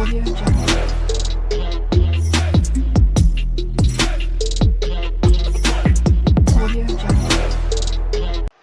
Audio Jungle. Audio Jungle.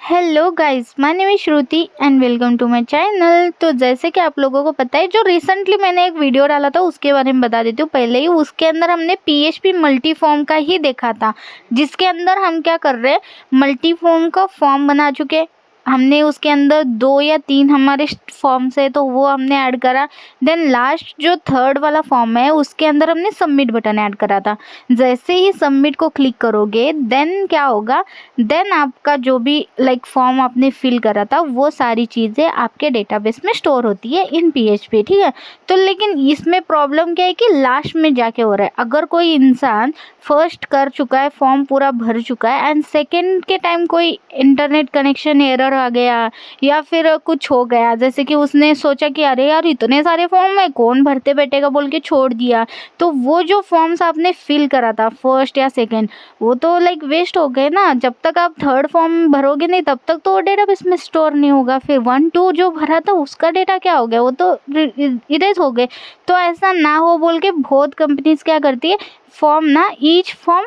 Hello guys, my name is Shruti and welcome to my channel. तो जैसे कि आप लोगों को पता है, जो रिसेंटली मैंने एक वीडियो डाला था उसके बारे में बता देती हूँ पहले ही। उसके अंदर हमने पीएचपी मल्टीफॉर्म का ही देखा था, जिसके अंदर हम क्या कर रहे हैं, मल्टीफॉर्म का फॉर्म बना चुके। हमने उसके अंदर 2 या 3 हमारे फॉर्म्स है तो वो हमने ऐड करा। देन लास्ट जो थर्ड वाला फॉर्म है उसके अंदर हमने सबमिट बटन ऐड करा था। जैसे ही सबमिट को क्लिक करोगे देन क्या होगा, देन आपका जो भी फॉर्म आपने फिल करा था वो सारी चीज़ें आपके डेटाबेस में स्टोर होती है इन पीएचपी, ठीक है। तो लेकिन इसमें प्रॉब्लम क्या है कि लास्ट में जाके हो रहा है। अगर कोई इंसान फर्स्ट कर चुका है, फॉर्म पूरा भर चुका है एंड सेकेंड के टाइम कोई इंटरनेट कनेक्शन एरर आ गया या फिर कुछ हो गया, जैसे कि उसने सोचा कि अरे यार इतने सारे फॉर्म है कौन भरते बैठेगा बोल के छोड़ दिया, तो वो जो फॉर्म्स आपने फिल करा था फर्स्ट या सेकेंड वो तो वेस्ट हो गए ना। जब तक आप थर्ड फॉर्म भरोगे नहीं तब तक तो डेटाबेस में स्टोर नहीं होगा। फिर 1 2 जो भरा था उसका डेटा क्या हो गया, वो तो इरेज हो गए। तो ऐसा ना हो बोल के बहुत कंपनीज क्या करती है, फॉर्म ना ईच फॉर्म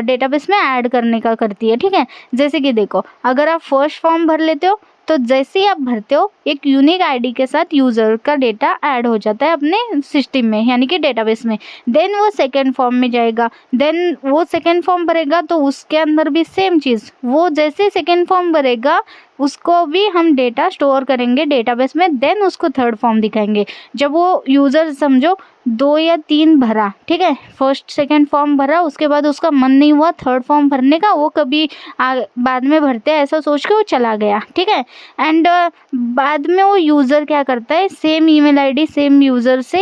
डेटाबेस में ऐड करने का करती है, ठीक है। जैसे कि देखो, अगर आप फर्स्ट फॉर्म भर लेते हो तो जैसे ही आप भरते हो एक यूनिक आईडी के साथ यूज़र का डेटा ऐड हो जाता है अपने सिस्टम में, यानी कि डेटाबेस में। देन वो सेकेंड फॉर्म में जाएगा, देन वो सेकेंड फॉर्म भरेगा तो उसके अंदर भी सेम चीज़, वो जैसे सेकेंड फॉर्म भरेगा उसको भी हम डेटा स्टोर करेंगे डेटाबेस में। देन उसको थर्ड फॉर्म दिखाएंगे जब वो यूज़र समझो 2 या 3 भरा, ठीक है, फर्स्ट सेकेंड फॉर्म भरा, उसके बाद उसका मन नहीं हुआ थर्ड फॉर्म भरने का, वो कभी बाद में भरते हैं ऐसा सोच के वो चला गया, ठीक है। एंड बाद में वो यूज़र क्या करता है, same email ID same user से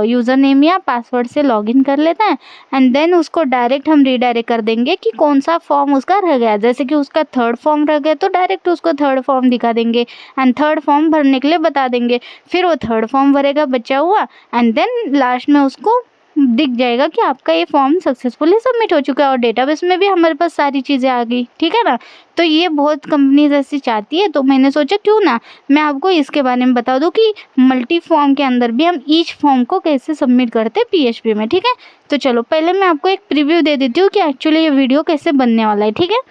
यूज़र नेम या पासवर्ड से लॉगिन कर लेता है एंड देन उसको डायरेक्ट हम रीडायरेक्ट कर देंगे कि कौन सा फॉर्म उसका रह गया। जैसे कि उसका थर्ड फॉर्म रह गया तो डायरेक्ट उसको थर्ड फॉर्म दिखा देंगे एंड थर्ड फॉर्म भरने के लिए बता देंगे। फिर वो थर्ड फॉर्म भरेगा बचा हुआ एंड देन लास्ट में उसको दिख जाएगा कि आपका ये फॉर्म सक्सेसफुली सबमिट हो चुका है और डेटाबेस में भी हमारे पास सारी चीज़ें आ गई, ठीक है ना। तो ये बहुत कंपनीज ऐसी चाहती है, तो मैंने सोचा क्यों ना मैं आपको इसके बारे में बता दूं कि मल्टी फॉर्म के अंदर भी हम ईच फॉर्म को कैसे सबमिट करते हैं पीएचपी में, ठीक है। तो चलो पहले मैं आपको एक प्रीव्यू दे देती हूँ कि एक्चुअली ये वीडियो कैसे बनने वाला है, ठीक है।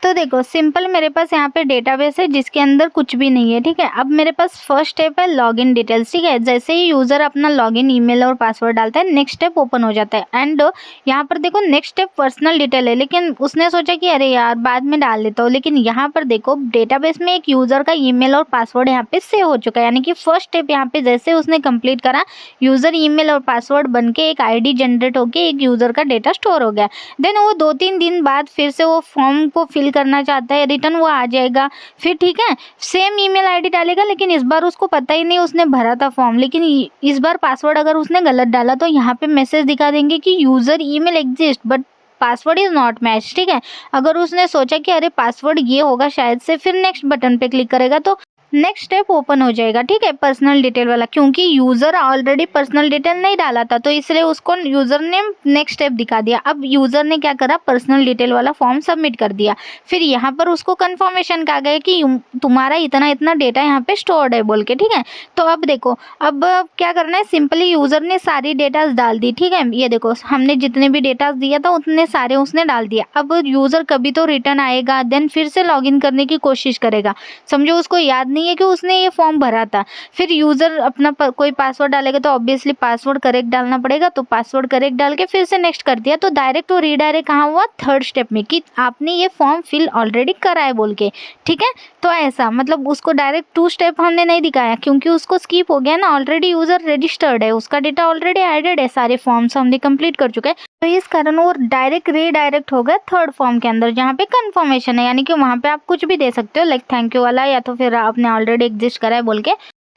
तो देखो सिंपल, मेरे पास यहाँ पे डेटाबेस है जिसके अंदर कुछ भी नहीं है, ठीक है। अब मेरे पास फर्स्ट स्टेप है लॉगिन डिटेल्स, ठीक है। जैसे ही यूज़र अपना लॉगिन ईमेल और पासवर्ड डालता है नेक्स्ट स्टेप ओपन हो जाता है एंड यहाँ पर देखो नेक्स्ट स्टेप पर्सनल डिटेल है, लेकिन उसने सोचा कि अरे यार बाद में डाल देता हूँ। लेकिन यहाँ पर देखो डेटाबेस में एक यूज़र का ईमेल और पासवर्ड यहाँ पे सेव हो चुका है, यानी कि फर्स्ट स्टेप यहाँ पे जैसे उसने कंप्लीट करा, यूज़र ईमेल और पासवर्ड बन के एक ID जनरेट होकर एक यूज़र का डेटा स्टोर हो गया। देन वो 2-3 दिन बाद फिर से वो फॉर्म को फिल करना चाहता है, रिटर्न वो आ जाएगा फिर, ठीक है। सेम ईमेल आईडी डालेगा, लेकिन इस बार उसको पता ही नहीं उसने भरा था फॉर्म, लेकिन इस बार पासवर्ड अगर उसने गलत डाला तो यहाँ पे मैसेज दिखा देंगे कि user email exist but password is not match, ठीक है। अगर उसने सोचा कि अरे पासवर्ड ये होगा शायद से, फिर नेक्स्ट बटन पे क्लिक करेगा तो नेक्स्ट स्टेप ओपन हो जाएगा, ठीक है, पर्सनल डिटेल वाला। क्योंकि यूज़र ऑलरेडी पर्सनल डिटेल नहीं डाला था तो इसलिए उसको यूज़र ने नेक्स्ट स्टेप दिखा दिया। अब यूज़र ने क्या करा, पर्सनल डिटेल वाला फॉर्म सबमिट कर दिया। फिर यहाँ पर उसको कंफर्मेशन का गया कि तुम्हारा इतना इतना डेटा यहाँ पे स्टोर्ड है बोल के, ठीक है। तो अब देखो, अब क्या करना है, सिंपली यूज़र ने सारी डेटाज डाल दी, ठीक है। ये देखो हमने जितने भी डेटाज दिया था उतने सारे उसने डाल दिया। अब यूज़र कभी तो रिटर्न आएगा, देन फिर से लॉगिन करने की कोशिश करेगा, समझो उसको याद नहीं है कि उसने ये फॉर्म भरा था। फिर यूज़र अपना कोई पासवर्ड डालेगा तो ऑब्वियसली पासवर्ड करेक्ट डालना पड़ेगा, तो पासवर्ड करेक्ट डाल के फिर से नेक्स्ट कर दिया तो डायरेक्ट वो रीडायरेक्ट कहाँ हुआ, थर्ड स्टेप में, कि आपने ये फॉर्म फिल ऑलरेडी करा है बोल के, ठीक है। तो ऐसा मतलब उसको डायरेक्ट 2 स्टेप हमने नहीं दिखाया क्योंकि उसको स्किप हो गया ना, ऑलरेडी यूज़र रजिस्टर्ड है, उसका डेटा ऑलरेडी एडेड है, सारे फॉर्म्स हमने कंप्लीट कर चुके हैं। तो इस कारण वो डायरेक्ट रीडायरेक्ट हो गया थर्ड फॉर्म के अंदर जहाँ पे कंफर्मेशन है, यानी कि वहाँ पे आप कुछ भी दे सकते हो थैंक यू वाला, या तो फिर आपने ऑलरेडी एग्जिस्ट करा है बोल के,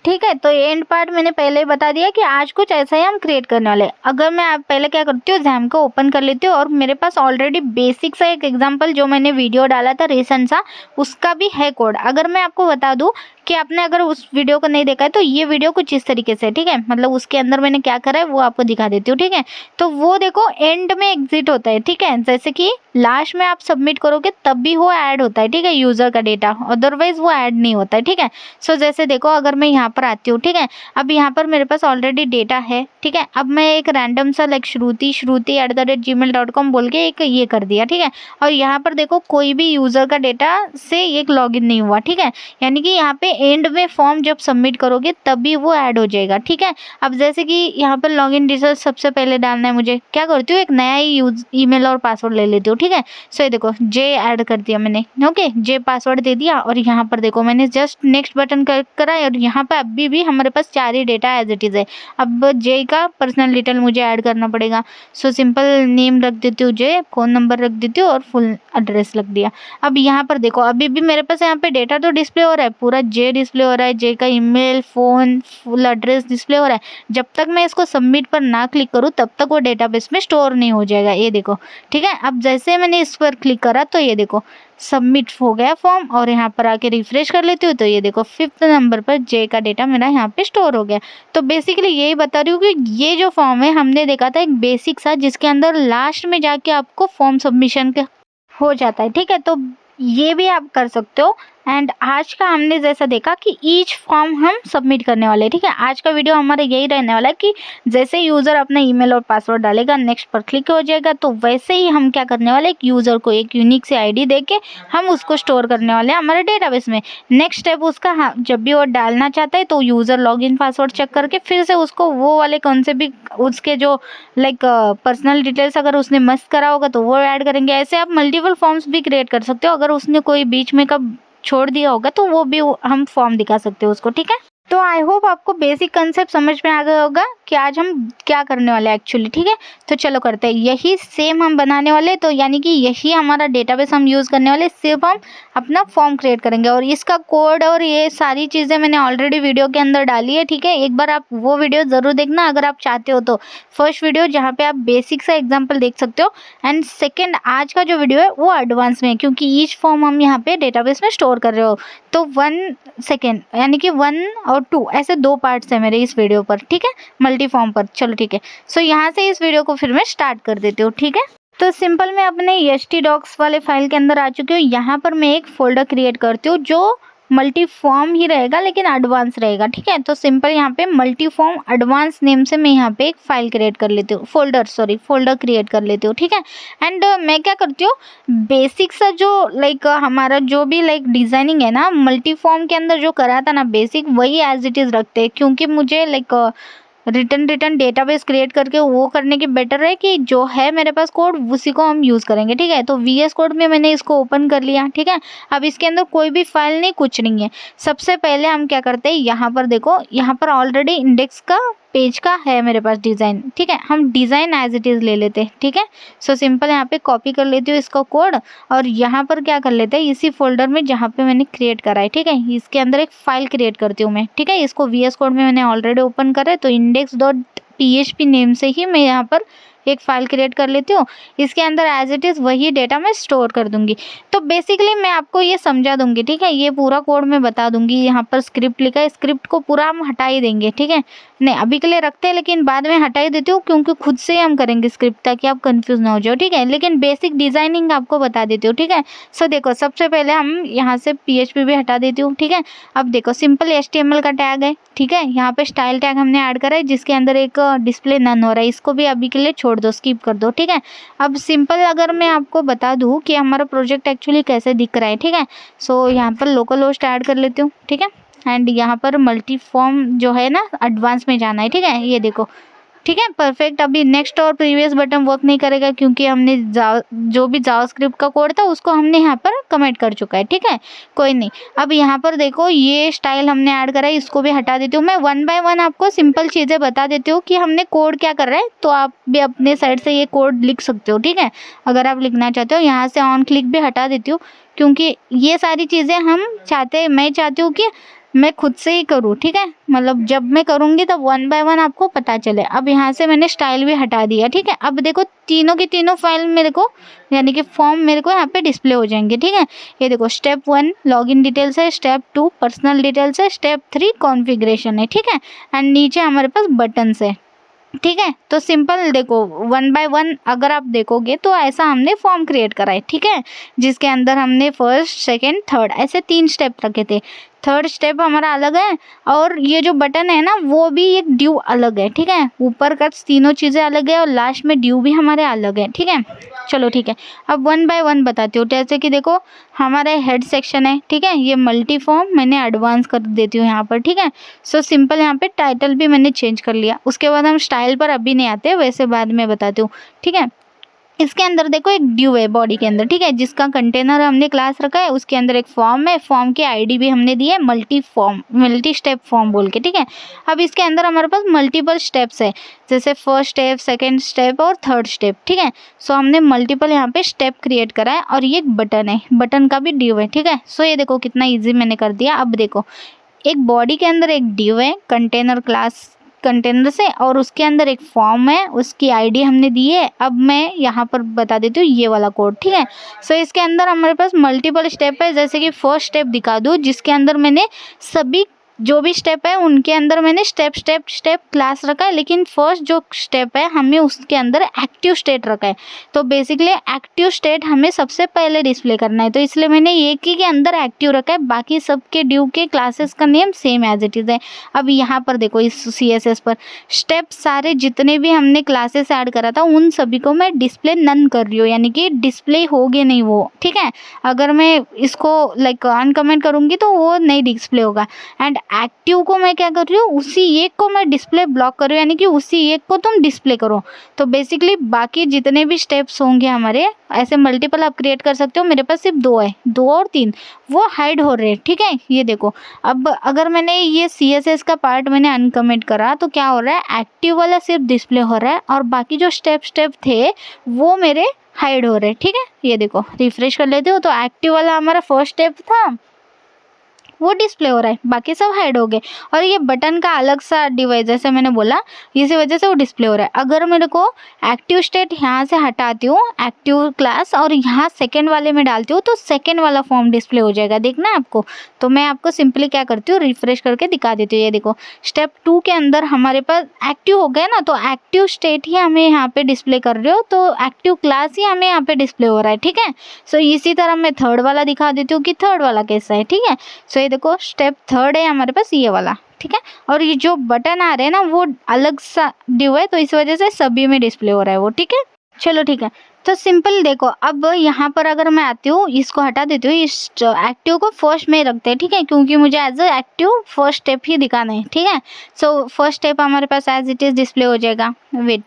ठीक है। तो एंड पार्ट मैंने पहले ही बता दिया कि आज कुछ ऐसा ही हम क्रिएट करने वाले हैं। अगर मैं आप पहले क्या करती हूँ, जैम को ओपन कर लेती हूँ और मेरे पास ऑलरेडी बेसिक सा एक एग्जांपल जो मैंने वीडियो डाला था रिसेंट सा, उसका भी है कोड। अगर मैं आपको बता दूँ कि आपने अगर उस वीडियो को नहीं देखा है तो ये वीडियो कुछ इस तरीके से, ठीक है, मतलब उसके अंदर मैंने क्या करा है वो आपको दिखा देती हूँ, ठीक है। तो वो देखो एंड में एग्जिट होता है, ठीक है, जैसे कि लास्ट में आप सबमिट करोगे तब भी वो ऐड होता है, ठीक है, यूजर का डेटा, अदरवाइज वो ऐड नहीं होता है, ठीक है। सो जैसे देखो अगर मैं यहाँ पर आती हूँ, ठीक है, अब यहाँ पर मेरे पास ऑलरेडी डेटा है, ठीक है। अब मैं एक रैंडम सा लाइक shruti@gmail.com बोल के एक ये कर दिया, ठीक है। और यहाँ पर देखो कोई भी यूजर का डेटा से एक लॉगिन नहीं हुआ, ठीक है, यानी कि यहाँ पे एंड में फॉर्म जब सबमिट करोगे तभी वो ऐड हो जाएगा, ठीक है। अब जैसे कि यहाँ पर लॉगिन डिटेल्स सबसे पहले डालना है, मुझे क्या करती हूँ एक नया ही ईमेल और पासवर्ड ले लेती हूँ, ठीक है। सो ये देखो जे ऐड कर दिया मैंने, ओके, जे पासवर्ड दे दिया और यहाँ पर देखो मैंने जस्ट नेक्स्ट बटन क्लिक करा और यहाँ पर अभी भी हमारे पास 4 ही डेटा एज इट इज़ है। अब जे का पर्सनल डिटेल मुझे ऐड करना पड़ेगा। सो सिंपल नेम रख देती हूँ जे, फ़ोन नंबर रख देती हूँ और फुल एड्रेस रख दिया। अब यहाँ पर देखो अभी भी मेरे पास यहाँ पे डेटा तो डिस्प्ले हो रहा है, पूरा जे डिस्प्ले हो रहा है, जे का email, phone, full address display हो रहा है। जब तक मैं इसको सबमिट पर ना क्लिक करूँ तब तक वो डेटाबेस में स्टोर नहीं हो जाएगा, ये देखो, ठीक है। अब जैसे मैंने इस पर क्लिक करा तो ये देखो सबमिट हो गया फॉर्म और यहाँ पर आके रिफ्रेश कर लेती हूँ तो ये देखो 5th नंबर पर जे का डेटा मेरा यहाँ पे स्टोर हो गया। तो बेसिकली यही बता रही हूँ कि ये जो फॉर्म है हमने देखा था एक बेसिक सा, जिसके अंदर लास्ट में जाके आपको फॉर्म सबमिशन का हो जाता है, ठीक है। तो ये भी आप कर सकते हो। एंड आज का हमने जैसा देखा कि ईच फॉर्म हम सबमिट करने वाले हैं, ठीक है। आज का वीडियो हमारा यही रहने वाला है कि जैसे यूज़र अपना ईमेल और पासवर्ड डालेगा, नेक्स्ट पर क्लिक हो जाएगा, तो वैसे ही हम क्या करने वाले, एक यूज़र को एक यूनिक से आईडी देके हम उसको स्टोर करने वाले हैं हमारे डेटाबेस में। नेक्स्ट स्टेप उसका, हाँ, जब भी वो डालना चाहता है तो यूज़र लॉगिन पासवर्ड चेक करके फिर से उसको वो वाले कौन से भी उसके जो लाइक पर्सनल डिटेल्स अगर उसने मस्त करा होगा तो वो ऐड करेंगे। ऐसे आप मल्टीपल फॉर्म्स भी क्रिएट कर सकते हो, अगर उसने कोई बीच में कब छोड़ दिया होगा तो वो भी हम फॉर्म दिखा सकते हो उसको, ठीक है। तो आई होप आपको बेसिक कंसेप्ट समझ में आ गया होगा कि आज हम क्या करने वाले हैं एक्चुअली, ठीक है। तो चलो करते हैं, यही सेम हम बनाने वाले, तो यानी कि यही हमारा डेटाबेस हम यूज़ करने वाले, सिर्फ हम अपना फॉर्म क्रिएट करेंगे और इसका कोड और ये सारी चीज़ें मैंने ऑलरेडी वीडियो के अंदर डाली है, ठीक है। एक बार आप वो वीडियो ज़रूर देखना अगर आप चाहते हो तो। फर्स्ट वीडियो जहाँ पे आप बेसिक सा एग्जाम्पल देख सकते हो, एंड सेकेंड आज का जो वीडियो है वो एडवांस में है, क्योंकि ईच फॉर्म हम यहाँ पे डेटाबेस में स्टोर कर रहे हो। तो 1 सेकेंड यानी कि 1 और 2 ऐसे 2 पार्ट्स है मेरे इस वीडियो पर, ठीक है, मल्टी फॉर्म पर। चलो ठीक है, सो यहाँ से इस वीडियो को फिर मैं स्टार्ट कर देती हूँ, ठीक है। तो सिंपल मैं अपने htdocs वाले फाइल के अंदर आ चुकी हूँ। यहाँ पर मैं एक फोल्डर क्रिएट करती हूँ जो मल्टी फॉर्म ही रहेगा लेकिन एडवांस रहेगा, ठीक है। तो सिंपल यहाँ पे मल्टी फॉर्म एडवांस नेम से मैं यहाँ पे एक फाइल क्रिएट कर लेती हूँ, फोल्डर क्रिएट कर लेती हूँ, ठीक है। एंड मैं क्या करती हूँ, बेसिक सा जो लाइक हमारा जो भी लाइक डिज़ाइनिंग है ना मल्टी फॉर्म के अंदर जो करा था ना बेसिक, वही एज इट इज़ रखते हैं, क्योंकि मुझे लाइक रिटर्न डेटाबेस क्रिएट करके वो करने की बेटर है कि जो है मेरे पास कोड उसी को हम यूज़ करेंगे, ठीक है। तो VS कोड में मैंने इसको ओपन कर लिया, ठीक है। अब इसके अंदर कोई भी फाइल नहीं, कुछ नहीं है। सबसे पहले हम क्या करते हैं, यहाँ पर देखो, यहाँ पर ऑलरेडी इंडेक्स का पेज का है मेरे पास डिज़ाइन, ठीक है। हम डिज़ाइन एज इट इज़ ले लेते हैं, ठीक है। सो सिंपल यहाँ पे कॉपी कर लेती हूँ इसका कोड और यहाँ पर क्या कर लेते हैं, इसी फोल्डर में जहाँ पे मैंने क्रिएट करा है, ठीक है, इसके अंदर एक फाइल क्रिएट करती हूँ मैं, ठीक है। इसको VS कोड में मैंने ऑलरेडी ओपन करा है, तो index.php नेम से ही मैं यहाँ पर एक फ़ाइल क्रिएट कर लेती हूँ। इसके अंदर एज इट इज़ वही डेटा मैं स्टोर कर दूँगी। तो बेसिकली मैं आपको ये समझा दूँगी, ठीक है, ये पूरा कोड मैं बता दूँगी। यहाँ पर स्क्रिप्ट लिखा है, स्क्रिप्ट को पूरा हम हटा ही देंगे, ठीक है। नहीं अभी के लिए रखते हैं लेकिन बाद में हटा ही देती हूँ, क्योंकि खुद से हम करेंगे स्क्रिप्ट, ताकि आप कंफ्यूज ना हो जाओ, ठीक है। लेकिन बेसिक डिज़ाइनिंग आपको बता देती हूँ, ठीक है। सो देखो सबसे पहले हम यहाँ से PHP भी हटा देती हूँ, ठीक है। अब देखो सिंपल HTML का टैग है, ठीक है। यहाँ पे स्टाइल टैग हमने ऐड करा है जिसके अंदर एक डिस्प्ले नन हो रहा है, इसको भी अभी के लिए छोड़ दो, स्किप कर दो, ठीक है। अब सिंपल अगर मैं आपको बता दूँ कि हमारा प्रोजेक्ट एक्चुअली कैसे दिख रहा है, ठीक है। सो यहाँ पर लोकल होस्ट ऐड कर लेती हूँ, ठीक है। एंड यहाँ पर मल्टी फॉर्म जो है ना एडवांस में जाना है, ठीक है, ये देखो, ठीक है, परफेक्ट। अभी नेक्स्ट और प्रीवियस बटन वर्क नहीं करेगा क्योंकि हमने जो भी जावास्क्रिप्ट का कोड था उसको हमने यहाँ पर कमेंट कर चुका है, ठीक है, कोई नहीं। अब यहाँ पर देखो ये स्टाइल हमने ऐड करा है, इसको भी हटा देती हूँ मैं। 1 बाय 1 आपको सिंपल चीज़ें बता देती हूँ कि हमने कोड क्या कर रहा है, तो आप भी अपने साइड से ये कोड लिख सकते हो, ठीक है, अगर आप लिखना चाहते हो। यहाँ से ऑन क्लिक भी हटा देती हूँ क्योंकि ये सारी चीज़ें मैं चाहती हूँ कि मैं खुद से ही करूँ, ठीक है, मतलब जब मैं करूँगी तब 1 बाय 1 आपको पता चले। अब यहाँ से मैंने स्टाइल भी हटा दिया, ठीक है। अब देखो तीनों की तीनों फाइल मेरे को यानी कि फॉर्म मेरे को यहाँ पे डिस्प्ले हो जाएंगे, ठीक है। ये देखो स्टेप 1 लॉगिन डिटेल्स है, स्टेप 2 पर्सनल डिटेल्स है, स्टेप 3 कॉन्फ़िगरेशन है, ठीक है। एंड नीचे हमारे पास बटन्स है, ठीक है। तो सिंपल देखो 1 बाय 1 अगर आप देखोगे तो ऐसा हमने फॉर्म क्रिएट करा है, ठीक है, जिसके अंदर हमने फर्स्ट सेकंड थर्ड ऐसे 3 स्टेप रखे थे। थर्ड स्टेप हमारा अलग है और ये जो बटन है ना वो भी एक ड्यू अलग है, ठीक है। ऊपर का तीनों चीज़ें अलग है और लास्ट में ड्यू भी हमारे अलग है, ठीक है। चलो ठीक है, अब 1 बाय 1 बताती हूँ। जैसे कि देखो हमारा हेड सेक्शन है, ठीक है, ये मल्टी फॉर्म मैंने एडवांस कर देती हूँ यहाँ पर, ठीक है। सो सिंपल यहाँ पे टाइटल भी मैंने चेंज कर लिया। उसके बाद हम स्टाइल पर अभी नहीं आते, वैसे बाद में बताती हूँ, ठीक है। इसके अंदर देखो एक ड्यू है बॉडी के अंदर, ठीक है, जिसका कंटेनर हमने क्लास रखा है। उसके अंदर एक फॉर्म है, फॉर्म की आईडी भी हमने दी है मल्टी स्टेप फॉर्म बोल के, ठीक है। अब इसके अंदर हमारे पास मल्टीपल स्टेप्स है, जैसे फर्स्ट स्टेप सेकंड स्टेप और थर्ड स्टेप, ठीक है। सो हमने मल्टीपल यहाँ पे स्टेप क्रिएट करा है और ये एक बटन है, बटन का भी ड्यू है, ठीक है। सो ये देखो कितना ईजी मैंने कर दिया। अब देखो एक बॉडी के अंदर एक ड्यू है कंटेनर क्लास कंटेनर से और उसके अंदर एक फॉर्म है, उसकी आईडी हमने दी है। अब मैं यहाँ पर बता देती हूँ ये वाला कोड, ठीक है। सो इसके अंदर हमारे पास मल्टीपल स्टेप है, जैसे कि फर्स्ट स्टेप दिखा दूँ जिसके अंदर मैंने सभी जो भी स्टेप है उनके अंदर मैंने स्टेप क्लास रखा है, लेकिन फर्स्ट जो स्टेप है हमें उसके अंदर एक्टिव स्टेट रखा है। तो बेसिकली एक्टिव स्टेट हमें सबसे पहले डिस्प्ले करना है, तो इसलिए मैंने एक ही के अंदर एक्टिव रखा है, बाकी सबके ड्यू के क्लासेस का name same as it is है। अब यहाँ पर देखो इस CSS पर स्टेप सारे जितने भी हमने क्लासेस ऐड करा था उन सभी को मैं डिस्प्ले नन कर रही हूँ, यानी कि डिस्प्ले होगे नहीं वो, ठीक है। अगर मैं इसको लाइक अनकमेंट करूँगी तो वो नहीं डिस्प्ले होगा। एंड एक्टिव को मैं क्या कर रही हूँ, उसी एक को मैं डिस्प्ले ब्लॉक कर रही हूँ, यानी कि उसी एक को तुम डिस्प्ले करो। तो बेसिकली बाकी जितने भी स्टेप्स होंगे हमारे ऐसे मल्टीपल आप क्रिएट कर सकते हो। मेरे पास सिर्फ 2 है, 2 और 3 वो हाइड हो रहे हैं, ठीक है। ये देखो अब अगर मैंने ये CSS का पार्ट मैंने अनकमेंट करा तो क्या हो रहा है, एक्टिव वाला सिर्फ डिस्प्ले हो रहा है और बाकी जो स्टेप थे वो मेरे हाइड हो रहे हैं, ठीक है। ये देखो रिफ्रेश कर लेते हो तो एक्टिव वाला हमारा फर्स्ट स्टेप था वो डिस्प्ले हो रहा है, बाकी सब हाइड हो गए। और ये बटन का अलग सा डिवाइस जैसे मैंने बोला इसी वजह से वो डिस्प्ले हो रहा है। अगर मेरे को एक्टिव स्टेट यहाँ से हटाती हूँ एक्टिव क्लास और यहाँ सेकंड वाले में डालती हूँ तो सेकंड वाला फॉर्म डिस्प्ले हो जाएगा, देखना है आपको। तो मैं आपको सिंपली क्या करती हूँ रिफ्रेश करके दिखा देती हूँ। ये देखो स्टेप 2 के अंदर हमारे पास एक्टिव हो गया ना, तो एक्टिव स्टेट ही हमें यहाँ पे डिस्प्ले कर रहे हो, तो एक्टिव क्लास ही हमें यहाँ पे डिस्प्ले हो रहा है, ठीक है। सो इसी तरह मैं थर्ड वाला दिखा देती हूँ कि थर्ड वाला कैसा है, ठीक है। सो ये देखो स्टेप 3 है हमारे पास ये वाला, ठीक है। और ये जो बटन आ रहे हैं ना वो अलग सा ड्यू है, तो इस वजह से सभी में डिस्प्ले हो रहा है वो, ठीक है। चलो ठीक है, तो सिंपल देखो अब यहाँ पर अगर मैं आती हूँ इसको हटा देती हूँ, इस एक्टिव को फर्स्ट में रखते हैं, ठीक है, क्योंकि मुझे as a active first step ही दिखाना है, ठीक है। सो फर्स्ट स्टेप हमारे पास एज इट इज़ डिस्प्ले हो जाएगा। वेट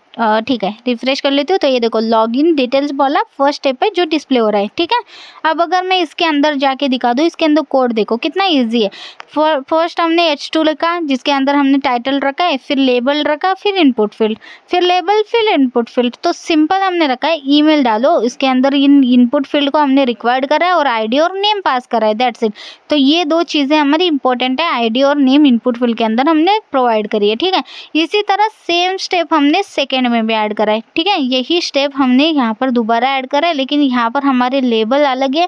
ठीक है रिफ्रेश कर लेती हूँ तो ये देखो लॉगिन डिटेल्स वाला फर्स्ट स्टेप है जो डिस्प्ले हो रहा है, ठीक है। अब अगर मैं इसके अंदर जाके दिखा दूँ, इसके अंदर कोड देखो कितना ईजी है। फर्स्ट हमने H2 लिखा जिसके अंदर हमने टाइटल रखा है, फिर लेबल रखा, फिर इनपुट फील्ड, फिर लेबल, फिर इनपुट फील्ड। तो सिंपल हमने रखा है ईमेल डालो, इसके अंदर इन इनपुट फील्ड को हमने रिक्वायर्ड करा है और आईडी और नेम पास करा है, दैट्स इट। तो ये 2 चीज़ें हमारी इंपॉर्टेंट है, आईडी और नेम इनपुट फील्ड के अंदर हमने प्रोवाइड करी है, ठीक है। इसी तरह सेम स्टेप हमने सेकेंड में भी ऐड करा है, ठीक है। यही स्टेप हमने यहाँ पर दोबारा ऐड करा है, लेकिन यहाँ पर हमारे लेबल अलग है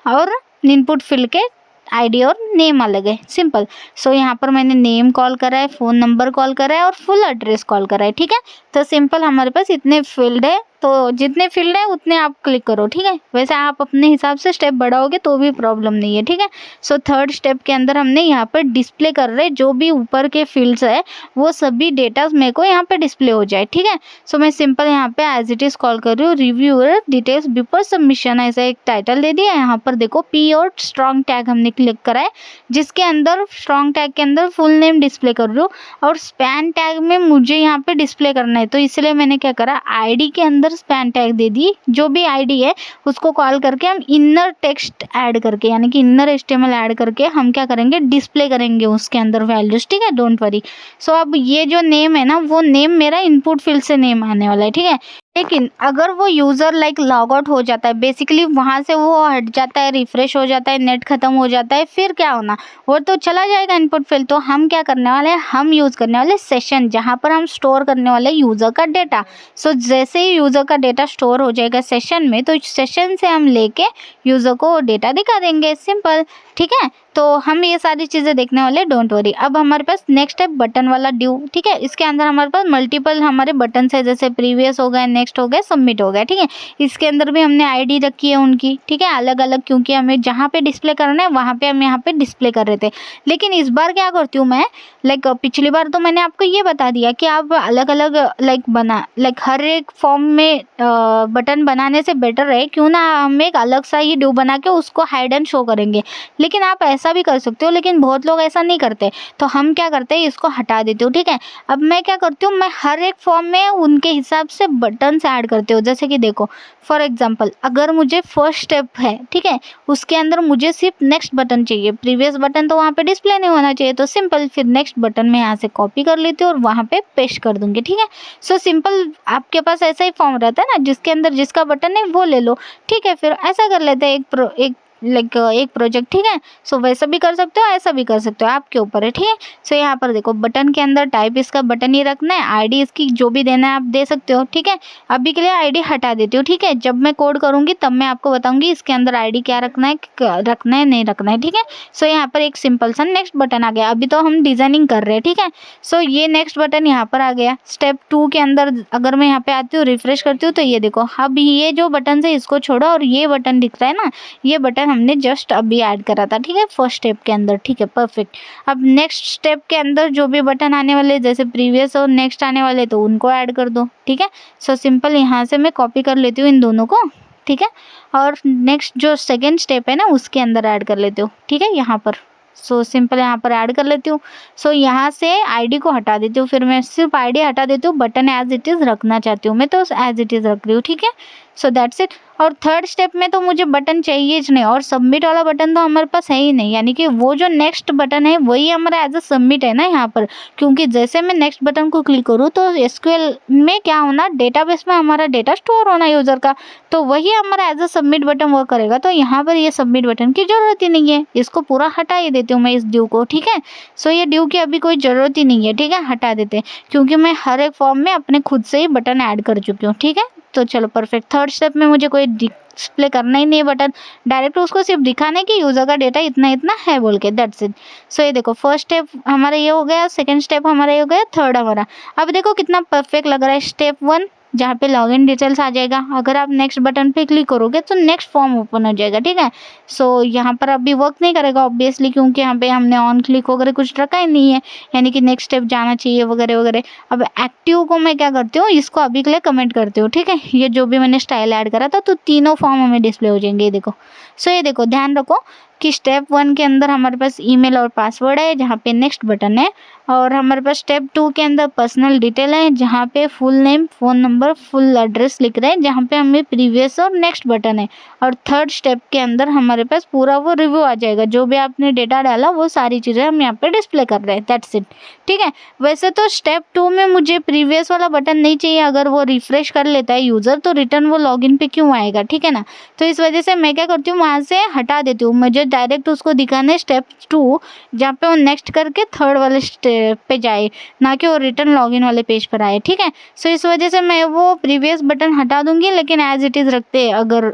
और इनपुट फील्ड के आईडी और नेम अलग है, सिंपल। सो यहाँ पर मैंने नेम कॉल करा है, फ़ोन नंबर कॉल करा है और फुल एड्रेस कॉल करा है, ठीक है। तो सिंपल हमारे पास इतने फील्ड है, तो जितने फील्ड है उतने आप क्लिक करो, ठीक है। वैसे आप अपने हिसाब से स्टेप बढ़ाओगे तो भी प्रॉब्लम नहीं है, ठीक है। सो थर्ड स्टेप के अंदर हमने यहाँ पर डिस्प्ले कर रहे जो भी ऊपर के फील्ड्स है वो सभी डेटा मेरे को यहाँ पे डिस्प्ले हो जाए, ठीक है। सो मैं सिंपल यहाँ पे एज इट इज़ कॉल कर रही हूँ रिव्यूअर डिटेल्स बिफोर सबमिशन, ऐसा एक टाइटल दे दिया। यहाँ पर देखो P और स्ट्रॉन्ग टैग हमने क्लिक करा है, जिसके अंदर स्ट्रॉन्ग टैग के अंदर फुल नेम डिस्प्ले कर रही हूँ और स्पैन टैग में मुझे यहाँ पे डिस्प्ले करना है, तो इसलिए मैंने क्या करा आईडी के अंदर स्पैन टैग दे दी। जो भी आईडी है उसको कॉल करके हम इनर टेक्स्ट ऐड करके यानी कि इनर HTML ऐड करके हम क्या करेंगे डिस्प्ले करेंगे उसके अंदर वैल्यूज, ठीक है, डोंट वरी। सो अब ये जो नेम है ना वो नेम मेरा इनपुट फील्ड से नेम आने वाला है, ठीक है। लेकिन अगर वो यूज़र लाइक लॉग आउट हो जाता है, बेसिकली वहाँ से वो हट जाता है, रिफ्रेश हो जाता है, नेट ख़त्म हो जाता है, फिर क्या होना, वो तो चला जाएगा इनपुट फील्ड। तो हम क्या करने वाले हैं, हम यूज़ करने वाले सेशन, जहाँ पर हम स्टोर करने वाले यूज़र का डेटा। सो जैसे ही यूज़र का डेटा स्टोर हो जाएगा सेशन में, तो सेशन से हम लेके यूज़र को डेटा दिखा देंगे, सिंपल, ठीक है। तो हम ये सारी चीज़ें देखने वाले, डोंट वरी। अब हमारे पास नेक्स्ट है बटन वाला ड्यू, ठीक है। इसके अंदर हमारे पास मल्टीपल हमारे बटन है, जैसे प्रीवियस हो गए, नेक्स्ट हो गए, सबमिट हो गया, ठीक है। इसके अंदर भी हमने आईडी रखी है उनकी, ठीक है, अलग अलग, क्योंकि हमें जहाँ पे डिस्प्ले करना है वहाँ पे हम यहाँ पे डिस्प्ले कर रहे थे। लेकिन इस बार क्या करती हूँ मैं, लाइक पिछली बार तो मैंने आपको ये बता दिया कि आप अलग अलग लाइक हर एक फॉर्म में बटन बनाने से बेटर है क्यों ना हम एक अलग सा ही ड्यू बना के उसको हाइड एंड शो करेंगे। लेकिन आप ऐसा भी कर सकते हो, लेकिन बहुत लोग ऐसा नहीं करते, तो हम क्या करते हैं, इसको हटा देते हो, ठीक है। अब मैं क्या करती हूँ, मैं हर एक फॉर्म में उनके हिसाब से बटन ऐड करती हूँ। जैसे कि देखो फॉर एग्जांपल, अगर मुझे फर्स्ट स्टेप है, ठीक है, उसके अंदर मुझे सिर्फ नेक्स्ट बटन चाहिए, प्रीवियस बटन तो वहाँ पे डिस्प्ले नहीं होना चाहिए, तो सिंपल फिर नेक्स्ट बटन में यहाँ से कॉपी कर लेती हूँ और वहाँ पे पेस्ट कर दूंगी, ठीक है। सो सिंपल, आपके पास ऐसा ही फॉर्म रहता है ना, जिसके अंदर जिसका बटन है वो ले लो, ठीक है। फिर ऐसा कर लेते हैं एक प्रोजेक्ट, ठीक है। सो वैसा भी कर सकते हो, ऐसा भी कर सकते हो, आपके ऊपर है, ठीक है। सो यहाँ पर देखो बटन के अंदर टाइप इसका बटन ही रखना है, आईडी इसकी जो भी देना है आप दे सकते हो, ठीक है। अभी के लिए आईडी हटा देती हूँ, ठीक है। जब मैं कोड करूँगी तब मैं आपको बताऊँगी इसके अंदर आईडी क्या रखना है, नहीं रखना है, ठीक है। सो यहाँ पर एक सिंपल सा नेक्स्ट बटन आ गया। अभी तो हम डिजाइनिंग कर रहे हैं, ठीक है। सो ये नेक्स्ट बटन यहाँ पर आ गया। स्टेप 2 के अंदर अगर मैं यहाँ पे आती हूँ, रिफ्रेश करती हूँ, तो ये देखो अब ये जो बटन है इसको छोड़ो और ये बटन दिख रहा है ना, ये बटन हमने जस्ट अभी ऐड करा था, ठीक है, फर्स्ट स्टेप के अंदर, ठीक है, परफेक्ट। अब नेक्स्ट स्टेप के अंदर जो भी बटन आने वाले, जैसे प्रीवियस और नेक्स्ट आने वाले, तो उनको ऐड कर दो, ठीक है। सो सिंपल यहाँ से मैं कॉपी कर लेती हूँ इन दोनों को, ठीक है, और नेक्स्ट जो सेकेंड स्टेप है ना उसके अंदर ऐड कर लेती हूँ, ठीक है, यहाँ पर। सो सिंपल यहाँ पर ऐड कर लेती हूँ। सो यहाँ से आईडी को हटा देती हूँ, फिर मैं सिर्फ आईडी हटा देती हूँ, बटन एज इट इज़ रखना चाहती हूँ मैं, तो एज इट इज़ रख रही हूँ, ठीक है। So that's it. और थर्ड स्टेप में तो मुझे बटन चाहिए ही नहीं, और सबमिट वाला बटन तो हमारे पास है ही नहीं, यानी कि वो जो नेक्स्ट बटन है वही हमारा एज अ सबमिट है ना यहाँ पर, क्योंकि जैसे मैं नेक्स्ट बटन को क्लिक करूँ तो एसक्यूएल में क्या होना, डेटाबेस में हमारा डेटा स्टोर होना यूज़र का, तो वही हमारा as a submit button work करेगा। तो यहाँ पर ये सबमिट बटन की ज़रूरत ही नहीं है, इसको पूरा हटा ही देती हूँ मैं इस ड्यू को, ठीक है। सो ये ड्यू की अभी कोई ज़रूरत ही नहीं है, ठीक है, हटा देते हैं, क्योंकि मैं हर एक फॉर्म में अपने खुद से ही बटन ऐड कर चुकी हूँ, ठीक है। तो चलो परफेक्ट। थर्ड स्टेप में मुझे कोई डिस्प्ले करना ही नहीं है बटन, डायरेक्ट उसको सिर्फ दिखाने की यूज़र का डेटा इतना इतना है बोल के, दैट्स इट। सो ये देखो फर्स्ट स्टेप हमारा ये हो गया, सेकंड स्टेप हमारा ये हो गया, थर्ड हमारा। अब देखो कितना परफेक्ट लग रहा है। स्टेप 1 जहाँ पे लॉगिन डिटेल्स आ जाएगा, अगर आप नेक्स्ट बटन पे क्लिक करोगे तो नेक्स्ट फॉर्म ओपन हो जाएगा, ठीक है। सो यहाँ पर अभी वर्क नहीं करेगा ऑब्वियसली, क्योंकि यहाँ पे हमने ऑन क्लिक वगैरह कुछ रखा ही नहीं है, यानी कि नेक्स्ट स्टेप जाना चाहिए वगैरह वगैरह। अब एक्टिव को मैं क्या करती हूँ, इसको अभी के लिए कमेंट करती हूँ, ठीक है। ये जो भी मैंने स्टाइल ऐड करा था, तो तीनों फॉर्म हमें डिस्प्ले हो जाएंगे, ये देखो। सो ये देखो ध्यान रखो कि स्टेप 1 के अंदर हमारे पास ईमेल और पासवर्ड है, जहाँ पे नेक्स्ट बटन है, और हमारे पास स्टेप 2 के अंदर पर्सनल डिटेल है, जहाँ पे full name, phone number, full address लिख रहे हैं, जहाँ पे हमें प्रीवियस और नेक्स्ट बटन है। और थर्ड स्टेप के अंदर हमारे पास पूरा वो रिव्यू आ जाएगा, जो भी आपने डेटा डाला वो सारी चीज़ें हम यहाँ पे डिस्प्ले कर रहे हैं, दैट्स इट, ठीक है। वैसे तो स्टेप 2 में मुझे प्रीवियस वाला बटन नहीं चाहिए, अगर वो रिफ्रेश कर लेता है यूज़र तो रिटर्न वो लॉगिन पे क्यों आएगा, ठीक है ना। तो इस वजह से मैं क्या करती हूँ, वहाँ से हटा देती हूँ, मुझे डायरेक्ट उसको दिखाना है स्टेप 2, जहाँ पे वो नेक्स्ट करके थर्ड वाले स्टेप पे जाए, ना कि वो रिटर्न लॉगिन वाले पेज पर आए, ठीक है। सो इस वजह से मैं वो प्रीवियस बटन हटा दूंगी, लेकिन एज इट इज़ रखते अगर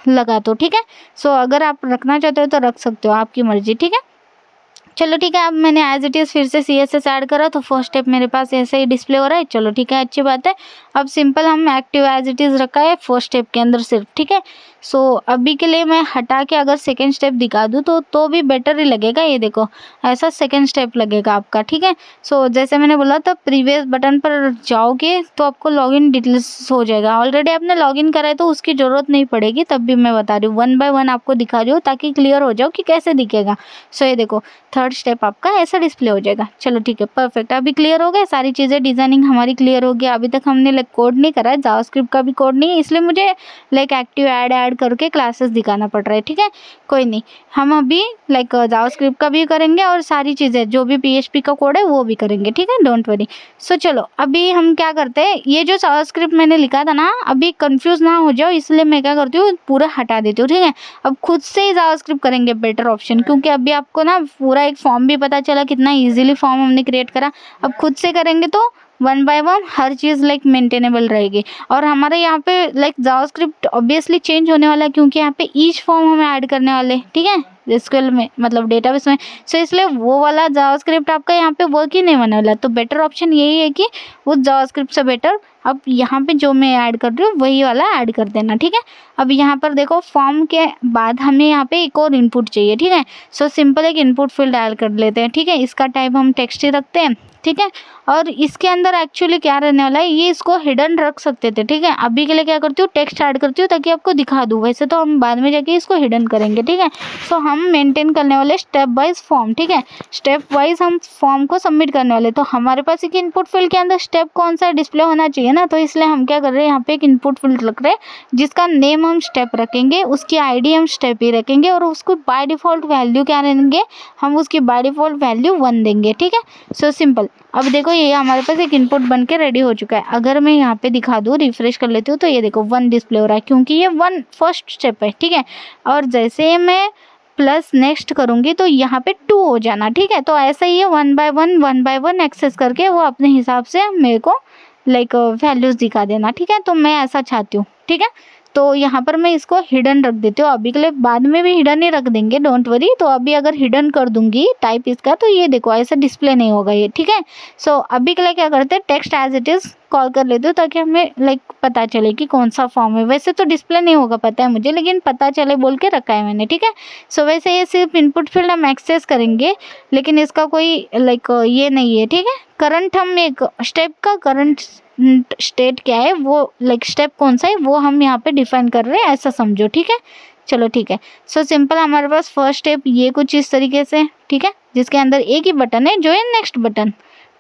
लगा तो, ठीक है। सो अगर आप रखना चाहते हो तो रख सकते हो, आपकी मर्जी, ठीक है। चलो ठीक है, अब मैंने एज इट इज़ फिर से CSS ऐड करा, तो फर्स्ट स्टेप मेरे पास ऐसे ही डिस्प्ले हो रहा है। चलो ठीक है, अच्छी बात है। अब सिंपल हम एक्टिव एज इट इज़ रखा है फर्स्ट स्टेप के अंदर सिर्फ, ठीक है। सो अभी के लिए मैं हटा के अगर सेकेंड स्टेप दिखा दूँ तो भी बेटर ही लगेगा, ये देखो ऐसा सेकेंड स्टेप लगेगा आपका, ठीक है। सो जैसे मैंने बोला था, प्रीवियस बटन पर जाओगे तो आपको लॉगिन डिटेल्स हो जाएगा, ऑलरेडी आपने लॉगिन करा है तो उसकी ज़रूरत नहीं पड़ेगी, तब भी मैं बता रही हूँ 1 बाय 1 आपको दिखा रही हूँ ताकि क्लियर हो जाओ कि कैसे दिखेगा। सो ये देखो थर्ड स्टेप आपका ऐसा डिस्प्ले हो जाएगा। चलो ठीक है, परफेक्ट। अभी क्लियर हो गया सारी चीज़ें, डिज़ाइनिंग हमारी क्लियर हो गया। अभी तक हमने लाइक कोड नहीं करा है, जावास्क्रिप्ट का भी कोड नहीं है, इसलिए मुझे लाइक एक्टिव ऐड करके क्लासेस दिखाना पड़ रहा है। ठीक है, कोई नहीं, हम अभी लाइक जावास्क्रिप्ट का भी करेंगे और सारी चीज़ें जो भी PHP का कोड है वो भी करेंगे। ठीक है, डोंट वरी। सो चलो अभी हम क्या करते हैं, ये जो जावास्क्रिप्ट मैंने लिखा था ना, अभी कंफ्यूज ना हो जाओ इसलिए मैं क्या करती हूँ, पूरा हटा देती हूँ। ठीक है, अब खुद से ही जावास्क्रिप्ट करेंगे, बेटर ऑप्शन, क्योंकि अभी आपको ना पूरा एक फॉर्म भी पता चला कितना इजीली फॉर्म हमने क्रिएट करा। अब खुद से करेंगे तो one by one her cheese like maintainable रहेगी। और हमारे यहाँ पे लाइक जावास्क्रिप्ट ऑब्वियसली चेंज होने वाला है, क्योंकि यहाँ पे ईच फॉर्म हमें ऐड करने वाले। ठीक है, एसक्यूएल में मतलब डेटाबेस में। सो इसलिए वो वाला जावास्क्रिप्ट आपका यहाँ पे वर्क ही नहीं होने वाला। तो बेटर ऑप्शन यही है कि उस जावास्क्रिप्ट से बेटर अब यहाँ पे जो मैं ऐड कर रही हूँ वही वाला ऐड कर देना। ठीक है, अब यहाँ पर देखो फॉर्म के बाद हमें यहाँ पे एक और इनपुट चाहिए। ठीक है, सो सिंपल एक इनपुट फील्ड ऐड कर लेते हैं। ठीक है, इसका टाइप हम टेक्स्ट ही रखते हैं। ठीक है, और इसके अंदर एक्चुअली क्या रहने वाला है, ये इसको हिडन रख सकते थे। ठीक है, अभी के लिए क्या करती हूँ, टेक्स्ट ऐड करती हूँ ताकि आपको दिखा दूँ, वैसे तो हम बाद में जाके इसको हिडन करेंगे। ठीक है, सो हम मेंटेन करने वाले स्टेप वाइज फॉर्म। ठीक है, स्टेप वाइज हम फॉर्म को सबमिट करने वाले। तो हमारे पास एक इनपुट फील्ड के अंदर स्टेप कौन सा डिस्प्ले होना चाहिए ना, तो इसलिए हम क्या कर रहे हैं, यहाँ पे एक इनपुट फील्ड रख रहे हैं जिसका नेम हम स्टेप रखेंगे, उसकी ID हम स्टेप ही रखेंगे, और उसको बाय डिफ़ॉल्ट वैल्यू क्या रहेंगे, हम उसकी बाय डिफ़ॉल्ट वैल्यू 1 देंगे। ठीक है, सो सिंपल। अब देखो ये हमारे पास एक इनपुट बन के रेडी हो चुका है। अगर मैं यहाँ पे दिखा दूँ, रिफ्रेश कर लेती हूँ, तो ये देखो 1 डिस्प्ले हो रहा है, क्योंकि ये 1 फर्स्ट स्टेप है। ठीक है, और जैसे मैं प्लस नेक्स्ट करूँगी तो यहाँ पे 2 हो जाना। ठीक है, तो ऐसा ही है, 1 बाय 1 एक्सेस करके वो अपने हिसाब से मेरे को लाइक वैल्यूज़ दिखा देना। ठीक है, तो मैं ऐसा चाहती हूँ। ठीक है, तो यहाँ पर मैं इसको हिडन रख देती हूँ, अभी के लिए, बाद में भी हिडन ही रख देंगे, डोंट वरी। तो अभी अगर हिडन कर दूंगी टाइप इसका, तो ये देखो ऐसा डिस्प्ले नहीं होगा ये। ठीक है, सो अभी के लिए क्या करते हैं, text as it is call कर लेती हूँ ताकि हमें लाइक पता चले कि कौन सा फॉर्म है। वैसे तो डिस्प्ले नहीं होगा पता है मुझे, लेकिन पता चले बोल के रखा है मैंने। ठीक है, सो वैसे ये सिर्फ इनपुट फील्ड हम एक्सेस करेंगे, लेकिन इसका कोई लाइक ये नहीं है। ठीक है, करंट हम एक स्टेप का करंट स्टेट क्या है, वो लाइक स्टेप कौन सा है वो हम यहाँ पे डिफाइन कर रहे हैं, ऐसा समझो। ठीक है, चलो ठीक है। सो सिंपल, हमारे पास फर्स्ट स्टेप ये कुछ इस तरीके से। ठीक है, जिसके अंदर एक ही बटन है जो है नेक्स्ट बटन।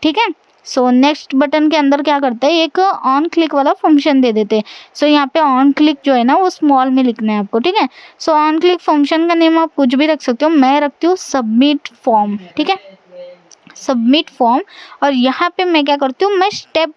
ठीक है, सो नेक्स्ट बटन के अंदर क्या करते हैं, एक ऑन क्लिक वाला फंक्शन दे देते हैं। सो यहाँ पे ऑन क्लिक जो है ना वो स्मॉल में लिखना है आपको। ठीक है, सो ऑन क्लिक फंक्शन का नेम आप कुछ भी रख सकते हो, मैं रखती हूँ सबमिट फॉर्म। ठीक है, सबमिट फॉर्म। और यहाँ पे मैं क्या करती हूँ, मैं स्टेप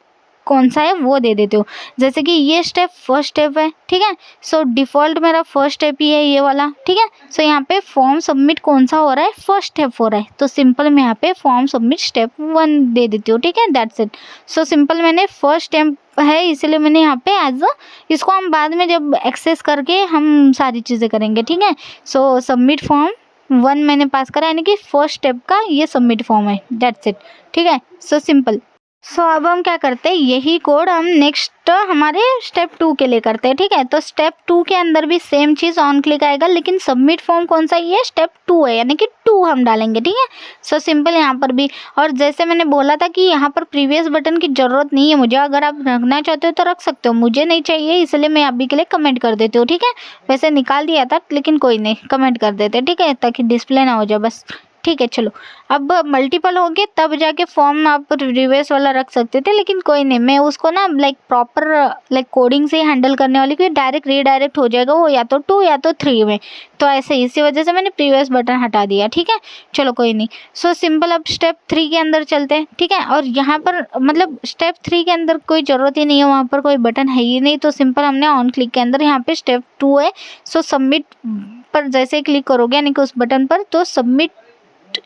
कौन सा है वो दे देती हूँ। जैसे कि ये स्टेप फर्स्ट स्टेप है। ठीक है, सो डिफ़ॉल्ट मेरा फर्स्ट स्टेप ही है ये वाला। ठीक है, सो यहाँ पे फॉर्म सबमिट कौन सा हो रहा है, फर्स्ट स्टेप हो रहा है, तो सिंपल मैं यहाँ पे फॉर्म सबमिट स्टेप 1 दे देती हूँ। ठीक है, दैट्स इट। सो सिंपल, मैंने फर्स्ट स्टेप है इसलिए मैंने यहाँ पे एज इसको हम बाद में जब एक्सेस करके हम सारी चीज़ें करेंगे। ठीक है, सो सबमिट फॉर्म 1 मैंने पास करा, यानी कि फर्स्ट स्टेप का ये सबमिट फॉर्म है, दैट्स इट। ठीक है, सो सिंपल। सो अब हम क्या करते हैं, यही कोड हम नेक्स्ट हमारे स्टेप 2 के लिए करते हैं। ठीक है, तो स्टेप 2 के अंदर भी सेम चीज़ ऑन क्लिक आएगा, लेकिन सबमिट फॉर्म कौन सा, ये स्टेप 2 है, यानी कि 2 हम डालेंगे। ठीक है, सो सिंपल यहाँ पर भी। और जैसे मैंने बोला था कि यहाँ पर प्रीवियस बटन की ज़रूरत नहीं है मुझे, अगर आप रखना चाहते हो तो रख सकते हो, मुझे नहीं चाहिए इसलिए मैं अभी के लिए कमेंट कर देती हूँ। ठीक है, वैसे निकाल दिया था लेकिन कोई नहीं, कमेंट कर देते। ठीक है, ताकि डिस्प्ले ना हो जाए बस। ठीक है, चलो अब मल्टीपल हो गए तब जाके फॉर्म आप रिवर्स वाला रख सकते थे, लेकिन कोई नहीं, मैं उसको ना लाइक प्रॉपर लाइक कोडिंग से हैंडल करने वाली, क्योंकि डायरेक्ट रीडायरेक्ट हो जाएगा वो या तो 2 या तो 3 में, तो ऐसे इसी वजह से मैंने प्रीवियस बटन हटा दिया। ठीक है, चलो कोई नहीं। सो सिंपल, अब स्टेप 3 के अंदर चलते हैं। ठीक है, और यहाँ पर मतलब स्टेप 3 के अंदर कोई ज़रूरत ही नहीं है, वहाँ पर कोई बटन है ही नहीं, तो सिंपल हमने ऑन क्लिक के अंदर यहाँ पे स्टेप 2 है। सो सबमिट पर जैसे क्लिक करोगे यानी कि उस बटन पर, तो सबमिट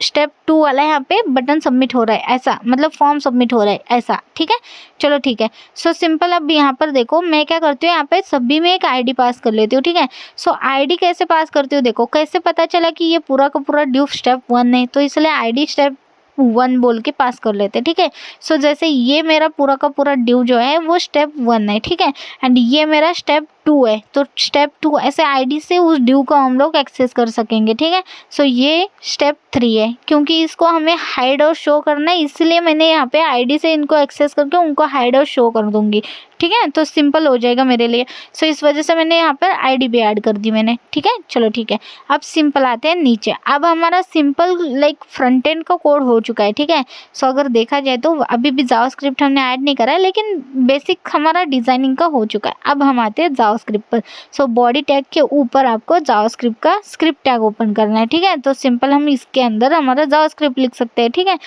स्टेप 2 वाला यहाँ पे बटन सबमिट हो रहा है, ऐसा मतलब फॉर्म सबमिट हो रहा है ऐसा। ठीक है, चलो ठीक है। सो सिंपल, अब यहाँ पर देखो मैं क्या करती हूँ, यहाँ पे सभी में एक ID पास कर लेती हूँ। ठीक है, सो ID कैसे पास करती हूँ, देखो कैसे पता चला कि ये पूरा का पूरा ड्यू स्टेप 1 है, तो इसलिए ID स्टेप 1 बोल के पास कर लेते हैं। ठीक है, सो जैसे ये मेरा पूरा का पूरा ड्यू जो है वो स्टेप 1 है। ठीक है, एंड ये मेरा स्टेप 2 है तो स्टेप 2 ऐसे आईडी से उस ड्यू को हम लोग एक्सेस कर सकेंगे, ठीक है। सो ये स्टेप 3 है, क्योंकि इसको हमें हाइड और शो करना है, इसलिए मैंने यहाँ पे आईडी से इनको एक्सेस करके उनको हाइड और शो कर दूंगी, ठीक है। तो सिंपल हो जाएगा मेरे लिए। सो इस वजह से मैंने यहाँ पर आईडी भी ऐड कर दी मैंने, ठीक है। चलो ठीक है, अब सिंपल आते हैं नीचे। अब हमारा सिंपल लाइक फ्रंट एंड का कोड हो चुका है, ठीक है। सो अगर देखा जाए तो अभी भी जावास्क्रिप्ट हमने ऐड नहीं करा है, लेकिन बेसिक हमारा डिजाइनिंग का हो चुका है। अब हम आते हैं जावास्क्रिप्ट पर। सो बॉडी टैग के ऊपर आपको जावास्क्रिप्ट का स्क्रिप्ट टैग ओपन करना है, ठीक है। तो सिंपल हम इसके अंदर हमारा जावास्क्रिप्ट लिख सकते हैं, ठीक है।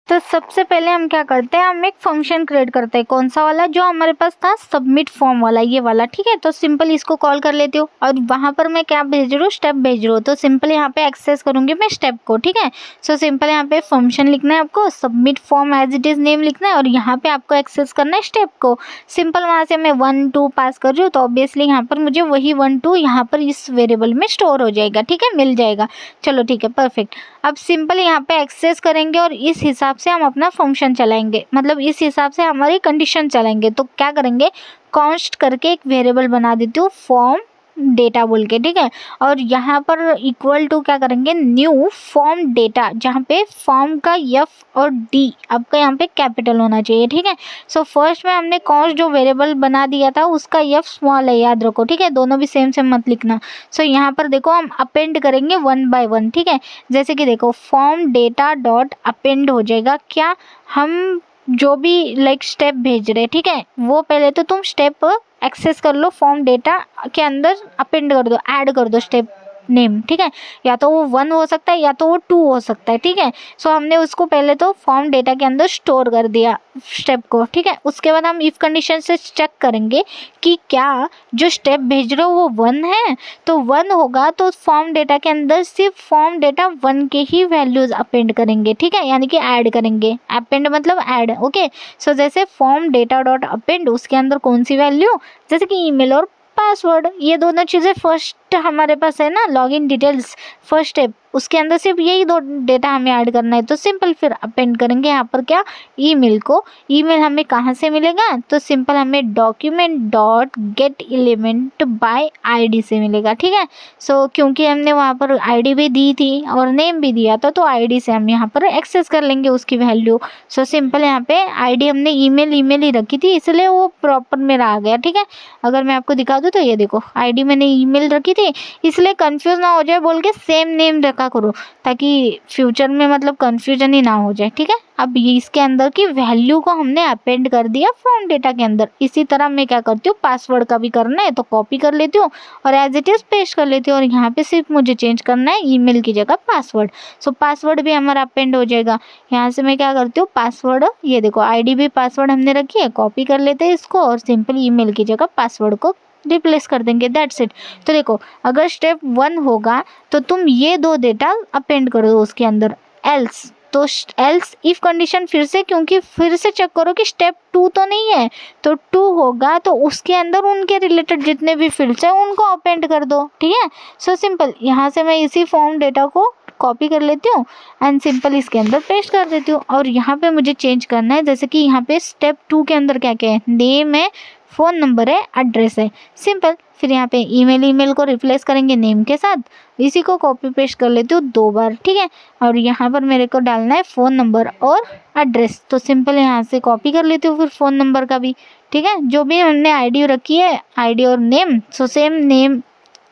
तो सबसे पहले हम क्या करते हैं, हम एक फंक्शन क्रिएट करते हैं। कौन सा वाला, जो हमारे पास था सबमिट फॉर्म वाला, ये वाला, ठीक है। तो सिंपल इसको कॉल कर लेती हूँ और वहाँ पर मैं क्या भेज रही हूँ, स्टेप भेज रही हूँ। तो सिंपल यहाँ पे एक्सेस करूँगी मैं स्टेप को, ठीक है। सो सिंपल यहाँ पे फंक्शन लिखना है आपको, submit form as it is name लिखना है और यहाँ पे आपको एक्सेस करना है स्टेप को। सिंपल वहाँ से मैं 1 2 पास कर रही हूँ, तो ऑब्वियसली यहाँ पर मुझे वही 1 2 यहाँ पर इस वेरिएबल में स्टोर हो जाएगा, ठीक है, मिल जाएगा। चलो ठीक है, परफेक्ट। अब सिंपल यहाँ पे एक्सेस करेंगे और इस हिसाब से हम अपना फंक्शन चलाएंगे, मतलब इस हिसाब से हमारी कंडीशन चलाएंगे। तो क्या करेंगे, कॉन्स्ट करके एक वेरिएबल बना देती हूँ फॉर्म डेटा बोल के, ठीक है। और यहाँ पर इक्वल टू क्या करेंगे, न्यू फॉर्म डेटा, जहाँ पे फॉर्म का एफ और डी आपका यहाँ पे कैपिटल होना चाहिए, ठीक है। सो फर्स्ट में हमने कॉन्स्ट जो वेरिएबल बना दिया था उसका एफ स्मॉल है, याद रखो, ठीक है। दोनों भी सेम सेम मत लिखना। सो यहाँ पर देखो हम अपेंड करेंगे 1 बाय 1, ठीक है। जैसे कि देखो फॉर्म डेटा डॉट अपेंड हो जाएगा, क्या हम जो भी लाइक स्टेप भेज रहे, ठीक है, वो पहले तो तुम स्टेप एक्सेस कर लो, फॉर्म डेटा के अंदर अपेंड कर दो, ऐड कर दो स्टेप नेम, ठीक है। या तो वो 1 हो सकता है या तो वो 2 हो सकता है, ठीक है। सो हमने उसको पहले तो फॉर्म डेटा के अंदर स्टोर कर दिया स्टेप को, ठीक है। उसके बाद हम इफ कंडीशन से चेक करेंगे कि क्या जो स्टेप भेज रहे हो वो 1 है। तो 1 होगा तो फॉर्म डेटा के अंदर सिर्फ फॉर्म डेटा 1 के ही वैल्यूज अपेंड करेंगे, ठीक है, यानी कि ऐड करेंगे। अपेंड मतलब ऐड, ओके। सो जैसे फॉर्म डेटा डॉट अपेंड, उसके अंदर कौन सी वैल्यू, जैसे कि ईमेल और पासवर्ड, ये दोनों चीज़ें फर्स्ट हमारे पास है ना, लॉगिन डिटेल्स फर्स्ट स्टेप, उसके अंदर सिर्फ यही 2 डेटा हमें ऐड करना है। तो सिंपल फिर अपेंड करेंगे यहाँ पर क्या, ईमेल को। ईमेल हमें कहाँ से मिलेगा, तो सिंपल हमें document dot gate element by ID से मिलेगा, ठीक है। सो क्योंकि हमने वहाँ पर आईडी भी दी थी और नेम भी दिया था, तो आईडी से हम यहाँ पर एक्सेस कर लेंगे उसकी वैल्यू। सो सिंपल यहाँ पे आईडी हमने ईमेल ही रखी थी, इसलिए वो प्रॉपर मेरा आ गया, ठीक है। अगर मैं आपको दिखा दूँ तो ये देखो आईडी मैंने ईमेल रखी थी, इसलिए कंफ्यूज ना हो जाए बोल के सेम नेम रखा करो, ताकि फ्यूचर में मतलब कंफ्यूजन ही ना हो जाए, ठीक है। अब ये इसके अंदर की वैल्यू को हमने अपेंड कर दिया फॉर्म डेटा के अंदर। इसी तरह मैं क्या करती हूँ, पासवर्ड का भी करना है तो कॉपी कर लेती हूँ और एज इट इज़ पेस्ट कर लेती हूँ, और यहाँ पे सिर्फ मुझे चेंज करना है ईमेल की जगह पासवर्ड। सो पासवर्ड भी हमारा अपेंड हो जाएगा। यहाँ से मैं क्या करती हूँ, पासवर्ड, ये देखो आईडी भी पासवर्ड हमने रखी है, कॉपी कर लेते हैं इसको और सिंपल ईमेल की जगह पासवर्ड को रिप्लेस कर देंगे, दैट्स इट। तो देखो अगर स्टेप 1 होगा तो तुम ये 2 डेटा अपेंड कर दो उसके अंदर, एल्स तो एल्स इफ कंडीशन फिर से, क्योंकि फिर से चेक करो कि स्टेप 2 तो नहीं है, तो 2 होगा तो उसके अंदर उनके रिलेटेड जितने भी फील्ड्स हैं उनको अपेंड कर दो, ठीक है। सो सिंपल यहाँ से मैं इसी फॉर्म डेटा को कॉपी कर लेती हूँ एंड सिंपल इसके अंदर पेस्ट कर देती हूँ। और यहाँ पे मुझे चेंज करना है, जैसे कि यहाँ पे स्टेप 2 के अंदर क्या क्या है, नेम है, फ़ोन नंबर है, एड्रेस है, सिंपल। फिर यहाँ पे ईमेल को रिप्लेस करेंगे नेम के साथ, इसी को कॉपी पेस्ट कर लेती हूँ 2 बार, ठीक है। और यहाँ पर मेरे को डालना है फ़ोन नंबर और एड्रेस, तो सिंपल यहाँ से कॉपी कर लेती हूँ फिर फ़ोन नंबर का भी, ठीक है। जो भी हमने आईडी रखी है, आईडी और name, so same name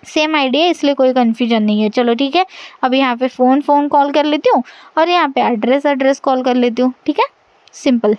same ID है, इसलिए कोई कन्फ्यूजन नहीं है। चलो ठीक है, अब यहाँ पे फ़ोन कॉल कर लेती हूँ और यहाँ पे एड्रेस कॉल कर लेती हूँ, ठीक है, सिंपल।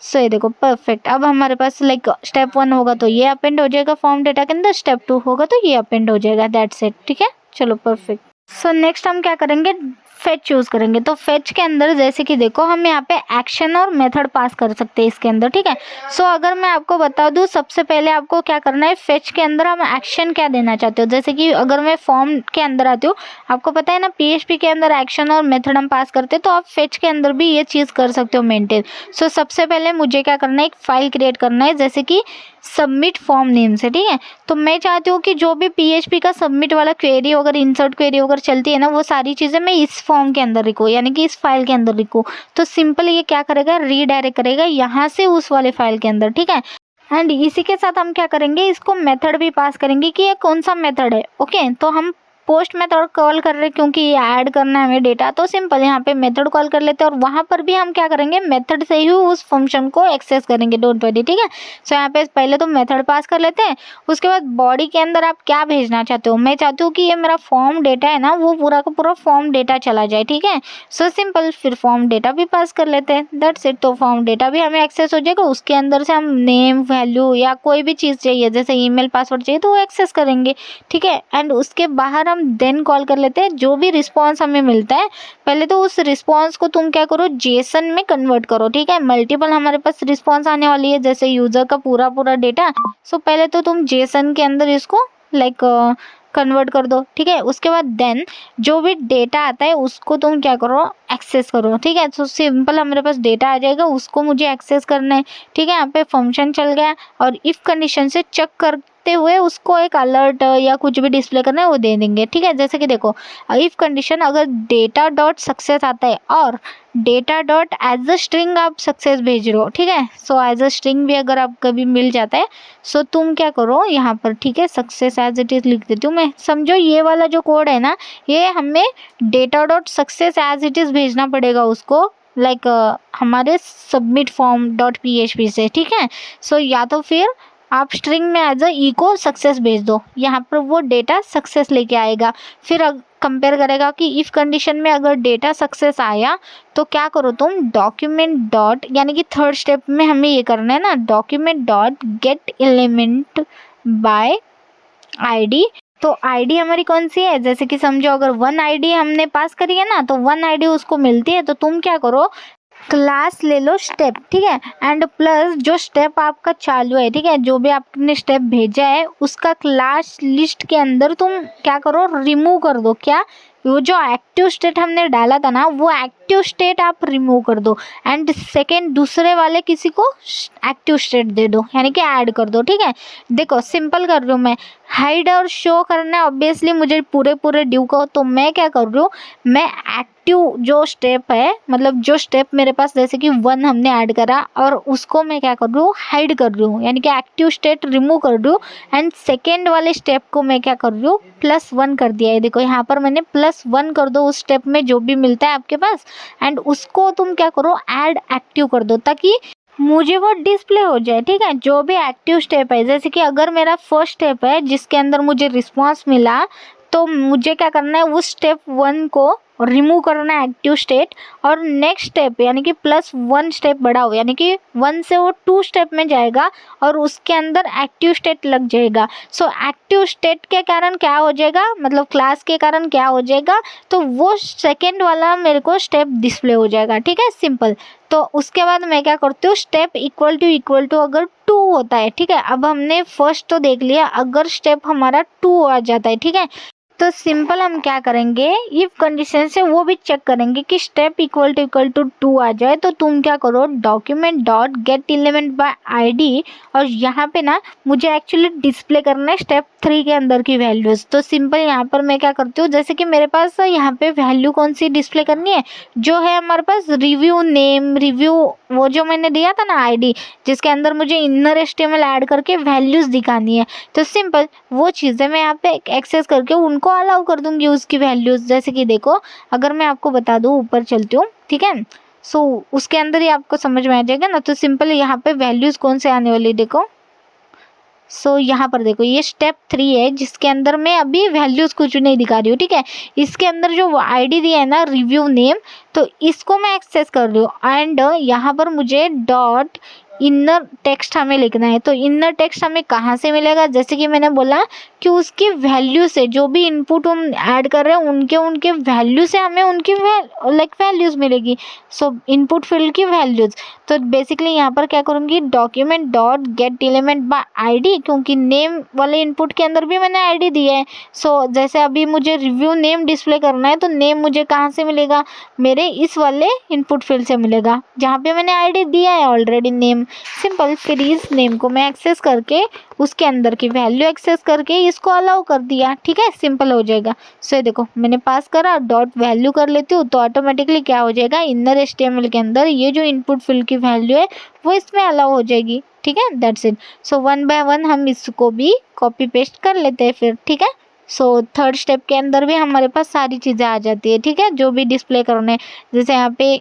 सो ये देखो परफेक्ट। अब हमारे पास लाइक स्टेप 1 होगा तो ये अपेंड हो जाएगा फॉर्म डेटा के अंदर, स्टेप 2 होगा तो ये अपेंड हो जाएगा, दैट्स इट, ठीक है। चलो परफेक्ट। सो नेक्स्ट हम क्या करेंगे, फेच चूज़ करेंगे। तो फेच के अंदर जैसे कि देखो हम यहाँ पे एक्शन और मेथड पास कर सकते हैं इसके अंदर, ठीक है। सो अगर मैं आपको बता दूँ, सबसे पहले आपको क्या करना है, फेच के अंदर हम एक्शन क्या देना चाहते हो। जैसे कि अगर मैं फॉर्म के अंदर आती हूँ, आपको पता है ना PHP के अंदर एक्शन और मेथड हम पास करते हैं, तो आप फेच के अंदर भी ये चीज़ कर सकते हो मेंटेन। सो सबसे पहले मुझे क्या करना है, एक फाइल क्रिएट करना है, जैसे कि सबमिट फॉर्म नेम से, ठीक है। तो मैं चाहती हूँ कि जो भी PHP का सबमिट वाला क्वेरी अगर इंसर्ट क्वेरी अगर चलती है ना, वो सारी चीज़ें मैं इस फॉर्म के अंदर लिखूँ, यानी कि इस फाइल के अंदर लिखूँ। तो सिंपल ये क्या करेगा, रीडायरेक्ट करेगा यहाँ से उस वाले फाइल के अंदर, ठीक है। एंड इसी के साथ हम क्या करेंगे, इसको मेथड भी पास करेंगे कि ये कौन सा मेथड है। ओके, तो हम पोस्ट मेथड कॉल कर रहे हैं क्योंकि ये ऐड करना है हमें डेटा, तो सिंपल यहाँ पे मेथड कॉल कर लेते हैं और वहाँ पर भी हम क्या करेंगे, मेथड से ही उस फंक्शन को एक्सेस करेंगे, डोंट वरी, ठीक है। सो यहाँ पे पहले तो मेथड पास कर लेते हैं, उसके बाद बॉडी के अंदर आप क्या भेजना चाहते हो। मैं चाहती हूँ कि ये मेरा फॉर्म डेटा है ना, वो पूरा का पूरा फॉर्म डेटा चला जाए, ठीक है। सो सिंपल फिर फॉर्म डेटा भी पास कर लेते हैं, दैट्स इट। तो फॉर्म डेटा भी हमें एक्सेस हो जाएगा, उसके अंदर से हम नेम, वैल्यू या कोई भी चीज़ चाहिए जैसे ईमेल पासवर्ड चाहिए तो वो एक्सेस करेंगे, ठीक है। एंड उसके बाहर हम देन कॉल कर लेते हैं, जो भी रिस्पॉन्स हमें मिलता है पहले तो उस रिस्पॉन्स को तुम क्या करो, जेसन में कन्वर्ट करो, ठीक है। मल्टीपल हमारे पास रिस्पॉन्स आने वाली है जैसे यूजर का पूरा डेटा, सो पहले तो तुम जेसन के अंदर इसको कन्वर्ट कर दो, ठीक है। उसके बाद देन जो भी डेटा आता है उसको तुम क्या करो, एक्सेस करो, ठीक है। तो सिंपल हमारे पास डेटा आ जाएगा, उसको मुझे एक्सेस करना है, ठीक है। यहाँ पे फंक्शन चल गया और इफ़ कंडीशन से चेक करते हुए उसको एक अलर्ट या कुछ भी डिस्प्ले करना है वो दे देंगे, ठीक है। जैसे कि देखो, इफ़ कंडीशन अगर डेटा डॉट सक्सेस आता है और data dot as a string आप सक्सेस भेज रहे हो, ठीक है। सो एज अ स्ट्रिंग भी अगर आप कभी मिल जाता है सो तुम क्या करो यहाँ पर, ठीक है, सक्सेस एज इट इज़ लिख देती हूँ मैं। समझो ये वाला जो कोड है ना, ये हमें data dot success as it is भेजना पड़ेगा उसको, हमारे सबमिट फॉर्म डॉट PHP से, ठीक है। सो या तो फिर आप स्ट्रिंग में एज अ इको सक्सेस भेज दो, यहाँ पर वो डेटा सक्सेस लेके आएगा। फिर कंपेयर करेगा कि इफ़ कंडीशन में अगर डेटा सक्सेस आया तो क्या करो तुम, डॉक्यूमेंट डॉट, यानी कि थर्ड स्टेप में हमें ये करना है ना, document dot gate element by ID। तो ID हमारी कौन सी है, जैसे कि समझो अगर 1 ID हमने पास करी है ना, तो 1 ID उसको मिलती है, तो तुम क्या करो, क्लास ले लो स्टेप, ठीक है। एंड प्लस जो स्टेप आपका चालू है, ठीक है, जो भी आपने स्टेप भेजा है उसका क्लास लिस्ट के अंदर तुम क्या करो, रिमूव कर दो। क्या, वो जो एक्टिव स्टेट हमने डाला था ना, वो एक्टिव स्टेट आप रिमूव कर दो एंड सेकेंड दूसरे वाले किसी को एक्टिव स्टेट दे दो, यानी कि ऐड कर दो, ठीक है। देखो सिंपल कर रही हूँ मैं, हाइड और शो करना है ऑब्वियसली मुझे पूरे ड्यू को, तो मैं क्या कर रही हूँ, मैं एक्टिव जो स्टेप है, मतलब जो स्टेप मेरे पास जैसे कि 1 हमने ऐड करा और उसको मैं क्या कर रही हूँ, हाइड कर रही हूँ, यानी कि एक्टिव स्टेट रिमूव कर रही हूँ एंड सेकेंड वाले स्टेप को मैं क्या कर रही हूँ, +1 कर दिया है। देखो यहाँ पर मैंने +1 कर दो उस स्टेप में जो भी मिलता है आपके पास, एंड उसको तुम क्या करो, ऐड एक्टिव कर दो ताकि मुझे वो डिस्प्ले हो जाए, ठीक है। जो भी एक्टिव स्टेप है, जैसे कि अगर मेरा फर्स्ट स्टेप है जिसके अंदर मुझे रिस्पॉन्स मिला, तो मुझे क्या करना है, उस स्टेप 1 को रिमूव करना है एक्टिव स्टेट, और नेक्स्ट स्टेप यानी कि +1 स्टेप बढ़ा हो, यानी कि 1 से वो 2 स्टेप में जाएगा और उसके अंदर एक्टिव स्टेट लग जाएगा। सो एक्टिव स्टेट के कारण क्या हो जाएगा, मतलब क्लास के कारण क्या हो जाएगा, तो वो सेकेंड वाला मेरे को स्टेप डिस्प्ले हो जाएगा, ठीक है, सिंपल। तो उसके बाद मैं क्या करती हूँ, स्टेप इक्वल टू अगर 2 होता है, ठीक है। अब हमने फर्स्ट तो देख लिया, अगर स्टेप हमारा 2 आ जाता है, ठीक है, तो सिंपल हम क्या करेंगे, इफ कंडीशन से वो भी चेक करेंगे कि स्टेप इक्वल टू 2 आ जाए, तो तुम क्या करो, document dot gate element by ID, और यहाँ पे ना मुझे एक्चुअली डिस्प्ले करना है स्टेप 3 के अंदर की वैल्यूज़। तो सिंपल यहाँ पर मैं क्या करती हूँ, जैसे कि मेरे पास यहाँ पे वैल्यू कौन सी डिस्प्ले करनी है, जो है हमारे पास रिव्यू नेम, रिव्यू वो जो मैंने दिया था ना ID, जिसके अंदर मुझे इनर HTML ऐड करके वैल्यूज़ दिखानी है। तो सिंपल वो चीज़ें मैं यहाँ पे एक्सेस करके उनको अलाउ कर दूंगी उसकी वैल्यूज़। जैसे कि देखो, अगर मैं आपको बता दूँ, ऊपर चलती हूँ, ठीक है, सो उसके अंदर ही आपको समझ में आ जाएगा ना। तो सिंपल यहाँ पे वैल्यूज़ कौन से आने वाली, देखो, सो यहाँ पर देखो, ये स्टेप 3 है जिसके अंदर मैं अभी वैल्यूज़ कुछ नहीं दिखा रही हूँ, ठीक है। इसके अंदर जो ID दिया है ना, रिव्यू नेम, तो इसको मैं एक्सेस कर रही हूँ एंड यहाँ पर मुझे डॉट इनर टेक्स्ट हमें लिखना है। तो इनर टेक्स्ट हमें कहाँ से मिलेगा, जैसे कि मैंने बोला कि उसकी वैल्यू से, जो भी इनपुट हम ऐड कर रहे हैं उनके वैल्यू से हमें उनकी वैल्यूज़ मिलेगी। सो इनपुट फील्ड की वैल्यूज़, तो बेसिकली यहाँ पर क्या करूँगी, document dot gate element by ID, क्योंकि नेम वाले इनपुट के अंदर भी मैंने ID दिया है। सो जैसे अभी मुझे रिव्यू नेम डिस्प्ले करना है, तो नेम मुझे कहाँ से मिलेगा, मेरे इस वाले इनपुट फील्ड से मिलेगा जहाँ पे मैंने ID दिया है ऑलरेडी नेम। सिंपल फिर इस नेम को मैं एक्सेस करके उसके अंदर की वैल्यू एक्सेस करके इसको अलाउ कर दिया, ठीक है, सिंपल हो जाएगा। सो ये देखो मैंने पास करा, डॉट वैल्यू कर लेती हूँ तो ऑटोमेटिकली क्या हो जाएगा, इनर एचटीएमएल के अंदर ये जो इनपुट फील्ड की वैल्यू है वो इसमें अलाउ हो जाएगी, ठीक है, that's it. So one by one हम इसको भी कॉपी पेस्ट कर लेते हैं फिर, ठीक है। सो थर्ड स्टेप के अंदर भी हमारे पास सारी चीज़ें आ जाती है, ठीक है, जो भी डिस्प्ले करने, जैसे यहाँ पे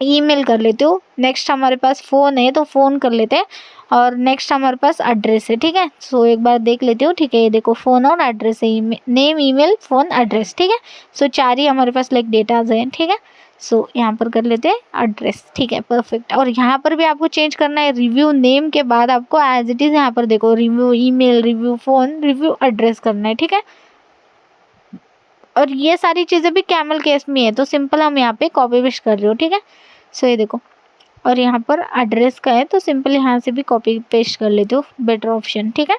ईमेल कर लेते हो, नेक्स्ट हमारे पास फ़ोन है तो फ़ोन कर लेते हैं, और नेक्स्ट हमारे पास एड्रेस है, ठीक है। सो एक बार देख लेते हो, ठीक है, ये देखो फ़ोन और एड्रेस है, नेम ईमेल फ़ोन एड्रेस, ठीक है। सो 4 ही हमारे पास लाइक डेटाज हैं, ठीक है। सो यहाँ पर कर लेते हैं एड्रेस, ठीक है, परफेक्ट। और यहाँ पर भी आपको चेंज करना है, रिव्यू नेम के बाद आपको एज इट इज़ यहाँ पर देखो review email, review phone, review address करना है, ठीक है। और ये सारी चीज़ें भी कैमल केस में है तो सिंपल हम यहाँ पे कॉपी पेस्ट कर रहे हो, ठीक है। सो ये देखो, और यहाँ पर एड्रेस का है तो सिंपल यहाँ से भी कॉपी पेस्ट कर लेते हो, बेटर ऑप्शन, ठीक है।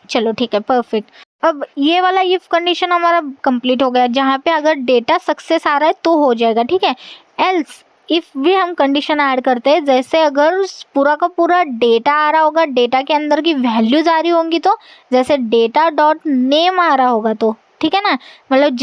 चलो ठीक है, परफेक्ट। अब ये वाला इफ कंडीशन हमारा कंप्लीट हो गया, जहाँ पे अगर डेटा सक्सेस आ रहा है तो हो जाएगा, ठीक है। एल्स इफ भी हम कंडीशन ऐड करते हैं, जैसे अगर पूरा का पूरा डेटा आ रहा होगा, डेटा के अंदर की वैल्यूज आ रही होंगी, तो जैसे डेटा डॉट नेम आ रहा होगा तो, ठीक है ना, मतलब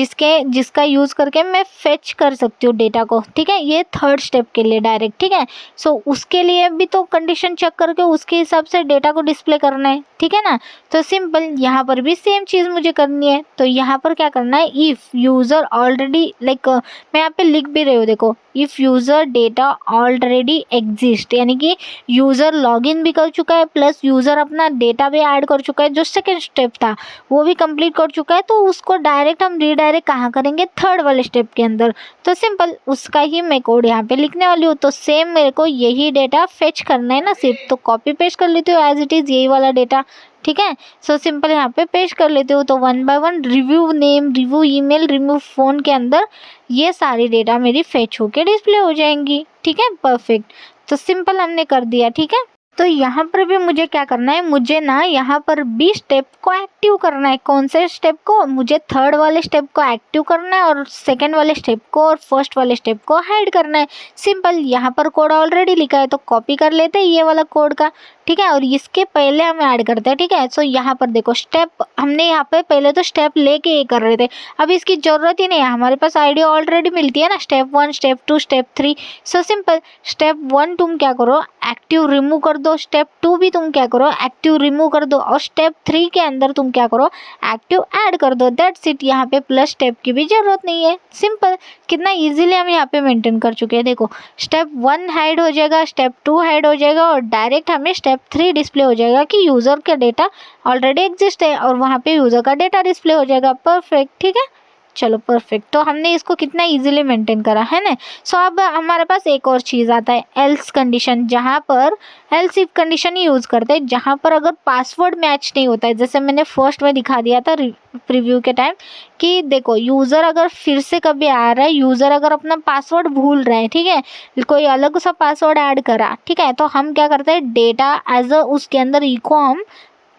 जिसका यूज़ करके मैं फेच कर सकती हूँ डेटा को, ठीक है, ये थर्ड स्टेप के लिए डायरेक्ट, ठीक है। सो उसके लिए भी तो कंडीशन चेक करके उसके हिसाब से डेटा को डिस्प्ले करना है, ठीक है ना। तो सिंपल यहाँ पर भी सेम चीज़ मुझे करनी है, तो यहाँ पर क्या करना है, इफ़ यूज़र ऑलरेडी लाइक मैं यहाँ पे लिख भी रही हूँ, देखो if user data already exist, यानी कि यूज़र लॉगिन भी कर चुका है प्लस यूज़र अपना डेटा भी ऐड कर चुका है, जो सेकेंड स्टेप था वो भी कंप्लीट कर चुका है, तो उसको डायरेक्ट हम रीडायरेक्ट कहाँ करेंगे, थर्ड वाले स्टेप के अंदर। तो सिंपल उसका ही मैं कोड यहाँ पे लिखने वाली हूँ, तो सेम मेरे को यही डेटा फेच करना है ना सिर्फ, तो कॉपी पेस्ट कर लेती हूँ एज इट इज़ यही वाला डेटा, ठीक है। सो सिंपल यहाँ पे पेस्ट कर लेते हो, तो one by one review name, review email, review phone के अंदर ये सारी डेटा मेरी फेच होके डिस्प्ले हो जाएंगी, ठीक है, परफेक्ट। तो सिंपल हमने कर दिया, ठीक है। तो यहाँ पर भी मुझे क्या करना है, मुझे ना यहाँ पर भी स्टेप को एक्टिव करना है। कौन से स्टेप को, मुझे थर्ड वाले स्टेप को एक्टिव करना है और सेकंड वाले स्टेप को और फर्स्ट वाले स्टेप को हाइड करना है। सिंपल यहाँ पर कोड ऑलरेडी लिखा है तो कॉपी कर लेते हैं ये वाला कोड का, ठीक है, और इसके पहले हम ऐड करते हैं, ठीक है। सो यहाँ पर देखो स्टेप हमने यहाँ पे पहले तो स्टेप लेके ये कर रहे थे, अब इसकी ज़रूरत ही नहीं है, हमारे पास आइडिया ऑलरेडी मिलती है ना, step 1 step 2 step 3। So simple step 1 तुम क्या करो, एक्टिव रिमूव कर दो, स्टेप 2 भी तुम क्या करो, एक्टिव रिमूव कर दो, और स्टेप 3 के अंदर तुम क्या करो, एक्टिव ऐड कर दो, दैट्स इट। यहाँ पे प्लस स्टेप की भी ज़रूरत नहीं है, सिंपल। कितना इजीली हम यहाँ पे मेंटेन कर चुके हैं, देखो स्टेप 1 हाइड हो जाएगा, स्टेप 2 हाइड हो जाएगा, और डायरेक्ट हमें स्टेप 3 डिस्प्ले हो जाएगा कि यूज़र का डेटा ऑलरेडी एग्जिस्ट है, और वहाँ पे यूज़र का डेटा डिस्प्ले हो जाएगा, परफेक्ट, ठीक है। चलो परफेक्ट, तो हमने इसको कितना इजीली मेंटेन करा है ना। सो अब हमारे पास एक और चीज़ आता है एल्स कंडीशन, जहाँ पर else if condition he use करते हैं, जहाँ पर अगर पासवर्ड मैच नहीं होता है, जैसे मैंने फर्स्ट में दिखा दिया था प्रीव्यू के टाइम कि देखो यूज़र अगर फिर से कभी आ रहा है, यूज़र अगर अपना पासवर्ड भूल रहा है, ठीक है, कोई अलग सा पासवर्ड ऐड करा, ठीक है, तो हम क्या करते हैं, डेटा एज अ उसके अंदर इको हम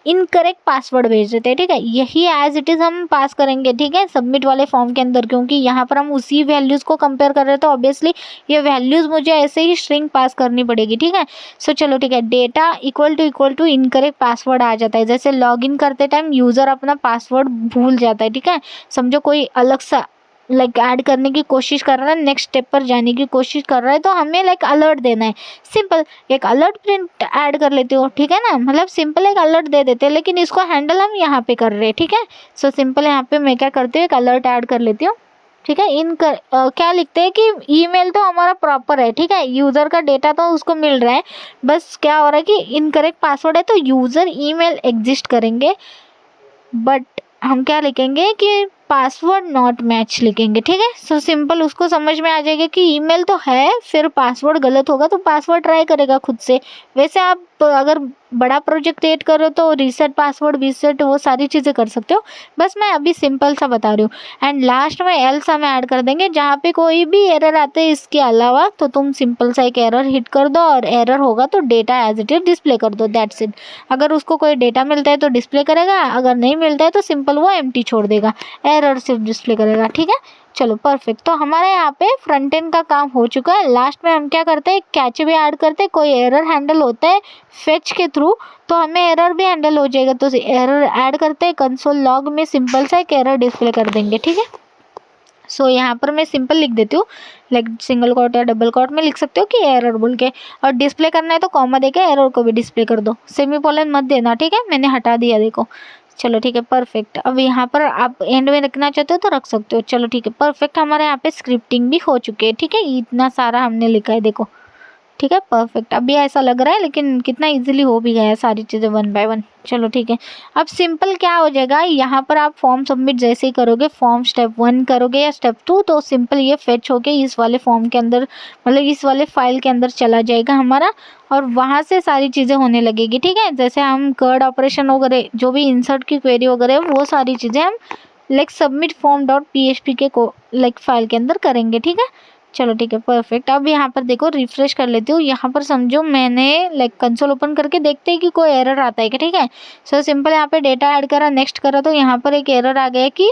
इनकरेक्ट पासवर्ड भेज देते हैं, ठीक है, यही एज इट इज़ हम पास करेंगे, ठीक है, सबमिट वाले फॉर्म के अंदर, क्योंकि यहाँ पर हम उसी वैल्यूज़ को कंपेयर कर रहे हैं, तो ऑब्वियसली ये वैल्यूज़ मुझे ऐसे ही स्ट्रिंग पास करनी पड़ेगी, ठीक है। सो चलो ठीक है, data equal to incorrect password आ जाता है, जैसे लॉगिन करते टाइम यूज़र अपना पासवर्ड भूल जाता है, ठीक है, समझो कोई अलग सा लाइक ऐड करने की कोशिश कर रहा है, नेक्स्ट स्टेप पर जाने की कोशिश कर रहा है, तो हमें लाइक अलर्ट देना है, सिंपल एक अलर्ट प्रिंट ऐड कर लेते हो, ठीक है ना, मतलब सिंपल एक अलर्ट दे देते हैं, लेकिन इसको हैंडल हम यहाँ पे कर रहे हैं, ठीक है। सो सिंपल यहाँ पे मैं क्या करती हूँ, एक अलर्ट ऐड कर लेती हूँ, ठीक है। क्या लिखते हैं कि ईमेल तो हमारा प्रॉपर है, ठीक है, यूज़र का डेटा तो उसको मिल रहा है, बस क्या हो रहा है कि इनकरेक्ट पासवर्ड है, तो यूज़र ईमेल एग्जिस्ट करेंगे, बट हम क्या लिखेंगे कि पासवर्ड नॉट मैच लिखेंगे, ठीक है। सो सिंपल उसको समझ में आ जाएगा कि ईमेल तो है, फिर पासवर्ड गलत होगा तो पासवर्ड ट्राई करेगा खुद से। वैसे आप अगर बड़ा प्रोजेक्ट क्रिएट करो तो रीसेट पासवर्ड रीसेट वो सारी चीज़ें कर सकते हो, बस मैं अभी सिंपल सा बता रही हूँ। एंड लास्ट में एल्स हम ऐड कर देंगे, जहाँ पे कोई भी एरर आते हैं इसके अलावा तो तुम सिंपल सा एक एरर हिट कर दो, और एरर होगा तो data as it is display कर दो, दैट्स इट। अगर उसको कोई डेटा मिलता है तो डिस्प्ले करेगा, अगर नहीं मिलता है तो सिंपल वो एम्प्टी छोड़ देगा, एरर सिर्फ डिस्प्ले करेगा, ठीक है, चलो परफेक्ट। तो हमारे यहाँ पे फ्रंट एंड का काम हो चुका है। लास्ट में हम क्या करते हैं, कैच भी ऐड करते हैं। कोई एरर हैंडल होता है फेच के थ्रू तो हमें एरर भी हैंडल हो जाएगा, तो एरर ऐड करते हैं। कंसोल लॉग में सिंपल सा एक एरर डिस्प्ले कर देंगे, ठीक है। सो यहाँ पर मैं सिंपल लिख देती हूँ, लाइक सिंगल कोट या डबल कोट में लिख सकते हो कि एरर बोल के, और डिस्प्ले करना है तो कॉमा देके एरर को भी डिस्प्ले कर दो। सेमीकोलन मत देना, ठीक है, मैंने हटा दिया देखो। चलो ठीक है परफेक्ट। अब यहाँ पर आप एंड में रखना चाहते हो तो रख सकते हो। चलो ठीक है परफेक्ट, हमारे यहाँ पे स्क्रिप्टिंग भी हो चुकी है, ठीक है। इतना सारा हमने लिखा है देखो, ठीक है परफेक्ट। अभी ऐसा लग रहा है लेकिन कितना इजीली हो भी गया है सारी चीज़ें वन बाय वन। चलो ठीक है, अब सिंपल क्या हो जाएगा, यहाँ पर आप फॉर्म सबमिट जैसे ही करोगे, फॉर्म स्टेप 1 करोगे या स्टेप 2, तो सिंपल ये फेच होके इस वाले फॉर्म के अंदर, मतलब इस वाले फाइल के अंदर चला जाएगा हमारा, और वहाँ से सारी चीज़ें होने लगेगी, ठीक है। जैसे हम कर्ड ऑपरेशन वगैरह जो भी इंसर्ट की क्वेरी वगैरह वो सारी चीज़ें हम like submit form dot PHP के को लाइक फाइल के अंदर करेंगे, ठीक है। चलो ठीक है परफेक्ट। अब यहाँ पर देखो रिफ्रेश कर लेती हूँ। यहाँ पर समझो मैंने लाइक कंसोल ओपन करके देखते हैं कि कोई एरर आता है क्या, ठीक है। सो सिंपल यहाँ पे डेटा ऐड करा, नेक्स्ट करा, तो यहाँ पर एक एरर आ गया कि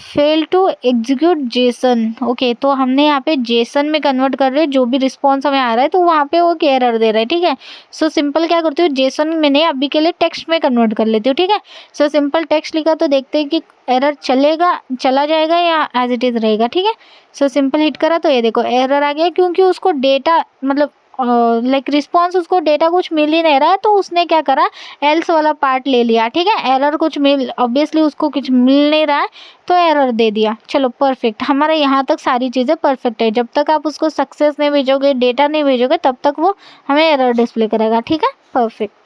fail to execute JSON. Okay, तो हमने यहाँ पे जेसन में कन्वर्ट कर रहे हैं, जो भी रिस्पॉन्स हमें आ रहा है तो वहाँ पे वो एरर दे रहा है, ठीक है। सो सिंपल क्या करती हूँ, जेसन मैंने अभी के लिए टेक्स्ट में कन्वर्ट कर लेती हूँ, ठीक है। सो सिंपल टेक्स्ट लिखा तो देखते हैं कि एरर चला जाएगा या एज इट इज़ रहेगा, ठीक है। सो सिंपल हिट करा तो ये देखो एरर आ गया, क्योंकि उसको डेटा मतलब लाइक रिस्पॉन्स उसको डेटा कुछ मिल ही नहीं रहा है, तो उसने क्या करा, एल्स वाला पार्ट ले लिया, ठीक है। एरर कुछ मिल, ऑब्वियसली उसको कुछ मिल नहीं रहा है तो एरर दे दिया। चलो परफेक्ट, हमारे यहाँ तक सारी चीज़ें परफेक्ट है। जब तक आप उसको सक्सेस नहीं भेजोगे, डेटा नहीं भेजोगे, तब तक वो हमें एरर डिस्प्ले करेगा, ठीक है परफेक्ट।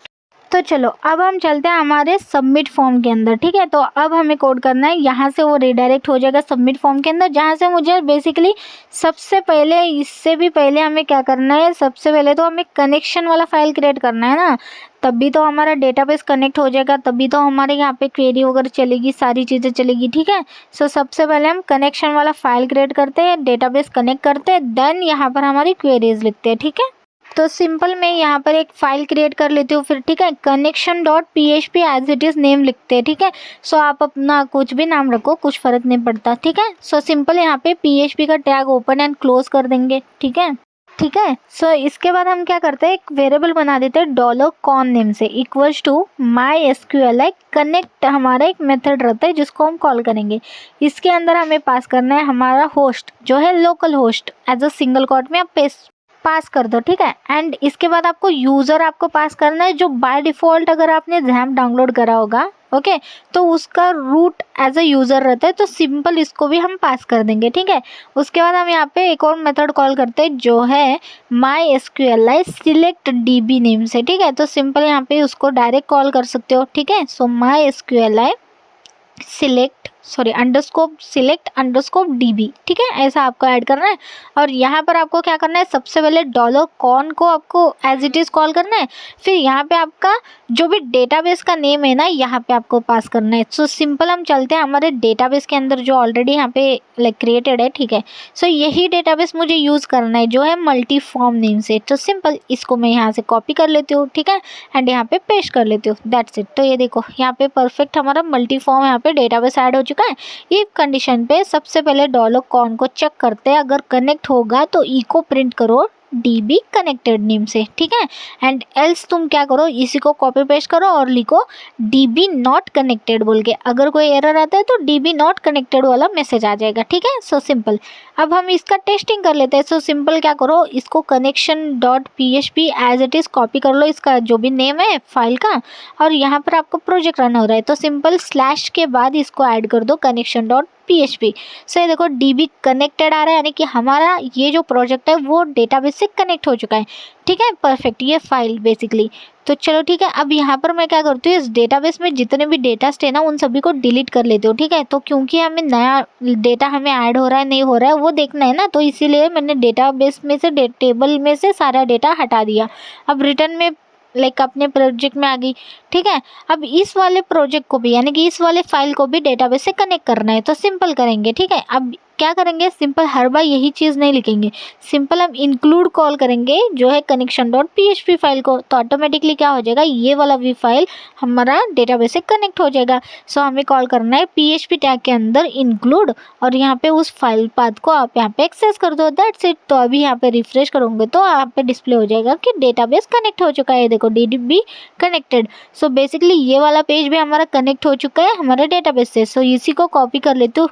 तो चलो अब हम चलते हैं हमारे सबमिट फॉर्म के अंदर, ठीक है। तो अब हमें कोड करना है, यहाँ से वो रिडायरेक्ट हो जाएगा सबमिट फॉर्म के अंदर, जहाँ से मुझे बेसिकली सबसे पहले, इससे भी पहले हमें क्या करना है, सबसे पहले तो हमें कनेक्शन वाला फाइल क्रिएट करना है ना, तभी तो हमारा डेटाबेस कनेक्ट हो जाएगा, तभी तो हमारे यहाँ पे क्वेरी वगैरह चलेगी, सारी चीज़ें चलेगी, ठीक है। सो सबसे पहले हम कनेक्शन वाला फाइल क्रिएट करते हैं, डेटाबेस कनेक्ट करते हैं, देन यहाँ पर हमारी क्वेरीज लिखते हैं, ठीक है। तो सिंपल मैं यहाँ पर एक फाइल क्रिएट कर लेती हूँ फिर, ठीक है। Connection dot PHP as it is name लिखते हैं, ठीक है। सो आप अपना कुछ भी नाम रखो, कुछ फ़र्क नहीं पड़ता, ठीक है। सो सिंपल यहाँ पे PHP का टैग ओपन एंड क्लोज कर देंगे, ठीक है, ठीक है। सो इसके बाद हम क्या करते हैं, एक वेरिएबल बना देते हैं $con नेम से इक्वल्स टू MySQLi कनेक्ट, हमारा एक मेथड रहता है जिसको हम कॉल करेंगे। इसके अंदर हमें पास करना है हमारा होस्ट, जो है local host, as a single quote में आप पास कर दो, ठीक है। एंड इसके बाद आपको यूज़र आपको पास करना है, जो बाय डिफ़ॉल्ट अगर आपने XAMPP डाउनलोड करा होगा, ओके, तो उसका रूट एज अ यूज़र रहता है, तो सिंपल इसको भी हम पास कर देंगे, ठीक है। उसके बाद हम यहाँ पे एक और मेथड कॉल करते हैं जो है MySQLi सिलेक्ट DB नेम से, ठीक है। तो सिंपल यहाँ पे उसको डायरेक्ट कॉल कर सकते हो, ठीक है। सो MySQLi सिलेक्ट अंडरस्कोप DB, ठीक है, ऐसा आपको ऐड करना है। और यहाँ पर आपको क्या करना है, सबसे पहले $con को आपको एज इट इज़ कॉल करना है, फिर यहाँ पे आपका जो भी डेटाबेस का नेम है ना, यहाँ पे आपको पास करना है। सो सिंपल हम चलते हैं हमारे डेटाबेस के अंदर, जो ऑलरेडी यहाँ पे लाइक क्रिएटेड है, ठीक है। सो यही डेटाबेस मुझे यूज़ करना है, जो है मल्टीफॉर्म नेम से। तो सिंपल इसको मैं यहाँ से कॉपी कर लेती हूँ, ठीक है, एंड यहाँ पे पेस्ट कर लेती हूँ, दैट्स इट। तो ये देखो यहाँ पे परफेक्ट हमारा मल्टीफॉर्म यहाँ पे डेटाबेस ऐड हो चुका है। ये कंडीशन पे सबसे पहले $con को चेक करते हैं, अगर कनेक्ट होगा तो इको प्रिंट करो DB कनेक्टेड नेम से, ठीक है। एंड एल्स तुम क्या करो, इसी को कॉपी पेस्ट करो और लिखो DB नॉट कनेक्टेड बोल के। अगर कोई एरर आता है तो DB नॉट कनेक्टेड वाला मैसेज आ जाएगा, ठीक है। सो सिंपल अब हम इसका टेस्टिंग कर लेते हैं। सो सिंपल क्या करो, इसको connection dot PHP as it is copy कर लो, इसका जो भी नेम है फाइल का, और यहाँ पर आपको प्रोजेक्ट रन हो रहा है, तो सिंपल स्लैश के बाद इसको ऐड कर दो कनेक्शन डॉट PHP। सो ये देखो DB कनेक्टेड आ रहा है, यानी कि हमारा ये जो प्रोजेक्ट है वो डेटाबेस से कनेक्ट हो चुका है, ठीक है परफेक्ट, ये फाइल बेसिकली। तो चलो ठीक है, अब यहाँ पर मैं क्या करती हूँ, इस डेटाबेस में जितने भी डेटा थे ना उन सभी को डिलीट कर लेती हूँ, ठीक है। तो क्योंकि हमें नया डेटा हमें ऐड हो रहा है नहीं हो रहा है वो देखना है ना, तो इसीलिए मैंने डेटाबेस में से टेबल में से सारा डेटा हटा दिया। अब रिटर्न में लाइक अपने प्रोजेक्ट में आ गई, ठीक है। अब इस वाले प्रोजेक्ट को भी, यानी कि इस वाले फाइल को भी डेटाबेस से कनेक्ट करना है, तो सिंपल करेंगे, ठीक है। अब क्या करेंगे, सिंपल हर बार यही चीज़ नहीं लिखेंगे, सिंपल हम इंक्लूड कॉल करेंगे जो है कनेक्शन डॉट PHP फाइल को, तो ऑटोमेटिकली क्या हो जाएगा, ये वाला भी फाइल हमारा डेटाबेस से कनेक्ट हो जाएगा। सो हमें कॉल करना है PHP टैग के अंदर इंक्लूड, और यहाँ पे उस फाइल पाथ को आप यहाँ पे एक्सेस कर दो, दैट्स इट। तो अभी यहाँ पे रिफ्रेश करूँगे तो यहाँ पे डिस्प्ले हो जाएगा कि डेटाबेस कनेक्ट हो चुका है, देखो DB कनेक्टेड। सो बेसिकली ये वाला पेज भी हमारा कनेक्ट हो चुका है हमारे डेटाबेस से। सो इसी को कॉपी कर लेती हूँ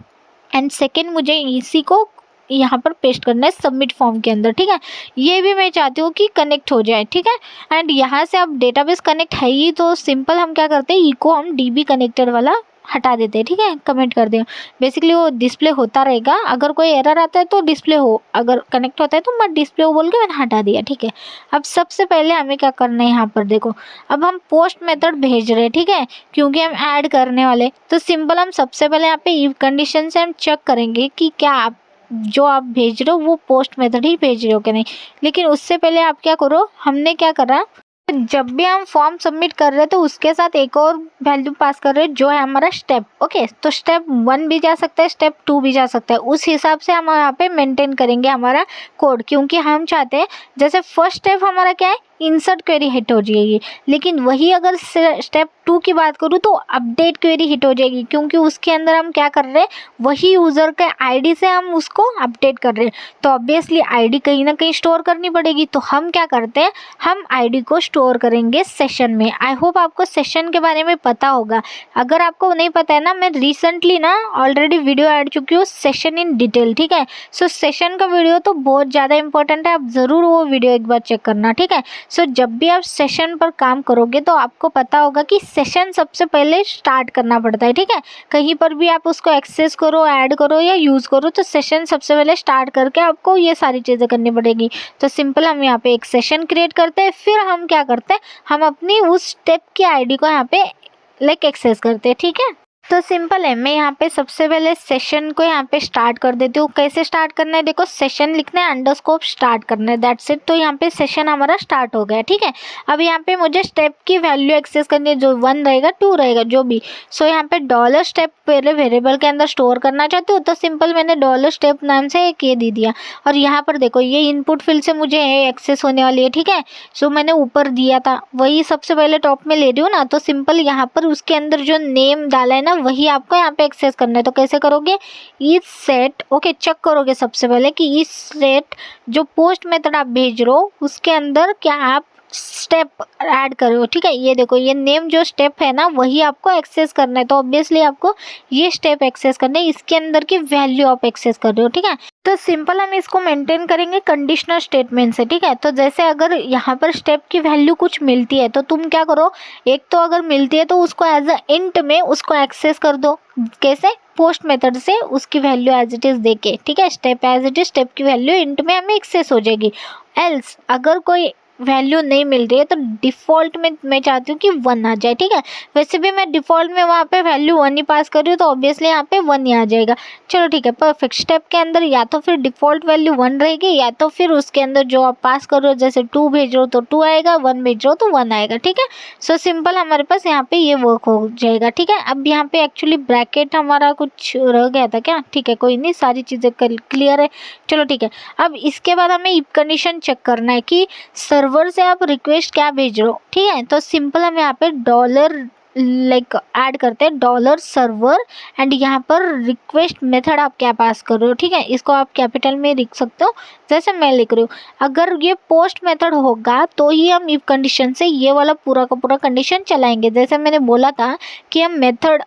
एंड सेकेंड मुझे इसी को यहाँ पर पेस्ट करना है सबमिट फॉर्म के अंदर, ठीक है। ये भी मैं चाहती हूँ कि कनेक्ट हो जाए, ठीक है। एंड यहाँ से अब डेटाबेस कनेक्ट है ही, तो सिंपल हम क्या करते हैं, इको हम DB कनेक्टेड वाला हटा देते हैं, ठीक है, कमेंट कर दें। बेसिकली वो डिस्प्ले होता रहेगा, अगर कोई एरर आता है तो डिस्प्ले हो, अगर कनेक्ट होता है तो मत डिस्प्ले हो बोल के मैंने हटा दिया, ठीक है। अब सबसे पहले हमें क्या करना है, यहाँ पर देखो अब हम पोस्ट मेथड भेज रहे हैं, ठीक है, क्योंकि हम ऐड करने वाले। तो सिंपल हम सबसे पहले यहाँ पे इफ कंडीशन से हम चेक करेंगे कि क्या आप जो आप भेज रहे हो वो पोस्ट मेथड ही भेज रहे हो कि नहीं। लेकिन उससे पहले आप क्या करो, हमने क्या करा, जब भी हम फॉर्म सबमिट कर रहे हैं तो उसके साथ एक और वैल्यू पास कर रहे हैं जो है हमारा स्टेप। ओके, तो स्टेप 1 भी जा सकता है, स्टेप 2 भी जा सकता है, उस हिसाब से हम यहाँ पे मेंटेन करेंगे हमारा कोड, क्योंकि हम चाहते हैं जैसे फर्स्ट स्टेप हमारा क्या है, इंसर्ट क्वेरी हिट हो जाएगी, लेकिन वही अगर स्टेप 2 की बात करूँ तो अपडेट क्वेरी हिट हो जाएगी, क्योंकि उसके अंदर हम क्या कर रहे हैं, वही यूज़र के आईडी से हम उसको अपडेट कर रहे हैं। तो ऑब्वियसली आईडी कहीं ना कहीं स्टोर करनी पड़ेगी, तो हम क्या करते हैं, हम आईडी को स्टोर करेंगे सेशन में। आई होप आपको सेशन के बारे में पता होगा, अगर आपको नहीं पता है ना, मैं रिसेंटली ना ऑलरेडी वीडियो ऐड चुकी हूँ सेशन इन डिटेल, ठीक है। सो सेशन का वीडियो तो बहुत ज़्यादा इंपॉर्टेंट है, आप ज़रूर वो वीडियो एक बार चेक करना, ठीक है। सो जब भी आप सेशन पर काम करोगे तो आपको पता होगा कि सेशन सबसे पहले स्टार्ट करना पड़ता है, ठीक है। कहीं पर भी आप उसको एक्सेस करो, ऐड करो या यूज़ करो, तो सेशन सबसे पहले स्टार्ट करके आपको ये सारी चीज़ें करनी पड़ेगी। तो सिंपल हम यहाँ पे एक सेशन क्रिएट करते हैं, फिर हम क्या करते हैं, हम अपनी उस स्टेप की आईडी को यहाँ पे लाइक एक्सेस करते हैं, ठीक है। तो सिंपल है, मैं यहाँ पे सबसे पहले सेशन को यहाँ पे स्टार्ट कर देती हूँ। कैसे स्टार्ट करना है, देखो सेशन लिखना है, अंडरस्कोर स्टार्ट करना है, दैट्स इट। तो यहाँ पे सेशन हमारा स्टार्ट हो गया, ठीक है। अब यहाँ पे मुझे स्टेप की वैल्यू एक्सेस करनी है, जो 1 रहेगा 2 रहेगा जो भी। सो यहाँ पे डॉलर स्टेप पहले वेरिएबल के अंदर स्टोर करना चाहती हूँ, तो सिंपल मैंने डॉलर स्टेप नाम से एक ये दे दिया। और यहाँ पर देखो ये इनपुट फील्ड से मुझे एक्सेस होने वाली है, ठीक है। सो मैंने ऊपर दिया था वही सबसे पहले टॉप में ले रही हूँ ना, तो सिंपल यहाँ पर उसके अंदर जो नेम डाला है ना वही आपको यहाँ पे एक्सेस करना है। तो कैसे करोगे, इस सेट, ओके, चेक करोगे सबसे पहले कि इस सेट जो पोस्ट मेथड आप भेज रहे हो उसके अंदर क्या आप स्टेप ऐड कर रहे हो, ठीक है। ये देखो ये नेम जो स्टेप है ना वही आपको एक्सेस करना है, तो ऑब्वियसली आपको ये स्टेप एक्सेस करना है, इसके अंदर की वैल्यू आप एक्सेस कर रहे हो, ठीक है। तो सिंपल हम इसको मेंटेन करेंगे कंडीशनल स्टेटमेंट से, ठीक है। तो जैसे अगर यहाँ पर स्टेप की वैल्यू कुछ मिलती है तो तुम क्या करो, एक तो अगर मिलती है तो उसको एज अ इंट में उसको एक्सेस कर दो, कैसे, पोस्ट मेथड से उसकी वैल्यू एज इट इज़ देके, ठीक है। Step as it is, step की वैल्यू इंट में हमें एक्सेस हो जाएगी। एल्स अगर कोई वैल्यू नहीं मिल रही है तो डिफ़ॉल्ट में मैं चाहती हूँ कि 1 आ जाए, ठीक है। वैसे भी मैं डिफ़ॉल्ट में वहाँ पे वैल्यू 1 ही पास कर रही हूँ, तो ऑब्वियसली यहाँ पे 1 ही आ जाएगा। चलो ठीक है, परफेक्ट। स्टेप के अंदर या तो फिर डिफ़ॉल्ट वैल्यू 1 रहेगी, या तो फिर उसके अंदर जो आप पास कर रहे हो, जैसे 2 भेज रहे हो तो 2 आएगा, 1 भेज रहे हो तो 1 आएगा, ठीक है। सो सिंपल हमारे पास यहाँ पे ये वर्क हो जाएगा, ठीक है। अब यहाँ पे एक्चुअली ब्रैकेट हमारा कुछ रह गया था क्या, ठीक है, कोई नहीं, सारी चीज़ें क्लियर है। चलो ठीक है, अब इसके बाद हमें इफ कंडीशन चेक करना है कि सर्वर से आप रिक्वेस्ट क्या भेज रहे हो, ठीक है। तो सिंपल हम यहाँ पे डॉलर लाइक ऐड करते हैं, डॉलर सर्वर, एंड यहाँ पर रिक्वेस्ट मेथड आप क्या पास कर रहे हो, ठीक है। इसको आप कैपिटल में लिख सकते हो जैसे मैं लिख रही हूँ। अगर ये पोस्ट मेथड होगा तो ही हम इफ कंडीशन से ये वाला पूरा का पूरा कंडीशन चलाएंगे। जैसे मैंने बोला था कि हम मेथड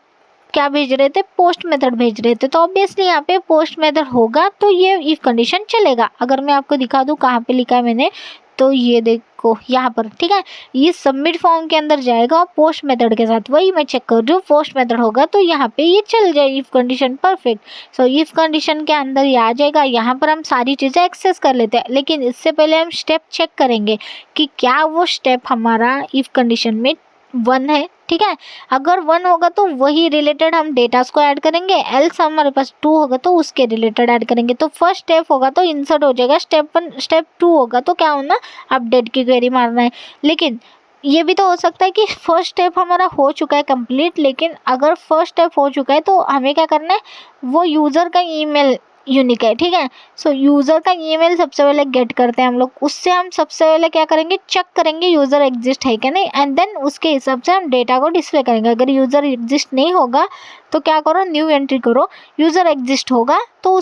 क्या भेज रहे थे, पोस्ट मेथड भेज रहे थे, तो ऑब्वियसली यहाँ पे पोस्ट मेथड होगा तो ये इफ कंडीशन चलेगा। अगर मैं आपको दिखा दूँ कहाँ पे लिखा है मैंने, तो ये देखो यहाँ पर, ठीक है। ये सबमिट फॉर्म के अंदर जाएगा और पोस्ट मेथड के साथ, वही मैं चेक कर रही हूँ, पोस्ट मेथड होगा तो यहाँ पे ये चल जाए if condition, perfect. So if condition के अंदर ये आ जाएगा, यहाँ पर हम सारी चीज़ें एक्सेस कर लेते हैं। लेकिन इससे पहले हम स्टेप चेक करेंगे कि क्या वो स्टेप हमारा इफ कंडीशन में 1 है, ठीक है। अगर 1 होगा तो वही रिलेटेड हम डेटास को ऐड करेंगे, एल्स हमारे पास 2 होगा तो उसके रिलेटेड ऐड करेंगे। तो फर्स्ट स्टेप होगा तो इंसर्ट हो जाएगा, स्टेप 1, स्टेप 2 होगा तो क्या होना, अपडेट की क्वेरी मारना है। लेकिन ये भी तो हो सकता है कि फर्स्ट स्टेप हमारा हो चुका है कंप्लीट, लेकिन अगर फर्स्ट स्टेप हो चुका है तो हमें क्या करना है, वो यूज़र का ईमेल यूनिक है, ठीक है। सो यूज़र का ईमेल सबसे पहले गेट करते हैं हम लोग, उससे हम सबसे पहले क्या करेंगे, चेक करेंगे यूज़र एग्जिस्ट है क्या नहीं, एंड देन उसके हिसाब से हम डेटा को डिस्प्ले करेंगे। अगर यूज़र एग्जिस्ट नहीं होगा तो क्या करो, न्यू एंट्री करो। यूज़र एग्जिस्ट होगा तो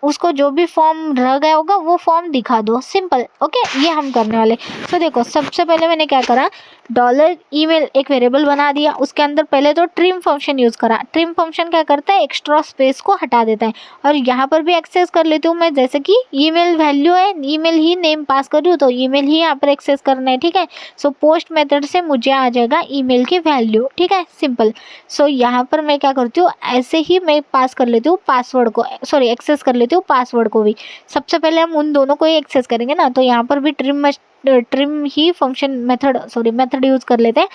उसको जो भी फॉर्म रह गया होगा वो फॉर्म दिखा दो, सिंपल। ओके, ये हम करने वाले। तो देखो सबसे पहले मैंने क्या करा, डॉलर ईमेल एक वेरिएबल बना दिया, उसके अंदर पहले तो ट्रिम फंक्शन यूज़ करा। ट्रिम फंक्शन क्या करता है, एक्स्ट्रा स्पेस को हटा देता है। और यहाँ पर भी एक्सेस कर लेती हूँ मैं, जैसे कि ईमेल वैल्यू है, ईमेल ही नेम पास कर रही हूँ तो ईमेल ही यहाँ पर एक्सेस करना है, ठीक है। सो पोस्ट मेथड से मुझे आ जाएगा ईमेल की वैल्यू, ठीक है, सिंपल। सो यहाँ पर मैं क्या करती हूँ, ऐसे ही मैं पास कर लेती हूँ पासवर्ड को, सॉरी एक्सेस कर लेती हूँ पासवर्ड को भी। सबसे पहले हम उन दोनों को ही एक्सेस करेंगे ना, तो यहाँ पर भी ट्रिम ही फंक्शन मेथड यूज़ कर लेते हैं।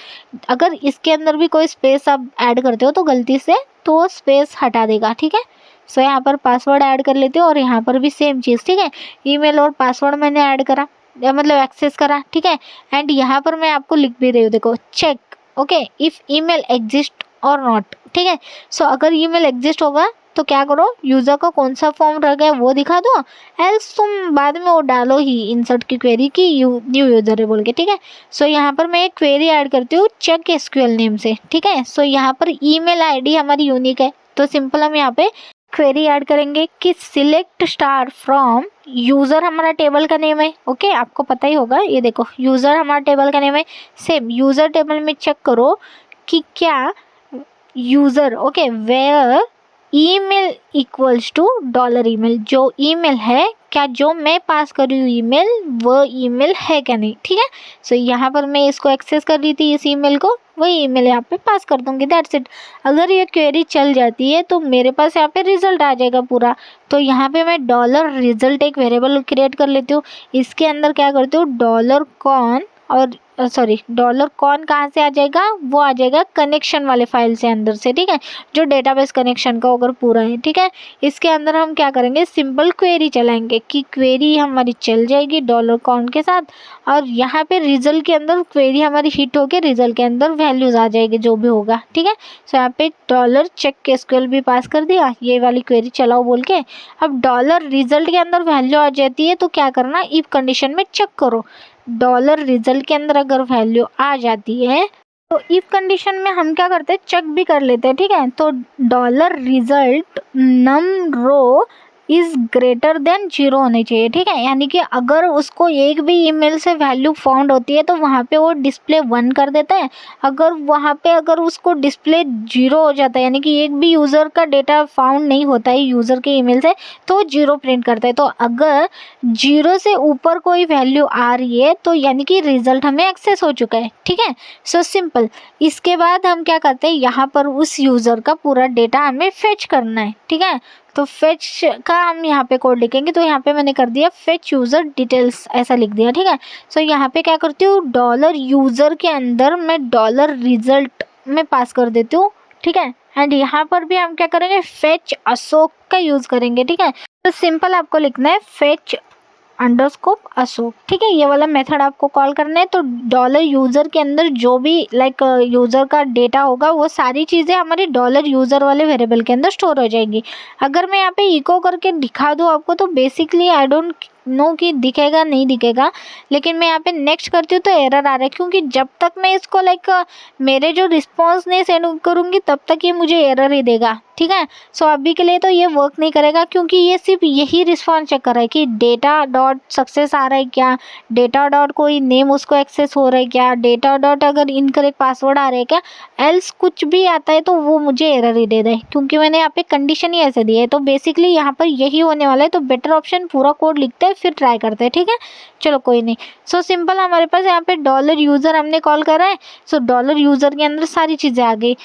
अगर इसके अंदर भी कोई स्पेस आप ऐड करते हो तो गलती से तो स्पेस हटा देगा, ठीक है। सो यहाँ पर पासवर्ड ऐड कर लेते हो और यहाँ पर भी सेम चीज़, ठीक है। ईमेल और पासवर्ड मैंने ऐड करा, मतलब एक्सेस करा, ठीक है। एंड यहाँ पर मैं आपको लिख भी रही हूँ, देखो check, okay, if email exist और नॉट, ठीक है। सो अगर ईमेल एग्जिस्ट होगा तो क्या करो, यूज़र का कौन सा फॉर्म रह गया वो दिखा दो, एल्स तुम बाद में वो डालो ही इंसर्ट की क्वेरी की न्यू यूज़र है बोल के, ठीक है। सो यहाँ पर मैं एक क्वेरी ऐड करती हूँ चेक एसक्यूएल नेम से, ठीक है। सो यहाँ पर ईमेल आईडी हमारी यूनिक है तो सिंपल हम यहाँ पे क्वेरी ऐड करेंगे कि सिलेक्ट स्टार फ्रॉम यूज़र, हमारा टेबल का नेम है, ओके, आपको पता ही होगा। ये देखो यूज़र हमारा टेबल का नेम है, सेम यूज़र टेबल में चेक करो कि क्या user, okay, where email equals to dollar email, जो ईमेल है क्या जो मैं पास कर रही हूँ ईमेल वो ईमेल है क्या नहीं, ठीक है। सो यहाँ पर मैं इसको एक्सेस कर रही थी इस ईमेल को, वही ईमेल यहाँ पे पास कर दूँगी, दैट्स इट। अगर ये क्वेरी चल जाती है तो मेरे पास यहाँ पे रिजल्ट आ जाएगा पूरा। तो यहाँ पे मैं डॉलर रिजल्ट एक वेरिएबल क्रिएट कर लेती हूँ, इसके अंदर क्या करती हूँ, डॉलर कॉन और डॉलर कॉन कहाँ से आ जाएगा, वो आ जाएगा कनेक्शन वाले फाइल से अंदर से, ठीक है, जो डेटाबेस कनेक्शन का अगर पूरा है, ठीक है। इसके अंदर हम क्या करेंगे, सिंपल क्वेरी चलाएंगे कि क्वेरी हमारी चल जाएगी डॉलर कॉन के साथ, और यहाँ पे रिजल्ट के अंदर क्वेरी हमारी हिट होकर रिजल्ट के अंदर वैल्यूज़ आ जाएगी जो भी होगा, ठीक है। सो यहाँ पे डॉलर चेक एसक्यूएल भी पास कर दिया, ये वाली क्वेरी चलाओ बोल के। अब डॉलर रिजल्ट के अंदर वैल्यू आ जाती है तो क्या करना, इफ कंडीशन में चेक करो, डॉलर रिजल्ट के अंदर अगर वैल्यू आ जाती है तो इफ कंडीशन में हम क्या करते हैं, चेक भी कर लेते हैं, ठीक है। तो dollar result num row is greater than 0 होनी चाहिए, ठीक है। यानी कि अगर उसको एक भी ईमेल से वैल्यू फाउंड होती है तो वहाँ पे वो डिस्प्ले 1 कर देता है। अगर वहाँ पे अगर उसको डिस्प्ले 0 हो जाता है, यानी कि एक भी यूज़र का डेटा फाउंड नहीं होता है यूज़र के ईमेल से, तो 0 प्रिंट करता है। तो अगर 0 से ऊपर कोई वैल्यू आ रही है तो यानी कि रिजल्ट हमें एक्सेस हो चुका है, ठीक है। So simple. इसके बाद हम क्या करते हैं, यहाँ पर उस यूज़र का पूरा डेटा हमें फेच करना है, ठीक है। तो फेच का हम यहाँ पे कोड लिखेंगे, तो यहाँ पे मैंने कर दिया फेच यूज़र डिटेल्स, ऐसा लिख दिया, ठीक है। सो यहाँ पे क्या करती हूँ, डॉलर यूज़र के अंदर मैं डॉलर रिजल्ट में पास कर देती हूँ, ठीक है। एंड यहाँ पर भी हम क्या करेंगे, फेच अशोक का यूज़ करेंगे, ठीक है। तो सिंपल आपको लिखना है फेच अंडरस्कोप अशोक, ठीक है, ये वाला मेथड आपको कॉल करना है। तो डॉलर यूज़र के अंदर जो भी लाइक यूज़र का डेटा होगा वो सारी चीज़ें हमारे डॉलर यूज़र वाले वेरिएबल के अंदर स्टोर हो जाएगी। अगर मैं यहाँ पे इको करके दिखा दूँ आपको तो बेसिकली आई डोंट नो कि दिखेगा नहीं दिखेगा, लेकिन मैं यहाँ पे नेक्स्ट करती हूँ तो एरर आ रहा है, क्योंकि जब तक मैं इसको लाइक मेरे जो रिस्पॉन्स नहीं सेंड करूँगी तब तक ये मुझे एरर ही देगा, ठीक है। सो अभी के लिए तो ये वर्क नहीं करेगा, क्योंकि ये सिर्फ यही रिस्पॉन्स चेक कर रहा है कि डेटा डॉट सक्सेस आ रहा है क्या, डेटा डॉट कोई नेम उसको एक्सेस हो रहा है क्या, डेटा डॉट अगर इनकरेक्ट पासवर्ड आ रहा है क्या, एल्स कुछ भी आता है तो वो मुझे एरर ही दे रहा है, क्योंकि मैंने यहाँ पे कंडीशन ही ऐसे दी है। तो बेसिकली यहाँ पर यही होने वाला है, तो बेटर ऑप्शन पूरा कोड लिखते हैं फिर ट्राई करते हैं, ठीक है। चलो कोई नहीं। सो सिंपल हमारे पास यहाँ पे डॉलर यूज़र हमने कॉल करा है। सो डॉलर यूज़र के अंदर सारी चीज़ें आ गई।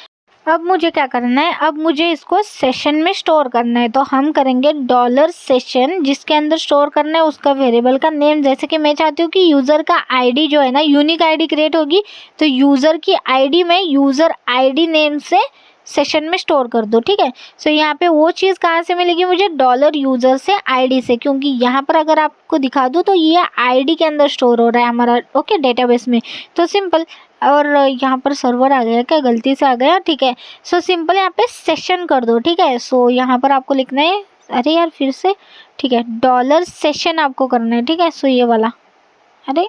अब मुझे क्या करना है, अब मुझे इसको सेशन में स्टोर करना है। तो हम करेंगे डॉलर सेशन, जिसके अंदर स्टोर करना है उसका वेरिएबल का नेम। जैसे कि मैं चाहती हूँ कि यूज़र का आईडी जो है ना, यूनिक आईडी क्रिएट होगी, तो यूज़र की आईडी में यूज़र आईडी नेम से सेशन में स्टोर कर दो, ठीक है। सो यहाँ पे वो चीज़ कहाँ से मिलेगी मुझे, डॉलर यूज़र से आईडी से, क्योंकि यहाँ पर अगर आपको दिखा दूँ तो ये आईडी के अंदर स्टोर हो रहा है हमारा, ओके, डेटाबेस में। तो सिंपल। और यहाँ पर सर्वर आ गया क्या, गलती से आ गया, ठीक है। सो सिंपल यहाँ पे सेशन कर दो, ठीक है। सो यहाँ पर आपको लिखना है अरे यार फिर से, ठीक है, डॉलर सेशन आपको करना है, ठीक है। सो ये वाला, अरे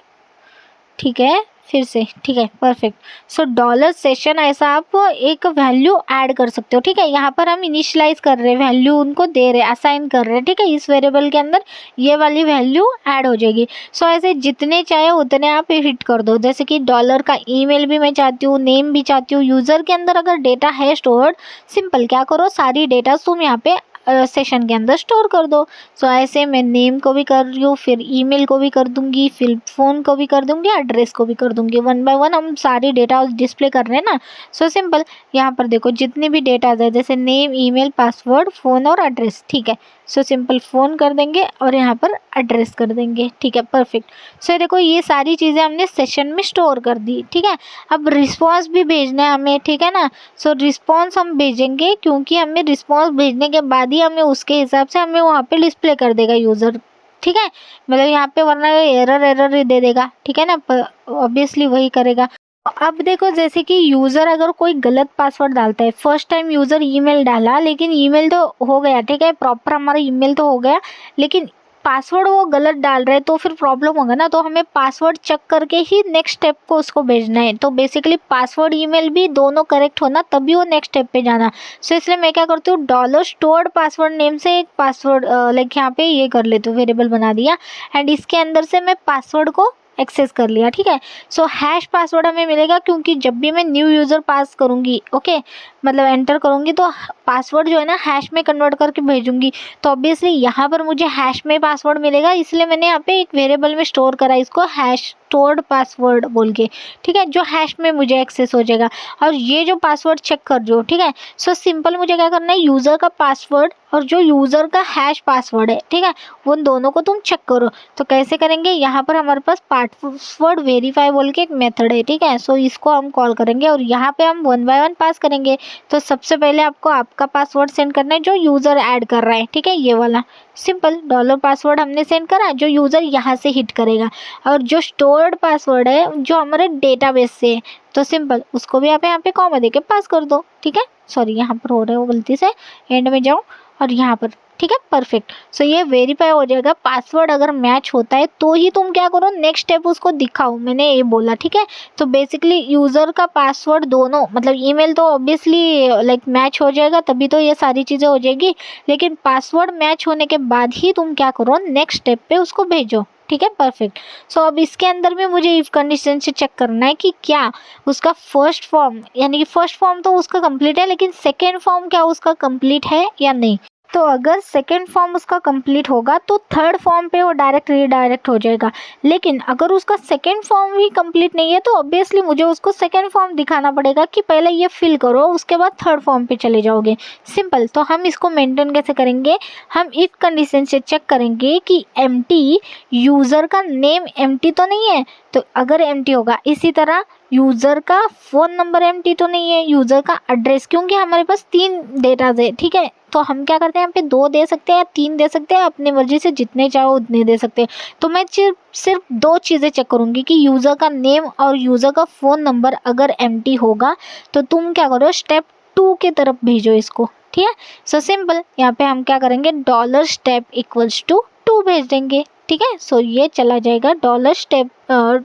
ठीक है, फिर से, ठीक है, परफेक्ट। सो डॉलर सेशन ऐसा आप एक वैल्यू ऐड कर सकते हो, ठीक है। यहाँ पर हम इनिशियलाइज कर रहे हैं, वैल्यू उनको दे रहे हैं, असाइन कर रहे हैं, ठीक है। इस वेरिएबल के अंदर ये वाली वैल्यू ऐड हो जाएगी। सो ऐसे जितने चाहे उतने आप हिट कर दो। जैसे कि डॉलर का ईमेल भी मैं चाहती हूँ, नेम भी चाहती हूँ। यूज़र के अंदर अगर डेटा है स्टोर्ड, सिंपल क्या करो, सारी डेटा तुम यहाँ पे सेशन के अंदर स्टोर कर दो। सो ऐसे मैं नेम को भी कर रही हूँ, फिर ईमेल को भी कर दूंगी, फिर फ़ोन को भी कर दूंगी, एड्रेस को भी कर दूंगी। वन बाय वन हम सारी डेटा डिस्प्ले कर रहे हैं ना। सो सिंपल यहाँ पर देखो जितनी भी डेटा है, जैसे नेम, ईमेल, पासवर्ड, फ़ोन और एड्रेस, ठीक है। सो सिंपल फ़ोन कर देंगे और यहाँ पर एड्रेस कर देंगे, ठीक है, परफेक्ट। सो देखो ये सारी चीज़ें हमने सेशन में स्टोर कर दी, ठीक है। अब रिस्पॉन्स भी भेजना है हमें, ठीक है ना। सो रिस्पॉन्स हम भेजेंगे क्योंकि हमें रिस्पॉन्स भेजने के बाद ही हमें उसके हिसाब से हमें वहाँ पे डिस्प्ले कर देगा यूज़र, ठीक है। मतलब यहाँ पे वरना एरर ही दे देगा, ठीक है ना, ऑब्वियसली वही करेगा। अब देखो जैसे कि यूज़र अगर कोई गलत पासवर्ड डालता है, फर्स्ट टाइम यूज़र ईमेल डाला, लेकिन ईमेल तो हो गया, ठीक है, प्रॉपर हमारा ईमेल तो हो गया, लेकिन पासवर्ड वो गलत डाल रहे हैं तो फिर प्रॉब्लम होगा ना। तो हमें पासवर्ड चेक करके ही नेक्स्ट स्टेप को उसको भेजना है। तो बेसिकली पासवर्ड ईमेल भी दोनों करेक्ट होना, तभी वो नेक्स्ट स्टेप पे जाना। सो इसलिए मैं क्या करती हूँ, डॉलर स्टोर्ड पासवर्ड नेम से एक पासवर्ड लाइक यहाँ पे ये कर लेती हूँ, वेरिएबल बना दिया, एंड इसके अंदर से मैं पासवर्ड को एक्सेस कर लिया, ठीक है। सो हैश पासवर्ड हमें मिलेगा क्योंकि जब भी मैं न्यू यूज़र पास करूँगी, ओके, मतलब एंटर करूँगी, तो पासवर्ड जो है ना हैश में कन्वर्ट करके भेजूँगी। तो ऑब्वियसली यहाँ पर मुझे हैश में पासवर्ड मिलेगा, इसलिए मैंने यहाँ पे एक वेरिएबल में स्टोर करा इसको, हैश स्टोर्ड पासवर्ड बोल के, ठीक है, जो हैश में मुझे एक्सेस हो जाएगा। और ये जो पासवर्ड चेक कर जो, ठीक है। सो सिंपल मुझे क्या करना है, यूज़र का पासवर्ड और जो यूज़र का हैश पासवर्ड है, ठीक है, उन दोनों को तुम चेक करो। तो कैसे करेंगे, यहाँ पर हमारे पास पासवर्ड वेरीफाई बोल के एक मेथड है, ठीक है। सो इसको हम कॉल करेंगे और यहाँ पे हम वन बाय वन पास करेंगे। तो सबसे पहले आपको आपका पासवर्ड सेंड करना है जो यूज़र ऐड कर रहा है, ठीक है, ये वाला सिंपल डॉलर पासवर्ड हमने सेंड करा, जो यूज़र यहाँ से हिट करेगा। और जो स्टोर्ड पासवर्ड है जो हमारे डेटाबेस से है, तो सिंपल उसको भी आप यहाँ पे कॉमा देके पास कर दो, ठीक है। सॉरी यहाँ पर हो रहा है वो गलती से, एंड में जाओ और यहाँ पर, ठीक है, परफेक्ट। सो ये वेरीफाई हो जाएगा। पासवर्ड अगर मैच होता है तो ही तुम क्या करो, नेक्स्ट स्टेप उसको दिखाओ, मैंने ये बोला, ठीक है। तो बेसिकली यूज़र का पासवर्ड दोनों, मतलब ईमेल तो ऑब्वियसली लाइक मैच हो जाएगा, तभी तो ये सारी चीज़ें हो जाएगी, लेकिन पासवर्ड मैच होने के बाद ही तुम क्या करो, नेक्स्ट स्टेप पे उसको भेजो, ठीक है, परफेक्ट। सो अब इसके अंदर में मुझे इफ कंडीशन से चेक करना है कि क्या उसका फर्स्ट फॉर्म, यानी कि फर्स्ट फॉर्म तो उसका कंप्लीट है, लेकिन सेकेंड फॉर्म क्या उसका कंप्लीट है या नहीं। तो अगर सेकेंड फॉर्म उसका कंप्लीट होगा तो थर्ड फॉर्म पे वो डायरेक्ट रीडायरेक्ट हो जाएगा। लेकिन अगर उसका सेकेंड फॉर्म ही कंप्लीट नहीं है तो ऑब्वियसली मुझे उसको सेकेंड फॉर्म दिखाना पड़ेगा कि पहले ये फिल करो, उसके बाद थर्ड फॉर्म पे चले जाओगे, सिंपल। तो हम इसको मेंटेन कैसे करेंगे, हम इफ कंडीशन से चेक करेंगे कि एम्प्टी, यूज़र का नेम एम्प्टी तो नहीं है, तो अगर एम्प्टी होगा, इसी तरह यूज़र का फ़ोन नंबर एम्प्टी तो नहीं है, यूज़र का एड्रेस, क्योंकि हमारे पास 3 डेटाज है, ठीक है। तो हम क्या करते हैं, यहाँ पे 2 दे सकते हैं या 3 दे सकते हैं, अपनी मर्जी से जितने चाहो उतने दे सकते हैं। तो मैं सिर्फ 2 चीज़ें चेक करूँगी कि यूज़र का नेम और यूज़र का फ़ोन नंबर अगर एम्प्टी होगा तो तुम क्या करो, स्टेप 2 की तरफ भेजो इसको, ठीक है। सो सिंपल यहाँ पे हम क्या करेंगे, डॉलर स्टेप इक्वल्स टू 2 भेज देंगे, ठीक है। सो ये चला जाएगा डॉलर स्टेप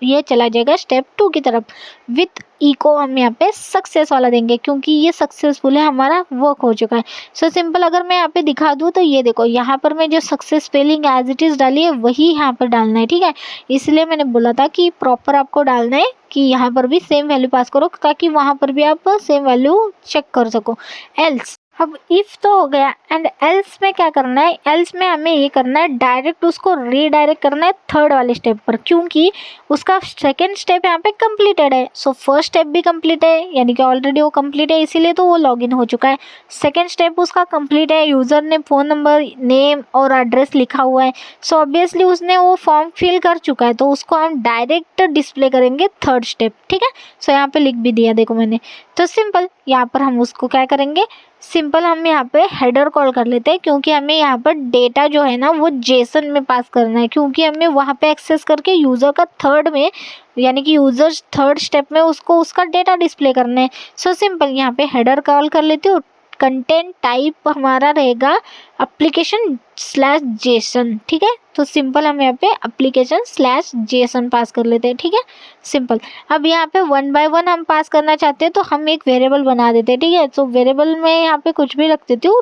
ये चला जाएगा स्टेप 2 की तरफ। विथ इको हम यहाँ पे सक्सेस वाला देंगे क्योंकि ये सक्सेसफुल है, हमारा वर्क हो चुका है। सो सिंपल अगर मैं यहाँ पे दिखा दूँ तो ये देखो, यहाँ पर मैं जो success spelling as it is डाली है वही यहाँ पर डालना है, ठीक है। इसलिए मैंने बोला था कि प्रॉपर आपको डालना है कि यहाँ पर भी सेम वैल्यू पास करो ताकि वहाँ पर भी आप सेम वैल्यू चेक कर सको। एल्स, अब इफ़ तो हो गया, एंड एल्स में क्या करना है, एल्स में हमें ये करना है डायरेक्ट उसको रीडायरेक्ट करना है थर्ड वाले स्टेप पर, क्योंकि उसका सेकेंड स्टेप यहाँ पे कंप्लीटेड है। सो फर्स्ट स्टेप भी कंप्लीट है, यानी कि ऑलरेडी वो कंप्लीट है, इसीलिए तो वो लॉगिन हो चुका है। सेकेंड स्टेप उसका कंप्लीट है, यूज़र ने फ़ोन नंबर, नेम और एड्रेस लिखा हुआ है, सो ऑब्वियसली उसने वो फॉर्म फिल कर चुका है, तो उसको हम डायरेक्ट डिस्प्ले करेंगे थर्ड स्टेप, ठीक है। सो यहाँ पे लिख भी दिया देखो मैंने। तो सिंपल यहाँ पर हम उसको क्या करेंगे, सिंपल हम यहाँ पे हेडर कॉल कर लेते हैं क्योंकि हमें यहाँ पर डेटा जो है ना वो जेसन में पास करना है, क्योंकि हमें वहाँ पे एक्सेस करके यूज़र का थर्ड में, यानी कि यूज़र थर्ड स्टेप में उसको उसका डेटा डिस्प्ले करना है। सो सिंपल यहाँ पे हेडर कॉल कर लेती हूँ, कंटेंट टाइप हमारा रहेगा application/json, ठीक है। तो सिंपल हम यहाँ पे application/json पास कर लेते हैं, ठीक है, सिंपल। अब यहाँ पे 1 बाय 1 हम पास करना चाहते हैं तो हम एक वेरिएबल बना देते हैं, ठीक है। तो वेरिएबल में यहाँ पे कुछ भी रख देती हूँ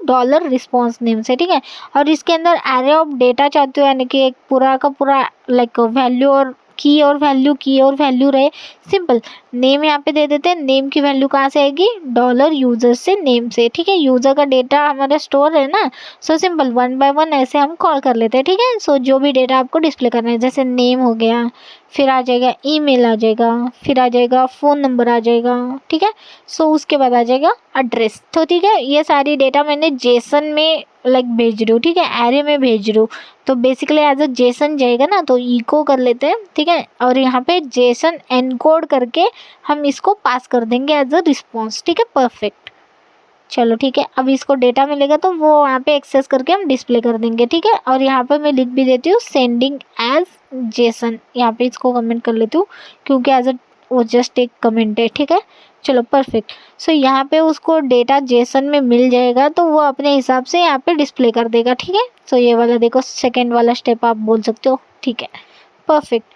$response से, ठीक है। और इसके अंदर एरे ऑफ डेटा चाहती हूँ, यानी कि एक पूरा का पूरा लाइक वैल्यू और की और वैल्यू रहे, सिंपल। नेम यहाँ पे दे देते हैं, नेम की वैल्यू कहाँ से आएगी, $यूजर से, नेम से, ठीक है। यूजर का डेटा हमारा स्टोर है ना, सो सिंपल 1 बाय 1 ऐसे हम कॉल कर लेते हैं, ठीक है। सो जो भी डेटा आपको डिस्प्ले करना है, जैसे नेम हो गया, फिर आ जाएगा ईमेल आ जाएगा, फिर आ जाएगा फ़ोन नंबर आ जाएगा, ठीक है। सो उसके बाद आ जाएगा एड्रेस। तो ठीक है, ये सारी डेटा मैंने जेसन में लाइक भेज रही हूँ, ठीक है, एरे में भेज रही हूँ। तो बेसिकली एज अ जेसन जाएगा ना, तो इको कर लेते हैं, ठीक है। और यहाँ पे जेसन एनकोड करके हम इसको पास कर देंगे एज अ रिस्पॉन्स, ठीक है, परफेक्ट। चलो ठीक है, अब इसको डेटा मिलेगा तो वो यहाँ पे एक्सेस करके हम डिस्प्ले कर देंगे, ठीक है। और यहाँ पे मैं लिख भी देती हूँ सेंडिंग एज जेसन, यहाँ पे इसको कमेंट कर लेती हूँ क्योंकि एज अ वो जस्ट एक कमेंट है, ठीक है। चलो परफेक्ट। सो यहाँ पे उसको डेटा जेसन में मिल जाएगा तो वो अपने हिसाब से यहाँ पे डिस्प्ले कर देगा, ठीक है। सो ये वाला देखो सेकेंड वाला स्टेप आप बोल सकते हो, ठीक है, परफेक्ट।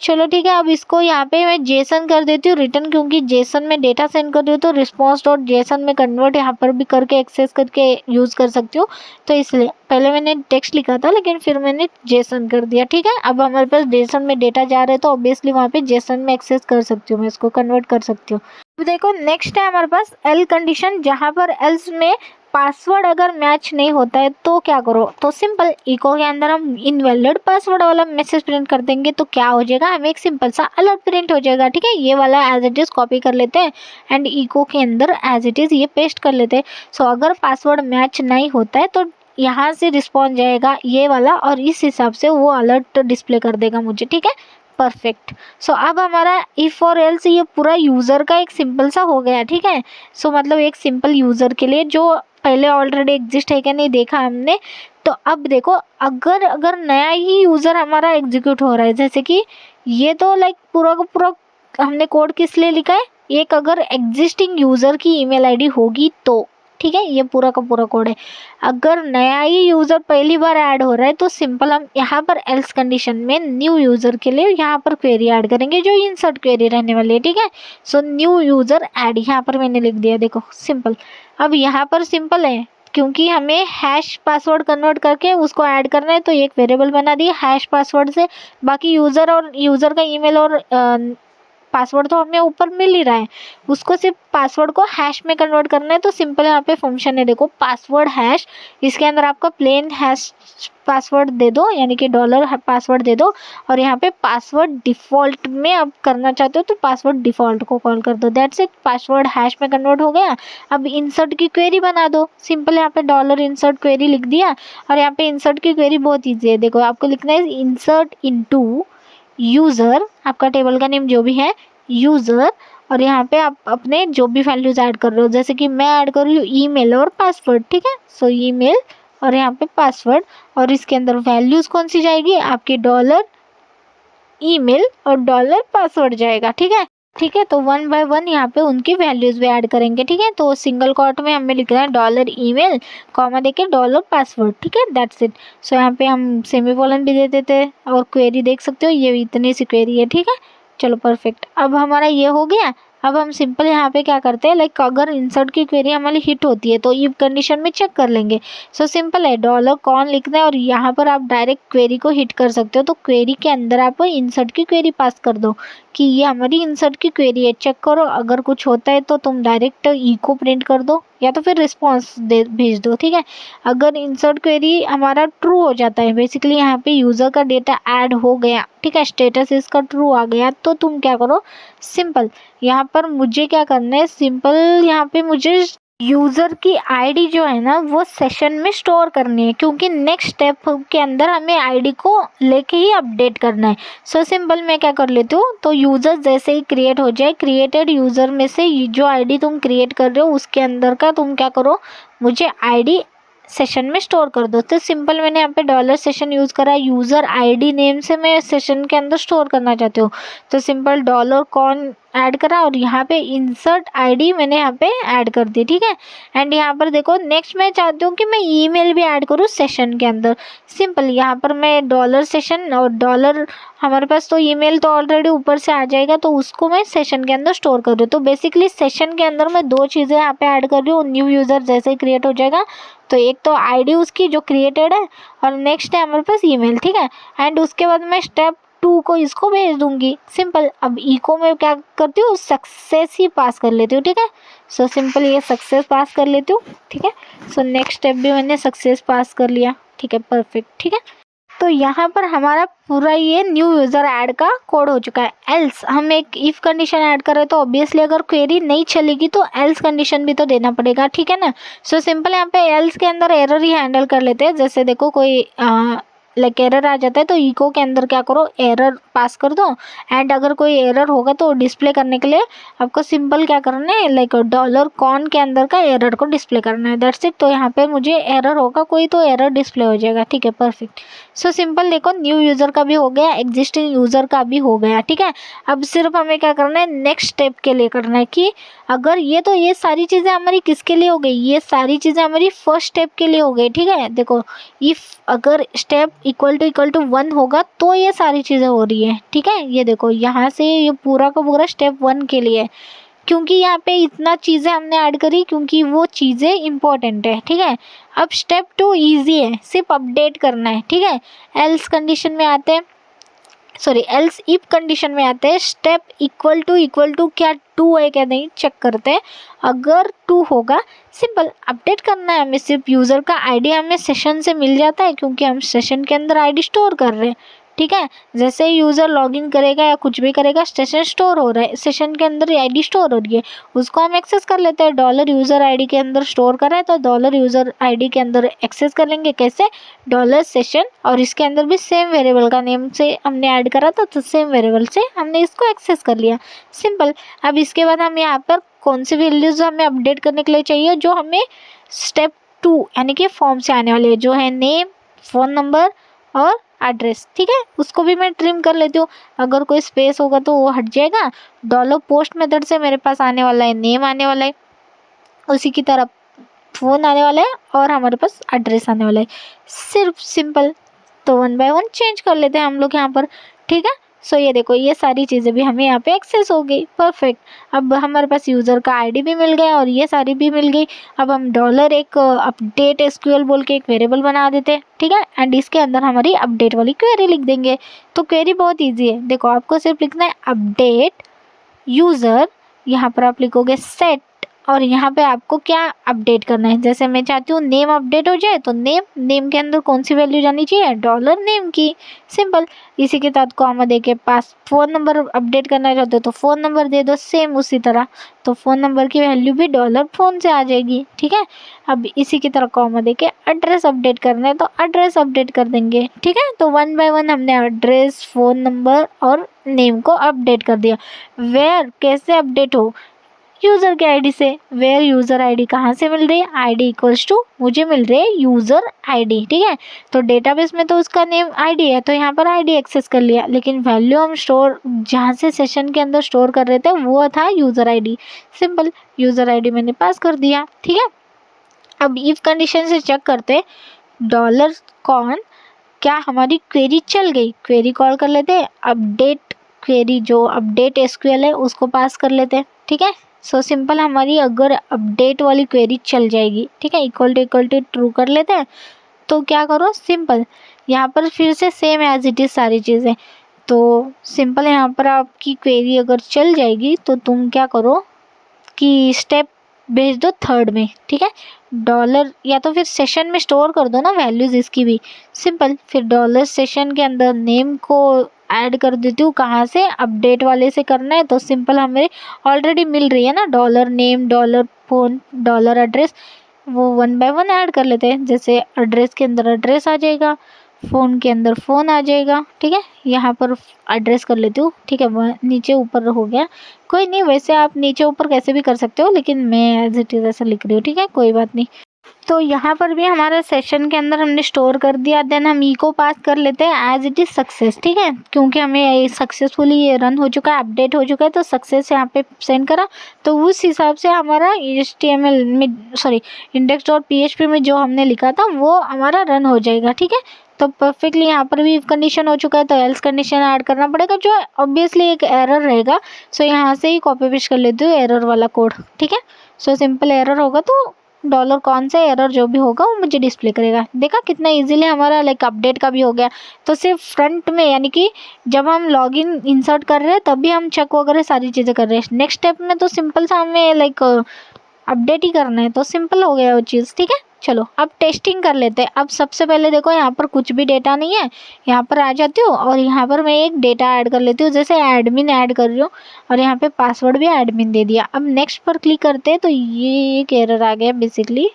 चलो ठीक है, अब इसको यहाँ पे मैं जेसन कर देती हूँ रिटर्न, क्योंकि जेसन में डेटा सेंड कर रही हूँ तो रिस्पॉन्स डॉट जेसन में कन्वर्ट यहाँ पर भी करके एक्सेस करके यूज़ कर सकती हूँ। तो इसलिए पहले मैंने टेक्स्ट लिखा था लेकिन फिर मैंने जेसन कर दिया, ठीक है। अब हमारे पास जेसन में डेटा जा रहा है तो ऑब्वियसली वहाँ पे जेसन में एक्सेस कर सकती हूँ, मैं इसको कन्वर्ट कर सकती हूँ। अब देखो नेक्स्ट है हमारे पास एल कंडीशन, जहाँ पर एल्स में पासवर्ड अगर मैच नहीं होता है तो क्या करो, तो सिंपल इको के अंदर हम इनवैलिड पासवर्ड वाला मैसेज प्रिंट कर देंगे तो क्या हो जाएगा, हमें एक सिंपल सा अलर्ट प्रिंट हो जाएगा, ठीक है। ये वाला एज इट इज़ कॉपी कर लेते हैं एंड इको के अंदर एज इट इज़ ये पेस्ट कर लेते हैं। सो अगर पासवर्ड मैच नहीं होता है तो यहाँ से रिस्पॉन्स जाएगा ये वाला और इस हिसाब से वो अलर्ट डिस्प्ले कर देगा मुझे, ठीक है, परफेक्ट। सो अब हमारा इफ़ और एल्स ये पूरा यूज़र का एक सिंपल सा हो गया, ठीक है। सो मतलब एक सिंपल यूज़र के लिए जो पहले ऑलरेडी एग्जिस्ट है क्या नहीं देखा हमने। तो अब देखो अगर नया ही यूज़र हमारा एग्जीक्यूट हो रहा है, जैसे कि ये तो लाइक पूरा का पूरा हमने कोड किस लिए लिखा है, एक अगर एग्जिस्टिंग यूज़र की ईमेल आईडी होगी तो, ठीक है, ये पूरा का पूरा कोड है। अगर नया ही यूज़र पहली बार ऐड हो रहा है तो सिंपल हम यहाँ पर एल्स कंडीशन में न्यू यूज़र के लिए यहाँ पर क्वेरी ऐड करेंगे जो इंसर्ट क्वेरी रहने वाली है, ठीक है। सो न्यू यूज़र ऐड यहाँ पर मैंने लिख दिया, देखो सिंपल। अब यहाँ पर सिंपल है क्योंकि हमें हैश पासवर्ड कन्वर्ट करके उसको ऐड करना है तो एक वेरिएबल बना दिया हैश पासवर्ड से, बाकी यूज़र और यूज़र का ईमेल और पासवर्ड तो हमें ऊपर मिल ही रहा है, उसको सिर्फ पासवर्ड को हैश में कन्वर्ट करना है। तो सिंपल यहाँ पे फंक्शन है, देखो पासवर्ड हैश, इसके अंदर आपका प्लेन हैश पासवर्ड दे दो यानी कि डॉलर पासवर्ड दे दो और यहाँ पे पासवर्ड डिफ़ॉल्ट में आप करना चाहते हो तो पासवर्ड डिफ़ॉल्ट को कॉल कर दो, दैट्स इट, पासवर्ड हैश में कन्वर्ट हो गया। अब इंसर्ट की क्वेरी बना दो, सिंपल यहाँ पे डॉलर इंसर्ट क्वेरी लिख दिया और यहाँ पे इंसर्ट की क्वेरी बहुत ईजी है, देखो आपको लिखना है इंसर्ट इनटू यूज़र, आपका टेबल का नेम जो भी है यूज़र, और यहाँ पे आप अपने जो भी वैल्यूज़ ऐड कर रहे हो, जैसे कि मैं ऐड कर रही हूँ ईमेल और पासवर्ड, ठीक है। सो ईमेल और यहाँ पे पासवर्ड और इसके अंदर वैल्यूज़ कौन सी जाएगी, आपकी डॉलर ईमेल और डॉलर पासवर्ड जाएगा, ठीक है, ठीक है। तो 1 बाय 1 यहाँ पे उनकी वैल्यूज़ भी ऐड करेंगे, ठीक है। तो सिंगल कोट में हमें लिखना है डॉलर ईमेल कॉमा देके डॉलर पासवर्ड, ठीक है, दैट्स इट। सो यहाँ पे हम सेमीकोलन भी दे देते हैं और क्वेरी देख सकते हो ये इतनी सी क्वेरी है, ठीक है। चलो परफेक्ट, अब हमारा ये हो गया। अब हम सिंपल यहाँ पे क्या करते हैं, लाइक अगर इंसर्ट की क्वेरी हमारी हिट होती है तो इफ कंडीशन में चेक कर लेंगे। सो सिंपल है, डॉलर कॉन लिखना है और यहाँ पर आप डायरेक्ट क्वेरी को हिट कर सकते हो। तो क्वेरी के अंदर आप इंसर्ट की क्वेरी पास कर दो कि ये हमारी इंसर्ट की क्वेरी है, चेक करो, अगर कुछ होता है तो तुम डायरेक्ट इको प्रिंट कर दो या तो फिर रिस्पॉन्स दे भेज दो, ठीक है। अगर इंसर्ट क्वेरी हमारा ट्रू हो जाता है, बेसिकली यहाँ पे यूज़र का डेटा ऐड हो गया, ठीक है, स्टेटस इसका ट्रू आ गया, तो तुम क्या करो, सिंपल यहाँ पर मुझे क्या करना है, सिंपल यहाँ पे मुझे यूज़र की आईडी जो है ना वो सेशन में स्टोर करनी है, क्योंकि नेक्स्ट स्टेप के अंदर हमें आईडी को लेके ही अपडेट करना है। सो सिंपल मैं क्या कर लेती हूँ, तो यूज़र जैसे ही क्रिएट हो जाए, क्रिएटेड यूज़र में से जो आईडी तुम क्रिएट कर रहे हो उसके अंदर का तुम क्या करो, मुझे आईडी सेशन में स्टोर कर दो। तो सिंपल मैंने यहाँ पे डॉलर सेशन यूज़ करा, यूज़र आईडी नेम से मैं सेशन के अंदर स्टोर करना चाहती हूँ, तो सिंपल डॉलर कॉन ऐड करा और यहाँ पे इंसर्ट आईडी मैंने यहाँ पे ऐड कर दी, ठीक है। एंड यहाँ पर देखो नेक्स्ट मैं चाहती हूँ कि मैं ईमेल भी ऐड करूँ सेशन के अंदर। सिंपल यहाँ पर मैं डॉलर सेशन और डॉलर, हमारे पास तो ईमेल तो ऑलरेडी ऊपर से आ जाएगा, तो उसको मैं सेशन के अंदर स्टोर कर रही हूँ। तो बेसिकली सेशन के अंदर मैं दो चीज़ें यहाँ पे ऐड कर रही हूँ। न्यू यूज़र जैसे ही क्रिएट हो जाएगा तो एक तो आईडी उसकी जो क्रिएटेड है और नेक्स्ट है हमारे पास ईमेल, ठीक है। एंड उसके बाद मैं स्टेप 2 को इसको भेज दूंगी। सिंपल अब इको में क्या करती हूँ, सक्सेस ही पास कर लेती हूँ, ठीक है। सो सिंपल ये सक्सेस पास कर लेती हूँ, ठीक है। सो नेक्स्ट स्टेप भी मैंने सक्सेस पास कर लिया, ठीक है, परफेक्ट, ठीक है। तो यहाँ पर हमारा पूरा ये न्यू यूज़र ऐड का कोड हो चुका है। एल्स हम एक इफ़ कंडीशन ऐड कर रहे हैं, तो ऑब्वियसली अगर क्वेरी नहीं चलेगी तो एल्स कंडीशन भी तो देना पड़ेगा, ठीक है ना। सो सिंपल यहाँ पे एल्स के अंदर एरर ही हैंडल कर लेते हैं। जैसे देखो कोई लाइक एरर आ जाता है तो इको के अंदर क्या करो, एरर पास कर दो। एंड अगर कोई एरर होगा तो डिस्प्ले करने के लिए आपको सिंपल क्या करना है, लाइक डॉलर कॉन के अंदर का एरर को डिस्प्ले करना है, दैट्स इट। तो यहाँ पे मुझे एरर होगा कोई तो एरर डिस्प्ले हो जाएगा, ठीक है, परफेक्ट। सो सिंपल देखो न्यू यूज़र का भी हो गया, एग्जिस्टिंग यूज़र का भी हो गया, ठीक है। अब सिर्फ हमें क्या करना है, नेक्स्ट स्टेप के लिए करना है कि अगर ये सारी चीज़ें हमारी किसके लिए हो गई, ये सारी चीज़ें हमारी फर्स्ट स्टेप के लिए हो गई, ठीक है। देखो इफ़ अगर स्टेप इक्वल टू 1 होगा तो ये सारी चीज़ें हो रही है, ठीक है। ये देखो यहाँ से ये पूरा का पूरा स्टेप 1 के लिए, क्योंकि यहाँ पे इतना चीज़ें हमने ऐड करी क्योंकि वो चीज़ें इंपॉर्टेंट है, ठीक है। अब स्टेप 2 ईजी है, सिर्फ अपडेट करना है, ठीक है। एल्स कंडीशन में आते हैं, सॉरी एल्स इफ कंडीशन में आते हैं। स्टेप इक्वल टू क्या 2 है क्या नहीं चेक करते हैं। अगर 2 होगा सिंपल अपडेट करना है हमें, सिर्फ यूज़र का आईडी हमें सेशन से मिल जाता है क्योंकि हम सेशन के अंदर आईडी स्टोर कर रहे हैं, ठीक है। जैसे ही यूज़र लॉगिन करेगा या कुछ भी करेगा, सेशन स्टोर हो रहा है, सेशन के अंदर आईडी स्टोर हो रही है, उसको हम एक्सेस कर लेते हैं। डॉलर यूज़र आईडी के अंदर स्टोर करा है तो डॉलर यूज़र आईडी के अंदर एक्सेस कर लेंगे, कैसे, डॉलर सेशन, और इसके अंदर भी सेम वेरिएबल का नेम से हमने ऐड करा था तो सेम वेरिएबल से हमने इसको एक्सेस कर लिया, सिंपल। अब इसके बाद हम यहाँ पर कौन सी वैल्यूज़ हमें अपडेट करने के लिए चाहिए, जो हमें स्टेप 2 यानी कि फॉर्म से आने वाले जो है नेम, फ़ोन नंबर और एड्रेस, ठीक है, उसको भी मैं ट्रिम कर लेती हूँ। अगर कोई स्पेस होगा तो वो हट जाएगा। डॉलर पोस्ट मेथड से मेरे पास आने वाला है नेम, आने वाला है उसी की तरफ फ़ोन आने वाला है और हमारे पास एड्रेस आने वाला है, सिर्फ सिंपल। तो 1 बाय 1 चेंज कर लेते हैं हम लोग यहाँ पर, ठीक है। सो ये देखो ये सारी चीज़ें भी हमें यहाँ पे एक्सेस हो गई, परफेक्ट। अब हमारे पास यूज़र का आईडी भी मिल गया और ये सारी भी मिल गई। अब हम डॉलर एक अपडेट एसक्यूएल बोल के एक वेरिएबल बना देते हैं, ठीक है। एंड इसके अंदर हमारी अपडेट वाली क्वेरी लिख देंगे। तो क्वेरी बहुत ईजी है, देखो आपको सिर्फ लिखना है अपडेट यूज़र, यहाँ पर आप लिखोगे सेट, और यहाँ पे आपको क्या अपडेट करना है। जैसे मैं चाहती हूँ नेम अपडेट हो जाए तो नेम के अंदर कौन सी वैल्यू जानी चाहिए, डॉलर नेम की, सिंपल। इसी के साथ कॉमा दे के पास फ़ोन नंबर अपडेट करना चाहते हो तो फ़ोन नंबर दे दो, सेम उसी तरह। तो फ़ोन नंबर की वैल्यू भी डॉलर फ़ोन से आ जाएगी, ठीक है। अब इसी की तरह कॉमा दे के एड्रेस अपडेट करना है तो एड्रेस अपडेट कर देंगे, ठीक है। तो 1 बाय 1 हमने एड्रेस, फ़ोन नंबर और नेम को अपडेट कर दिया। वेयर कैसे अपडेट हो, यूज़र के आईडी से। वेयर यूज़र आईडी कहाँ से मिल रही है, आईडी इक्वल्स टू मुझे मिल रही है यूज़र आईडी, ठीक है। तो डेटाबेस में तो उसका नेम आईडी है तो यहाँ पर आईडी एक्सेस कर लिया, लेकिन वैल्यू हम स्टोर जहाँ से सेशन के अंदर स्टोर कर रहे थे वो था user ID, simple. User ID मैंने पास कर दिया, ठीक है। अब इफ़ कंडीशन से चेक करते डॉलर कॉन क्या हमारी क्वेरी चल गई, क्वेरी कॉल कर लेते हैं। अपडेट क्वेरी जो अपडेट एसक्यूएल है उसको पास कर लेते हैं, ठीक है। सो सिंपल हमारी अगर अपडेट वाली क्वेरी चल जाएगी, ठीक है, इक्वल टू ट्रू कर लेते हैं। तो क्या करो, सिंपल यहाँ पर फिर से सेम एज इट इज़ सारी चीज़ें। तो सिंपल यहाँ पर आपकी क्वेरी अगर चल जाएगी तो तुम क्या करो कि स्टेप भेज दो 3rd में, ठीक है। डॉलर या तो फिर सेशन में स्टोर कर दो ना वैल्यूज़ इसकी भी, सिंपल। फिर डॉलर सेशन के अंदर नेम को ऐड कर देती हूँ, कहाँ से, अपडेट वाले से करना है तो सिंपल हमें ऑलरेडी मिल रही है ना, dollar name, dollar phone, dollar address, वो 1 बाय 1 ऐड कर लेते हैं। जैसे एड्रेस के अंदर एड्रेस आ जाएगा, फ़ोन के अंदर फ़ोन आ जाएगा, ठीक है। यहाँ पर एड्रेस कर लेती हूँ, ठीक है, नीचे ऊपर हो गया, कोई नहीं, वैसे आप नीचे ऊपर कैसे भी कर सकते हो लेकिन मैं एज इट इज़ ऐसा लिख रही हूँ, ठीक है, कोई बात नहीं। तो यहाँ पर भी हमारा सेशन के अंदर हमने स्टोर कर दिया, देन हम इको पास कर लेते हैं एज इट इज़ सक्सेस, ठीक है, क्योंकि हमें सक्सेसफुली ये रन हो चुका है, अपडेट हो चुका है, तो सक्सेस यहाँ पे सेंड करा। तो उस हिसाब से हमारा HTML में सॉरी index.php में जो हमने लिखा था वो हमारा रन हो जाएगा, ठीक है। तो परफेक्टली यहाँ पर भी इफ कंडीशन हो चुका है, तो एल्स कंडीशन ऐड करना पड़ेगा, जो ऑब्वियसली एक एरर रहेगा। सो यहाँ से ही कॉपी पेस्ट कर लेती हूँ एरर वाला कोड, ठीक है। सो सिंपल एरर होगा तो डॉलर कौन सा एरर जो भी होगा वो मुझे डिस्प्ले करेगा। देखा कितना इजीली हमारा लाइक अपडेट का भी हो गया। तो सिर्फ फ्रंट में यानी कि जब हम लॉगिन इंसर्ट कर रहे हैं तभी हम चेक वगैरह सारी चीज़ें कर रहे हैं। नेक्स्ट स्टेप में तो सिंपल सा हमें लाइक अपडेट ही करना है, तो सिंपल हो गया वो चीज़, ठीक है। चलो अब टेस्टिंग कर लेते हैं। अब सबसे पहले देखो यहाँ पर कुछ भी डेटा नहीं है, यहाँ पर आ जाती हूँ और यहाँ पर मैं एक डेटा ऐड कर लेती हूँ, जैसे एडमिन ऐड कर रही हूँ और यहाँ पे पासवर्ड भी एडमिन दे दिया। अब नेक्स्ट पर क्लिक करते हैं तो ये एक एरर आ गया बेसिकली,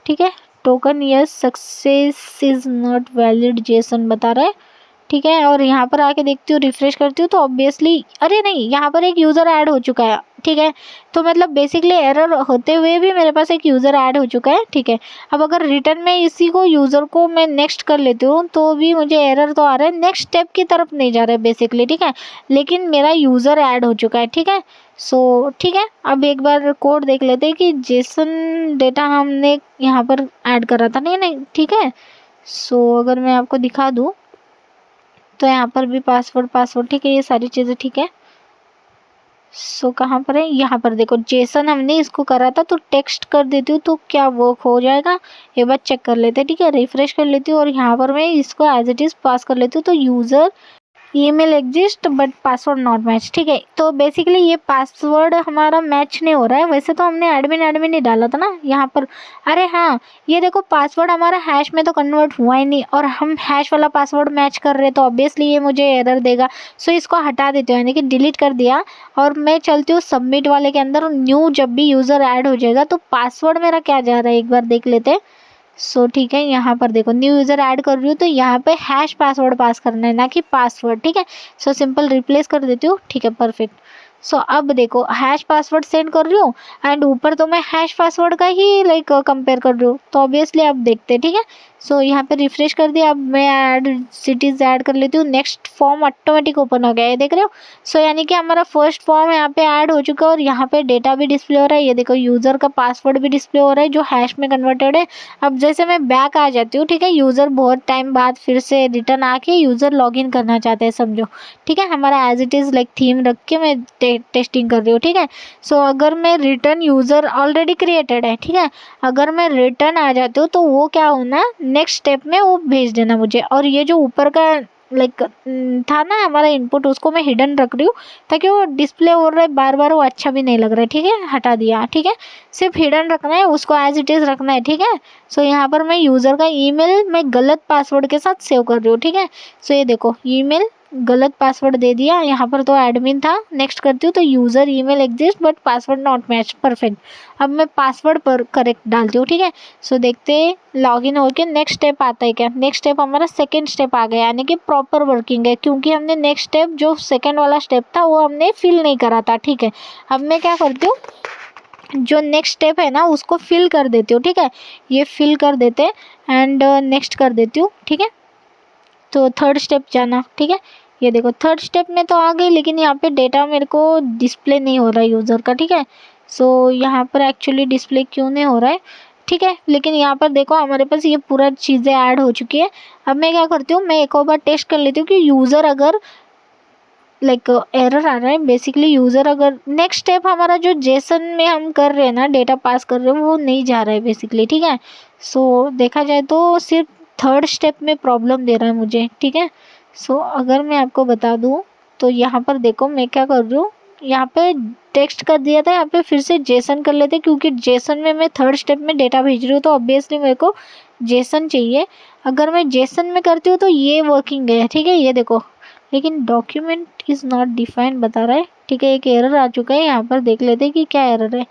ठीक है। Token yes success is not valid Jason बता रहा है, ठीक है। और यहाँ पर आके देखती हूँ, रिफ्रेश करती हूँ तो ऑब्वियसली अरे नहीं, यहाँ पर एक यूज़र ऐड हो चुका है, ठीक है। तो मतलब बेसिकली एरर होते हुए भी मेरे पास एक यूज़र ऐड हो चुका है, ठीक है। अब अगर रिटर्न में इसी को यूज़र को मैं नेक्स्ट कर लेती हूँ तो भी मुझे एरर तो आ रहा है, नेक्स्ट स्टेप की तरफ नहीं जा रहा है बेसिकली, ठीक है। लेकिन मेरा यूज़र ऐड हो चुका है, ठीक है। सो ठीक है, अब एक बार कोड देख लेते हैं कि जेसन डेटा हमने यहाँ पर ऐड करा था, नहीं नहीं, ठीक है। सो अगर मैं आपको दिखा दूँ तो यहाँ पर भी पासवर्ड ठीक है, ये सारी चीज़ें ठीक है। सो कहाँ पर है, यहाँ पर देखो जेसन हमने इसको करा था, तो टेक्स्ट कर देती हूँ तो क्या वर्क हो जाएगा, एक बार चेक कर लेते हैं, ठीक है। रिफ्रेश कर लेती हूँ और यहाँ पर मैं इसको एज इट इज़ पास कर लेती हूँ, तो user email exist but password not match, ठीक है। तो बेसिकली ये पासवर्ड हमारा मैच नहीं हो रहा है। वैसे तो हमने एडमिन ही डाला था ना यहाँ पर। अरे हाँ, ये देखो पासवर्ड हमारा हैश में तो कन्वर्ट हुआ ही नहीं और हम हैश वाला पासवर्ड मैच कर रहे हैं, तो ऑब्वियसली ये मुझे एरर देगा। सो इसको हटा देते हैं, यानी कि डिलीट कर दिया और मैं चलती हूँ सबमिट वाले के अंदर। न्यू जब भी यूज़र ऐड हो जाएगा तो पासवर्ड मेरा क्या जा रहा है एक बार देख लेते हैं। सो ठीक है, यहाँ पर देखो न्यू यूज़र ऐड कर रही हूँ तो यहाँ पे हैश पासवर्ड पास करना है, ना कि पासवर्ड, ठीक है। सो सिंपल रिप्लेस कर देती हूँ, ठीक है, परफेक्ट। सो अब देखो हैश पासवर्ड सेंड कर रही हूँ एंड ऊपर तो मैं हैश पासवर्ड का ही लाइक कंपेयर कर रही हूँ, तो ऑब्वियसली अब देखते हैं, ठीक है। सो यहाँ पे रिफ्रेश कर दिया। अब मैं ऐड सिटीज़ ऐड कर लेती हूँ। नेक्स्ट फॉर्म ऑटोमेटिक ओपन हो गया, ये देख रहे हो। सो यानी कि हमारा फर्स्ट फॉर्म यहाँ पे ऐड हो चुका है और यहाँ पे डेटा भी डिस्प्ले हो रहा है। ये देखो यूज़र का पासवर्ड भी डिस्प्ले हो रहा है जो हैश में कन्वर्टेड है। अब जैसे मैं बैक आ जाती हूँ, ठीक है, यूज़र बहुत टाइम बाद फिर से रिटर्न आके यूज़र लॉगिन करना चाहते हैं समझो, ठीक है। हमारा as it is like theme रख के मैं टेस्टिंग कर रही हूँ, ठीक है। सो अगर मैं रिटर्न यूज़र ऑलरेडी क्रिएटेड है, ठीक है, अगर मैं रिटर्न आ जाती हूँ तो वो क्या होना, नेक्स्ट स्टेप में वो भेज देना मुझे। और ये जो ऊपर का लाइक था ना हमारा इनपुट, उसको मैं हिडन रख रही हूँ ताकि वो डिस्प्ले हो रहा है बार बार, वो अच्छा भी नहीं लग रहा है, ठीक है। हटा दिया, ठीक है। सिर्फ हिडन रखना है, उसको एज इट इज़ रखना है, ठीक है। सो यहाँ पर मैं यूज़र का ईमेल मैं गलत पासवर्ड के साथ सेव कर रही हूँ, ठीक है। सो ये देखो ईमेल गलत पासवर्ड दे दिया, यहाँ पर तो एडमिन था। नेक्स्ट करती हूँ तो user email exist but password not match, perfect. अब मैं पासवर्ड पर करेक्ट डालती हूँ, ठीक है। सो देखते लॉगिन होके नेक्स्ट स्टेप आता है क्या। नेक्स्ट स्टेप हमारा सेकंड स्टेप आ गया, यानी कि प्रॉपर वर्किंग है, क्योंकि हमने नेक्स्ट स्टेप जो सेकंड वाला स्टेप था वो हमने फिल नहीं करा था, ठीक है। अब मैं क्या करती हूँ, जो नेक्स्ट स्टेप है ना उसको फिल कर देती हूँ, ठीक है। ये फिल कर देते हैं एंड नेक्स्ट कर देती हूँ, ठीक है। तो थर्ड स्टेप जाना, ठीक है। ये देखो थर्ड स्टेप में तो आ गई, लेकिन यहाँ पे डेटा मेरे को डिस्प्ले नहीं हो रहा है यूज़र का, ठीक है। सो यहाँ पर एक्चुअली डिस्प्ले क्यों नहीं हो रहा है, ठीक है। लेकिन यहाँ पर देखो हमारे पास ये पूरा चीज़ें ऐड हो चुकी है। अब मैं क्या करती हूँ, मैं एक और बार टेस्ट कर लेती हूँ कि यूज़र अगर लाइक एरर आ रहा है बेसिकली, यूज़र अगर नेक्स्ट स्टेप हमारा जो जेसन में हम कर रहे हैं ना डेटा पास कर रहे हैं वो नहीं जा रहा है बेसिकली, ठीक है। सो देखा जाए तो सिर्फ थर्ड स्टेप में प्रॉब्लम दे रहा है मुझे, ठीक है। सो अगर मैं आपको बता दूँ तो यहाँ पर देखो मैं क्या कर रही हूँ, यहाँ पे टेक्स्ट कर दिया था, यहाँ पे फिर से जेसन कर लेते, क्योंकि जेसन में मैं थर्ड स्टेप में डेटा भेज रही हूँ तो ऑब्वियसली मेरे को जेसन चाहिए। अगर मैं जेसन में करती हूँ तो ये वर्किंग है, ठीक है, ये देखो। लेकिन डॉक्यूमेंट इज़ नॉट डिफाइंड बता रहा है, ठीक है। एक एरर आ चुका है, यहाँ पर देख लेते हैं कि क्या एरर है।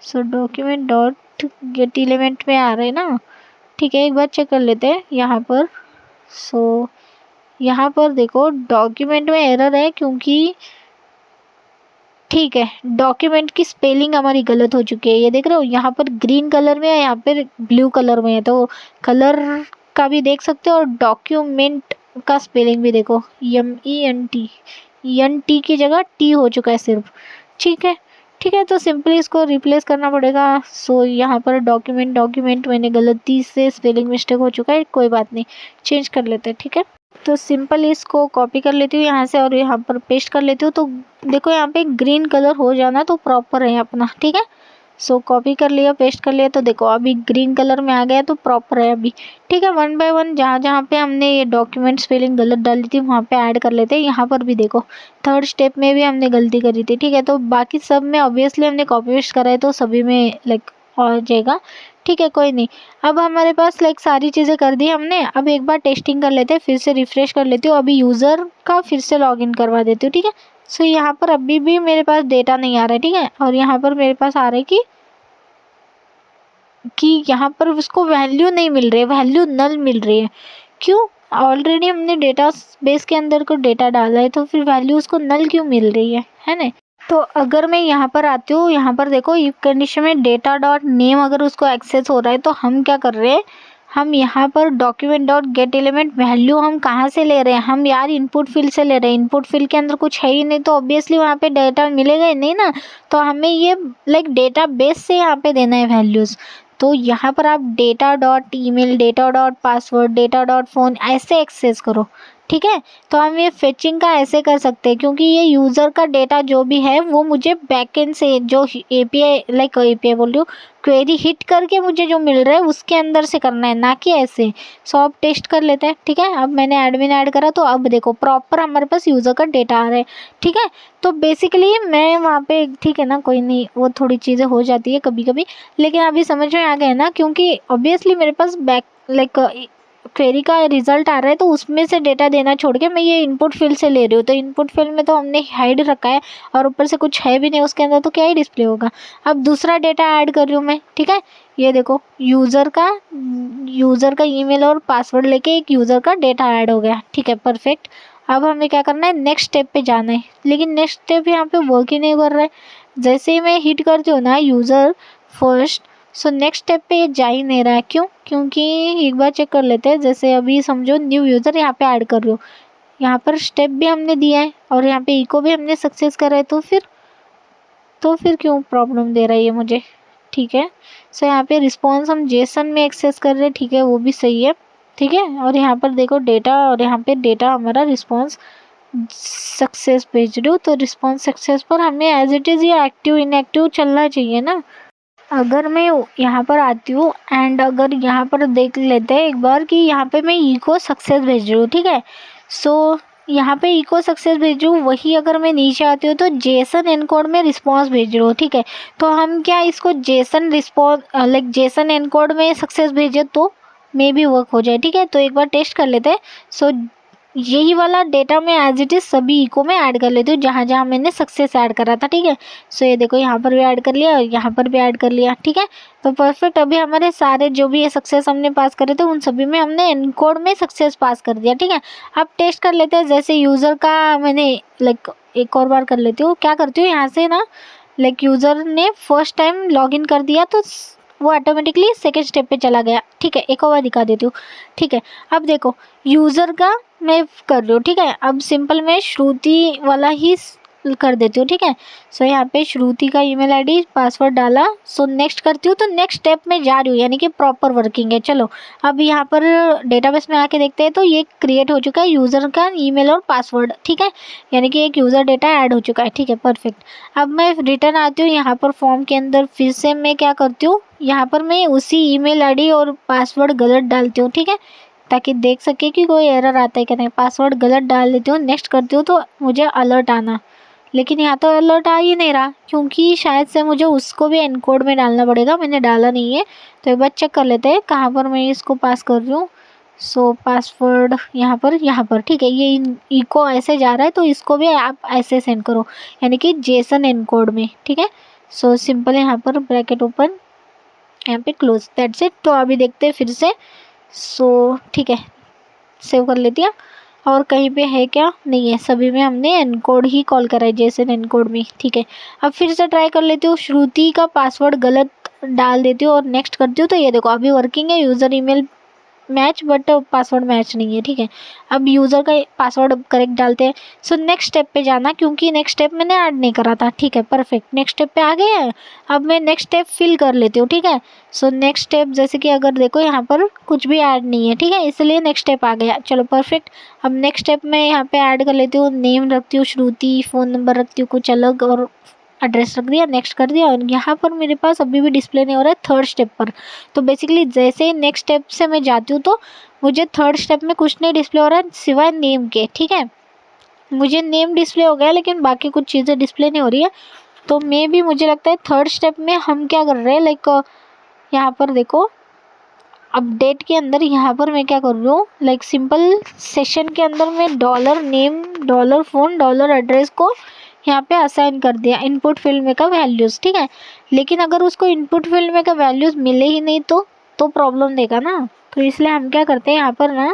सो डॉक्यूमेंट डॉट गेट एलिमेंट में आ रहा है ना, ठीक है, एक बार चेक कर लेते हैं यहाँ पर। सो यहाँ पर देखो डॉक्यूमेंट में एरर है, क्योंकि ठीक है, डॉक्यूमेंट की स्पेलिंग हमारी गलत हो चुकी है, ये देख रहे हो, यहाँ पर ग्रीन कलर में है, यहाँ पर ब्लू कलर में है, तो कलर का भी देख सकते हो और डॉक्यूमेंट का स्पेलिंग भी देखो, MENT, NT की जगह T हो चुका है सिर्फ। ठीक है, ठीक है, तो सिंपली इसको रिप्लेस करना पड़ेगा। सो यहाँ पर डॉक्यूमेंट मैंने गलती से स्पेलिंग मिस्टेक हो चुका है, कोई बात नहीं, चेंज कर लेते हैं। ठीक है, तो सिंपल इसको कॉपी कर लेती हूँ यहाँ से और यहाँ पर पेस्ट कर लेती हूँ। तो देखो यहाँ पे ग्रीन कलर हो जाना तो प्रॉपर है अपना। ठीक है, सो कॉपी कर लिया, पेस्ट कर लिया, तो देखो अभी ग्रीन कलर में आ गया तो प्रॉपर है अभी। ठीक है, वन बाय वन जहाँ जहाँ पे हमने ये डॉक्यूमेंट स्पेलिंग गलत डाली थी वहाँ पे ऐड कर लेते हैं। यहाँ पर भी देखो थर्ड स्टेप में भी हमने गलती करी थी। ठीक है, तो बाकी सब में ऑब्वियसली हमने कॉपी पेस्ट करा है तो सभी में लाइक हो जाएगा। ठीक है, कोई नहीं, अब हमारे पास लाइक सारी चीज़ें कर दी हमने। अब एक बार टेस्टिंग कर लेते हैं, फिर से रिफ्रेश कर लेती हूँ। अभी यूज़र का फिर से लॉगिन करवा देती हूँ। ठीक है, सो यहाँ पर अभी भी मेरे पास डेटा नहीं आ रहा है। ठीक है, और यहाँ पर मेरे पास आ रहा है कि यहाँ पर उसको वैल्यू नहीं मिल रही है, वैल्यू नल मिल रही है। क्यों? ऑलरेडी हमने डेटा बेस के अंदर को डेटा डाला है तो फिर वैल्यू उसको नल क्यों मिल रही है ना। तो अगर मैं यहाँ पर आती हूँ, यहाँ पर देखो इफ कंडीशन में डेटा डॉट नेम अगर उसको एक्सेस हो रहा है तो हम क्या कर रहे हैं, हम यहाँ पर document dot gate element value हम कहाँ से ले रहे हैं, हम यार इनपुट फील्ड से ले रहे हैं। इनपुट फील्ड के अंदर कुछ है ही नहीं तो ऑब्वियसली वहाँ पे डेटा मिलेगा ही नहीं ना। तो हमें ये लाइक डेटा बेस से यहाँ पे देना है वैल्यूज़। तो यहाँ पर आप data dot email, data dot password, data dot phone ऐसे एक्सेस करो। ठीक है, तो हम ये फेचिंग का ऐसे कर सकते हैं क्योंकि ये यूज़र का डेटा जो भी है वो मुझे बैकएंड से जो API लाइक API बोल रही हूँ, क्वेरी हिट करके मुझे जो मिल रहा है उसके अंदर से करना है, ना कि ऐसे। सो अब टेस्ट कर लेते हैं। ठीक है, अब मैंने एडमिन ऐड करा तो अब देखो प्रॉपर हमारे पास यूज़र का डेटा आ रहा है। ठीक है, तो बेसिकली मैं वहाँ पे, ठीक है ना, कोई नहीं, वो थोड़ी चीज़ें हो जाती है कभी कभी, लेकिन अभी समझ में आ गया ना, क्योंकि ऑब्वियसली मेरे पास बैक लाइक क्वेरी का रिजल्ट आ रहा है तो उसमें से डेटा देना छोड़ के मैं ये इनपुट फील्ड से ले रही हूँ। तो इनपुट फील्ड में तो हमने हाइड रखा है और ऊपर से कुछ है भी नहीं उसके अंदर, तो क्या ही डिस्प्ले होगा। अब दूसरा डेटा ऐड कर रही हूँ मैं। ठीक है, ये देखो यूज़र का ईमेल और पासवर्ड लेके एक यूज़र का डेटा ऐड हो गया। ठीक है, परफेक्ट। अब हमें क्या करना है, नेक्स्ट स्टेप पे जाना है, लेकिन नेक्स्ट स्टेप यहाँ पे वर्क ही नहीं कर रहा है। जैसे ही मैं हिट करती हूँ ना user first, so next step पे ये जा ही नहीं रहा है। क्यों? क्योंकि एक बार चेक कर लेते हैं। जैसे अभी समझो न्यू यूज़र यहाँ पे ऐड कर रही हूँ, यहाँ पर स्टेप भी हमने दिया है और यहाँ पे इको भी हमने सक्सेस करा है, तो फिर क्यों प्रॉब्लम दे रहा है ये मुझे। ठीक है, सो यहाँ पे रिस्पॉन्स हम जेसन में एक्सेस कर रहे हैं। ठीक है, वो भी सही है। ठीक है, और यहाँ पर देखो डेटा, और यहाँ पे डेटा हमारा रिस्पॉन्स सक्सेस भेज रही हूँ, तो रिस्पॉन्स सक्सेस पर हमें एज इट इज़ ये एक्टिव इनएक्टिव चलना चाहिए ना। अगर मैं यहाँ पर आती हूँ एंड अगर यहाँ पर देख लेते हैं एक बार कि यहाँ पे मैं इको सक्सेस भेज रही हूँ। ठीक है, सो यहाँ पे इको सक्सेस भेज रही हूँ, वही अगर मैं नीचे आती हूँ तो जेसन एनकोड में रिस्पॉन्स भेज रही हूँ। ठीक है, तो हम क्या इसको Jason response like Jason encode में सक्सेस भेजे तो मे भी वर्क हो जाए। ठीक है, तो एक बार टेस्ट कर लेते हैं। सो यही वाला डेटा मैं एज इट इज़ सभी इको में ऐड कर लेती हूँ जहाँ जहाँ मैंने सक्सेस ऐड करा था। ठीक है, सो ये देखो यहाँ पर भी ऐड कर लिया और यहाँ पर भी ऐड कर लिया। ठीक है, तो परफेक्ट। अभी हमारे सारे जो भी ये सक्सेस हमने पास करे थे उन सभी में हमने एनकोड में सक्सेस पास कर दिया। ठीक है, अब टेस्ट कर लेते हैं। जैसे यूज़र का मैंने लाइक एक और बार कर लेती हूँ, क्या करती हूँ यहाँ से ना, लाइक यूज़र ने फर्स्ट टाइम लॉगिन कर दिया तो वो ऑटोमेटिकली सेकेंड स्टेप पे चला गया। ठीक है, एक और बार दिखा देती हूँ। ठीक है, अब देखो यूज़र का मैं कर रही हूँ। ठीक है, अब सिंपल मैं श्रुति वाला ही कर देती हूँ। ठीक है, सो यहाँ पे श्रुति का ईमेल आईडी पासवर्ड डाला। सो नेक्स्ट करती हूँ, तो नेक्स्ट स्टेप में जा रही हूँ, यानी कि प्रॉपर वर्किंग है। चलो अब यहाँ पर डेटाबेस में आके देखते हैं तो ये क्रिएट हो चुका है यूज़र का ईमेल और पासवर्ड। ठीक है, यानी कि एक यूज़र डेटा ऐड हो चुका है। ठीक है, परफेक्ट। अब मैं रिटर्न आती हूँ यहाँ पर फॉर्म के अंदर, फिर से मैं क्या करती हूँ, यहाँ पर मैं उसी ईमेल आईडी और पासवर्ड गलत डालती हूँ। ठीक है, ताकि देख सके कि कोई एरर आता है क्या नहीं। पासवर्ड गलत डाल देती हूँ, नेक्स्ट करती हूँ तो मुझे अलर्ट आना, लेकिन यहाँ तो अलर्ट आ ही नहीं रहा क्योंकि शायद से मुझे उसको भी एनकोड में डालना पड़ेगा, मैंने डाला नहीं है। तो एक बार चेक कर लेते हैं कहाँ पर मैं इसको पास कर रही हूँ। सो पासवर्ड यहाँ पर ठीक है, ये इको ऐसे जा रहा है तो इसको भी आप ऐसे सेंड करो, यानी कि जेसन एनकोड में। ठीक है, सो सिंपल यहाँ पर ब्रैकेट ओपन, यहाँ पे क्लोज, दैट्स इट। तो अभी देखते हैं फिर से। सो ठीक है, सेव कर लेती हूँ। और कहीं पे है क्या, नहीं है, सभी में हमने एनकोड ही कॉल करा है जेसन एनकोड में, ठीक है। अब फिर से ट्राई कर लेती हूँ, श्रुति का पासवर्ड गलत डाल देती हूँ और नेक्स्ट करती हूँ, तो ये देखो अभी वर्किंग है, user email match but password match नहीं है, ठीक है। अब यूज़र का पासवर्ड करेक्ट डालते हैं। सो नेक्स्ट स्टेप पे जाना, क्योंकि नेक्स्ट स्टेप मैंने ऐड नहीं करा था, ठीक है, परफेक्ट। नेक्स्ट स्टेप पे आ गए हैं। अब मैं नेक्स्ट स्टेप फिल कर लेती हूँ, ठीक है। सो नेक्स्ट स्टेप जैसे कि अगर देखो यहाँ पर कुछ भी ऐड नहीं है, ठीक है, इसलिए नेक्स्ट स्टेप आ गया, चलो परफेक्ट। अब नेक्स्ट स्टेप में यहाँ पे ऐड कर लेती हूँ, नेम रखती हूँ श्रुति, फ़ोन नंबर रखती हूँ कुछ अलग और एड्रेस रख दिया, नेक्स्ट कर दिया। और यहाँ पर मेरे पास अभी भी डिस्प्ले नहीं हो रहा है थर्ड स्टेप पर। तो बेसिकली जैसे ही नेक्स्ट स्टेप से मैं जाती हूँ तो मुझे थर्ड स्टेप में कुछ नहीं डिस्प्ले हो रहा है सिवाय नेम के, ठीक है। मुझे नेम डिस्प्ले हो गया लेकिन बाकी कुछ चीज़ें डिस्प्ले नहीं हो रही है। तो मे भी मुझे लगता है थर्ड स्टेप में हम क्या कर रहे हैं, लाइक यहाँ पर देखो अपडेट के अंदर यहाँ पर मैं क्या कर रही हूँ, लाइक सिंपल सेशन के अंदर मैं dollar name dollar phone dollar address को यहाँ पे असाइन कर दिया इनपुट फील्ड में का वैल्यूज़, ठीक है। लेकिन अगर उसको इनपुट फील्ड में का वैल्यूज़ मिले ही नहीं तो प्रॉब्लम देगा ना। तो इसलिए हम क्या करते हैं यहाँ पर ना,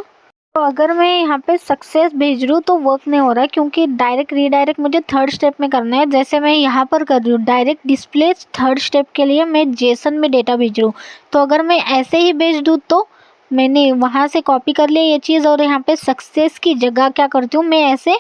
तो अगर मैं यहाँ पे सक्सेस भेज रही हूँ तो वर्क नहीं हो रहा है, क्योंकि डायरेक्ट रीडायरेक्ट मुझे थर्ड स्टेप में करना है। जैसे मैं यहाँ पर कर रही हूँ डायरेक्ट डिस्प्ले थर्ड स्टेप के लिए मैं जेसन में डेटा भेज रही हूँ। तो अगर मैं ऐसे ही भेज दूँ तो मैंने वहाँ से कॉपी कर लिया ये चीज़, और यहाँ पे सक्सेस की जगह क्या करती हूँ मैं ऐसे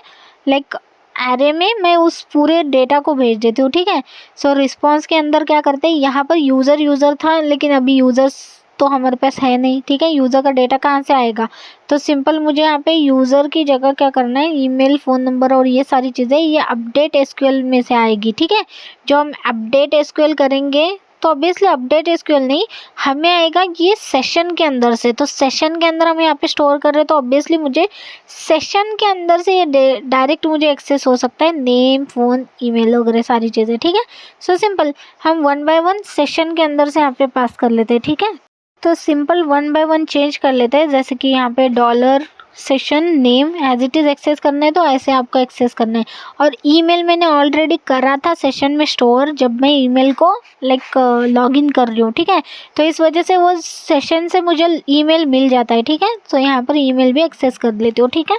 लाइक एरे में मैं उस पूरे डेटा को भेज देती हूँ, ठीक है। सो रिस्पॉन्स के अंदर क्या करते हैं, यहाँ पर यूज़र था लेकिन अभी यूज़र्स तो हमारे पास है नहीं, ठीक है। यूज़र का डेटा कहाँ से आएगा, तो सिंपल मुझे यहाँ पे यूज़र की जगह क्या करना है, ईमेल फ़ोन नंबर और ये सारी चीज़ें ये अपडेट एसक्यूएल में से आएगी, ठीक है। जो हम अपडेट एसक्यूएल करेंगे तो ऑब्वियसली अपडेट एसक्यूएल नहीं, हमें आएगा ये सेशन के अंदर से। तो सेशन के अंदर हम यहाँ पे स्टोर कर रहे हैं तो ऑब्वियसली मुझे सेशन के अंदर से ये डायरेक्ट मुझे एक्सेस हो सकता है, नेम फ़ोन ईमेल वगैरह सारी चीज़ें, ठीक है। सो सिंपल हम 1 बाय 1 सेशन के अंदर से यहाँ पे पास कर लेते हैं, ठीक है। तो सिंपल 1 बाय 1 चेंज कर लेते हैं, जैसे कि यहाँ पे dollar session name as it is access करना है तो ऐसे आपको एक्सेस करना है। और ईमेल मैंने ऑलरेडी करा था सेशन में स्टोर, जब मैं ईमेल को लाइक लॉगिन कर रही हूँ, ठीक है। तो इस वजह से वो सेशन से मुझे ईमेल मिल जाता है, ठीक है। तो यहाँ पर ईमेल भी एक्सेस कर लेती हूँ, ठीक है।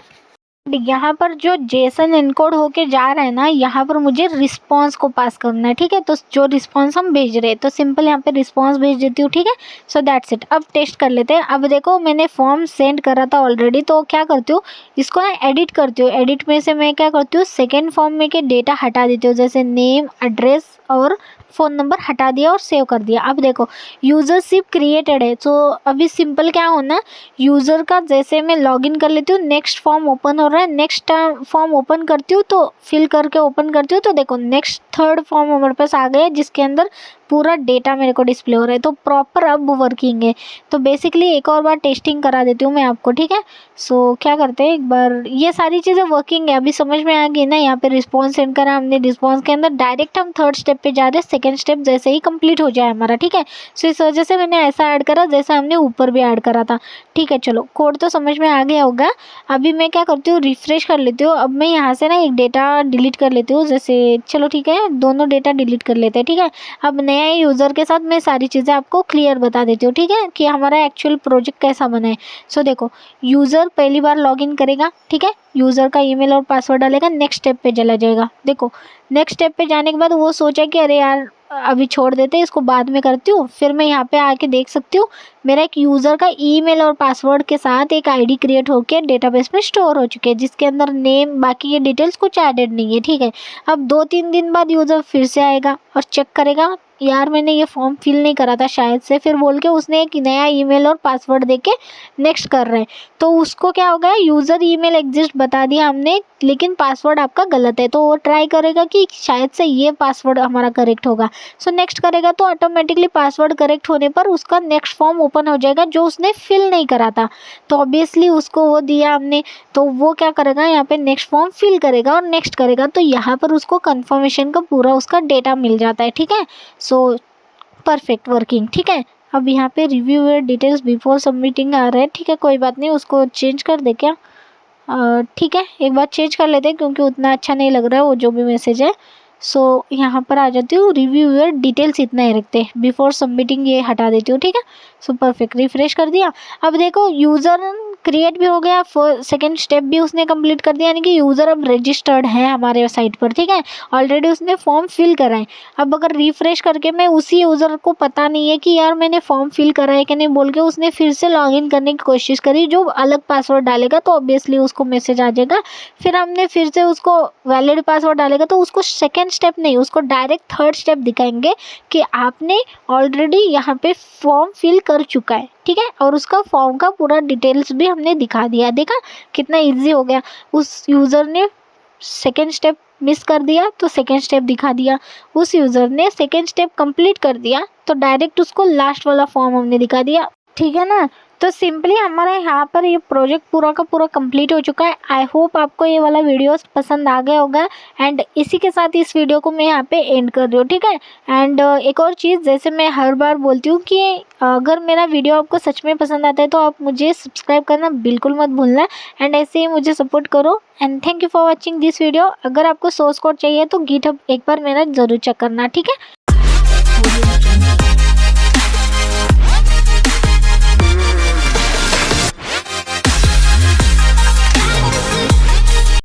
यहाँ पर जो जेसन एनकोड होके जा रहा है ना, यहाँ पर मुझे रिस्पांस को पास करना है, ठीक है। तो जो रिस्पांस हम भेज रहे हैं तो सिंपल यहाँ पे रिस्पांस भेज देती हूँ, ठीक है। So that's it. अब टेस्ट कर लेते हैं। अब देखो मैंने फॉर्म सेंड करा था ऑलरेडी, तो क्या करती हूँ इसको ना एडिट करती हूँ। एडिट में से मैं क्या करती हूँ सेकेंड फॉर्म में के डेटा हटा देती हूँ, जैसे नेम एड्रेस और फ़ोन नंबर हटा दिया और सेव कर दिया। अब देखो यूज़रशिप क्रिएटेड है, तो अभी सिंपल क्या होना, यूज़र का जैसे मैं लॉगिन कर लेती हूँ, नेक्स्ट फॉर्म ओपन हो रहा है, नेक्स्ट फॉर्म ओपन करती हूँ तो फिल करके ओपन करती हूँ तो देखो नेक्स्ट थर्ड फॉर्म हमारे पास आ गया जिसके अंदर पूरा डेटा मेरे को डिस्प्ले हो रहा है। तो प्रॉपर अब वर्किंग है। तो बेसिकली एक और बार टेस्टिंग करा देती हूँ मैं आपको, ठीक है। सो क्या करते हैं एक बार, ये सारी चीज़ें वर्किंग है, अभी समझ में आ गई ना। यहाँ पे रिस्पॉन्स सेंड करा हमने, रिस्पॉन्स के अंदर डायरेक्ट हम थर्ड स्टेप पे जा रहे हैं, सेकंड स्टेप जैसे ही कंप्लीट हो जाए हमारा, ठीक है। सो इस वजह से मैंने ऐसा ऐड करा जैसा हमने ऊपर भी ऐड करा था, ठीक है। चलो कोड तो समझ में आ गया होगा। अभी मैं क्या करती हूँ रिफ्रेश कर लेती हूँ। अब मैं यहाँ से ना एक डेटा डिलीट कर लेती हूँ, जैसे चलो ठीक है दोनों डेटा डिलीट कर लेते हैं, ठीक है। अब नया यूज़र के साथ मैं सारी चीज़ें आपको क्लियर बता देती हूँ, ठीक है, कि हमारा एक्चुअल प्रोजेक्ट कैसा बना है। सो देखो यूज़र पहली बार लॉगिन करेगा, ठीक है, यूज़र का ईमेल और पासवर्ड डालेगा, नेक्स्ट स्टेप पे चला जाएगा। देखो नेक्स्ट स्टेप पे जाने के बाद वो सोचा कि अरे यार अभी छोड़ देते हैं इसको, बाद में करती हूँ। फिर मैं यहाँ पे आके देख सकती हूँ मेरा एक यूज़र का ईमेल और पासवर्ड के साथ एक आईडी क्रिएट होकर डेटाबेस में स्टोर हो चुके हैं, जिसके अंदर नेम बाकी ये डिटेल्स कुछ एडेड नहीं है, ठीक है। अब 2-3 दिन बाद यूज़र फिर से आएगा और चेक करेगा यार मैंने ये फॉर्म फिल नहीं करा था शायद से, फिर बोल के उसने एक नया ईमेल और पासवर्ड देके नेक्स्ट कर रहे हैं। तो उसको क्या होगा, यूज़र ईमेल एग्जिस्ट बता दिया हमने लेकिन पासवर्ड आपका गलत है, तो वो ट्राई करेगा कि शायद से ये पासवर्ड हमारा करेक्ट होगा। सो नेक्स्ट करेगा तो ऑटोमेटिकली पासवर्ड करेक्ट होने पर उसका नेक्स्ट फॉर्म ओपन हो जाएगा जो उसने फिल नहीं करा था। तो ऑब्वियसली उसको वो दिया हमने, तो वो क्या करेगा यहाँ पे नेक्स्ट फॉर्म फिल करेगा और नेक्स्ट करेगा, तो यहाँ पर उसको कन्फर्मेशन का पूरा उसका डेटा मिल जाता है, ठीक है। सो परफेक्ट वर्किंग, ठीक है। अब यहाँ पे review your details before submitting आ रहा है, ठीक है, कोई बात नहीं, उसको चेंज कर दे क्या, ठीक है एक बार चेंज कर लेते हैं क्योंकि उतना अच्छा नहीं लग रहा है वो जो भी मैसेज है। सो यहाँ पर आ जाती हूँ, रिव्यू योर डिटेल्स इतना ही रखते हैं, बिफोर सबमिटिंग ये हटा देती हूँ, ठीक है। सो परफेक्ट, रिफ्रेश कर दिया। अब देखो यूज़र क्रिएट भी हो गया, सेकंड स्टेप भी उसने कंप्लीट कर दिया, यानी कि यूज़र अब रजिस्टर्ड है हमारे साइट पर, ठीक है। ऑलरेडी उसने फॉर्म फिल करा है। अब अगर रिफ्रेश करके मैं उसी यूज़र को पता नहीं है कि यार मैंने फॉर्म फिल करा है कि नहीं बोल के उसने फिर से लॉगिन करने की कोशिश करी, जो अलग पासवर्ड डालेगा तो ऑब्वियसली उसको मैसेज आ जाएगा। फिर हमने फिर से उसको वैलिड पासवर्ड डालेगा तो उसको सेकेंड स्टेप नहीं, उसको डायरेक्ट थर्ड स्टेप दिखाएंगे कि आपने ऑलरेडी यहाँ पे फॉर्म फिल कर चुका है, ठीक है। और उसका फॉर्म का पूरा डिटेल्स भी हमने दिखा दिया। देखा कितना इजी हो गया। उस यूज़र ने सेकेंड स्टेप मिस कर दिया तो सेकेंड स्टेप दिखा दिया, उस यूज़र ने सेकेंड स्टेप कंप्लीट कर दिया तो डायरेक्ट उसको लास्ट वाला फॉर्म हमने दिखा दिया, ठीक है ना। तो सिंपली हमारा यहाँ पर ये प्रोजेक्ट पूरा का पूरा कंप्लीट हो चुका है। आई होप आपको ये वाला वीडियोस पसंद आ गया होगा। एंड इसी के साथ इस वीडियो को मैं यहाँ पे एंड कर रही हूँ, ठीक है। एंड एक और चीज़, जैसे मैं हर बार बोलती हूँ कि अगर मेरा वीडियो आपको सच में पसंद आता है तो आप मुझे सब्सक्राइब करना बिल्कुल मत भूलना। एंड ऐसे ही मुझे सपोर्ट करो। And thank you for watching this video. अगर आपको सोर्स कोड चाहिए तो गिटहब एक बार मेरा ज़रूर चेक करना, ठीक है।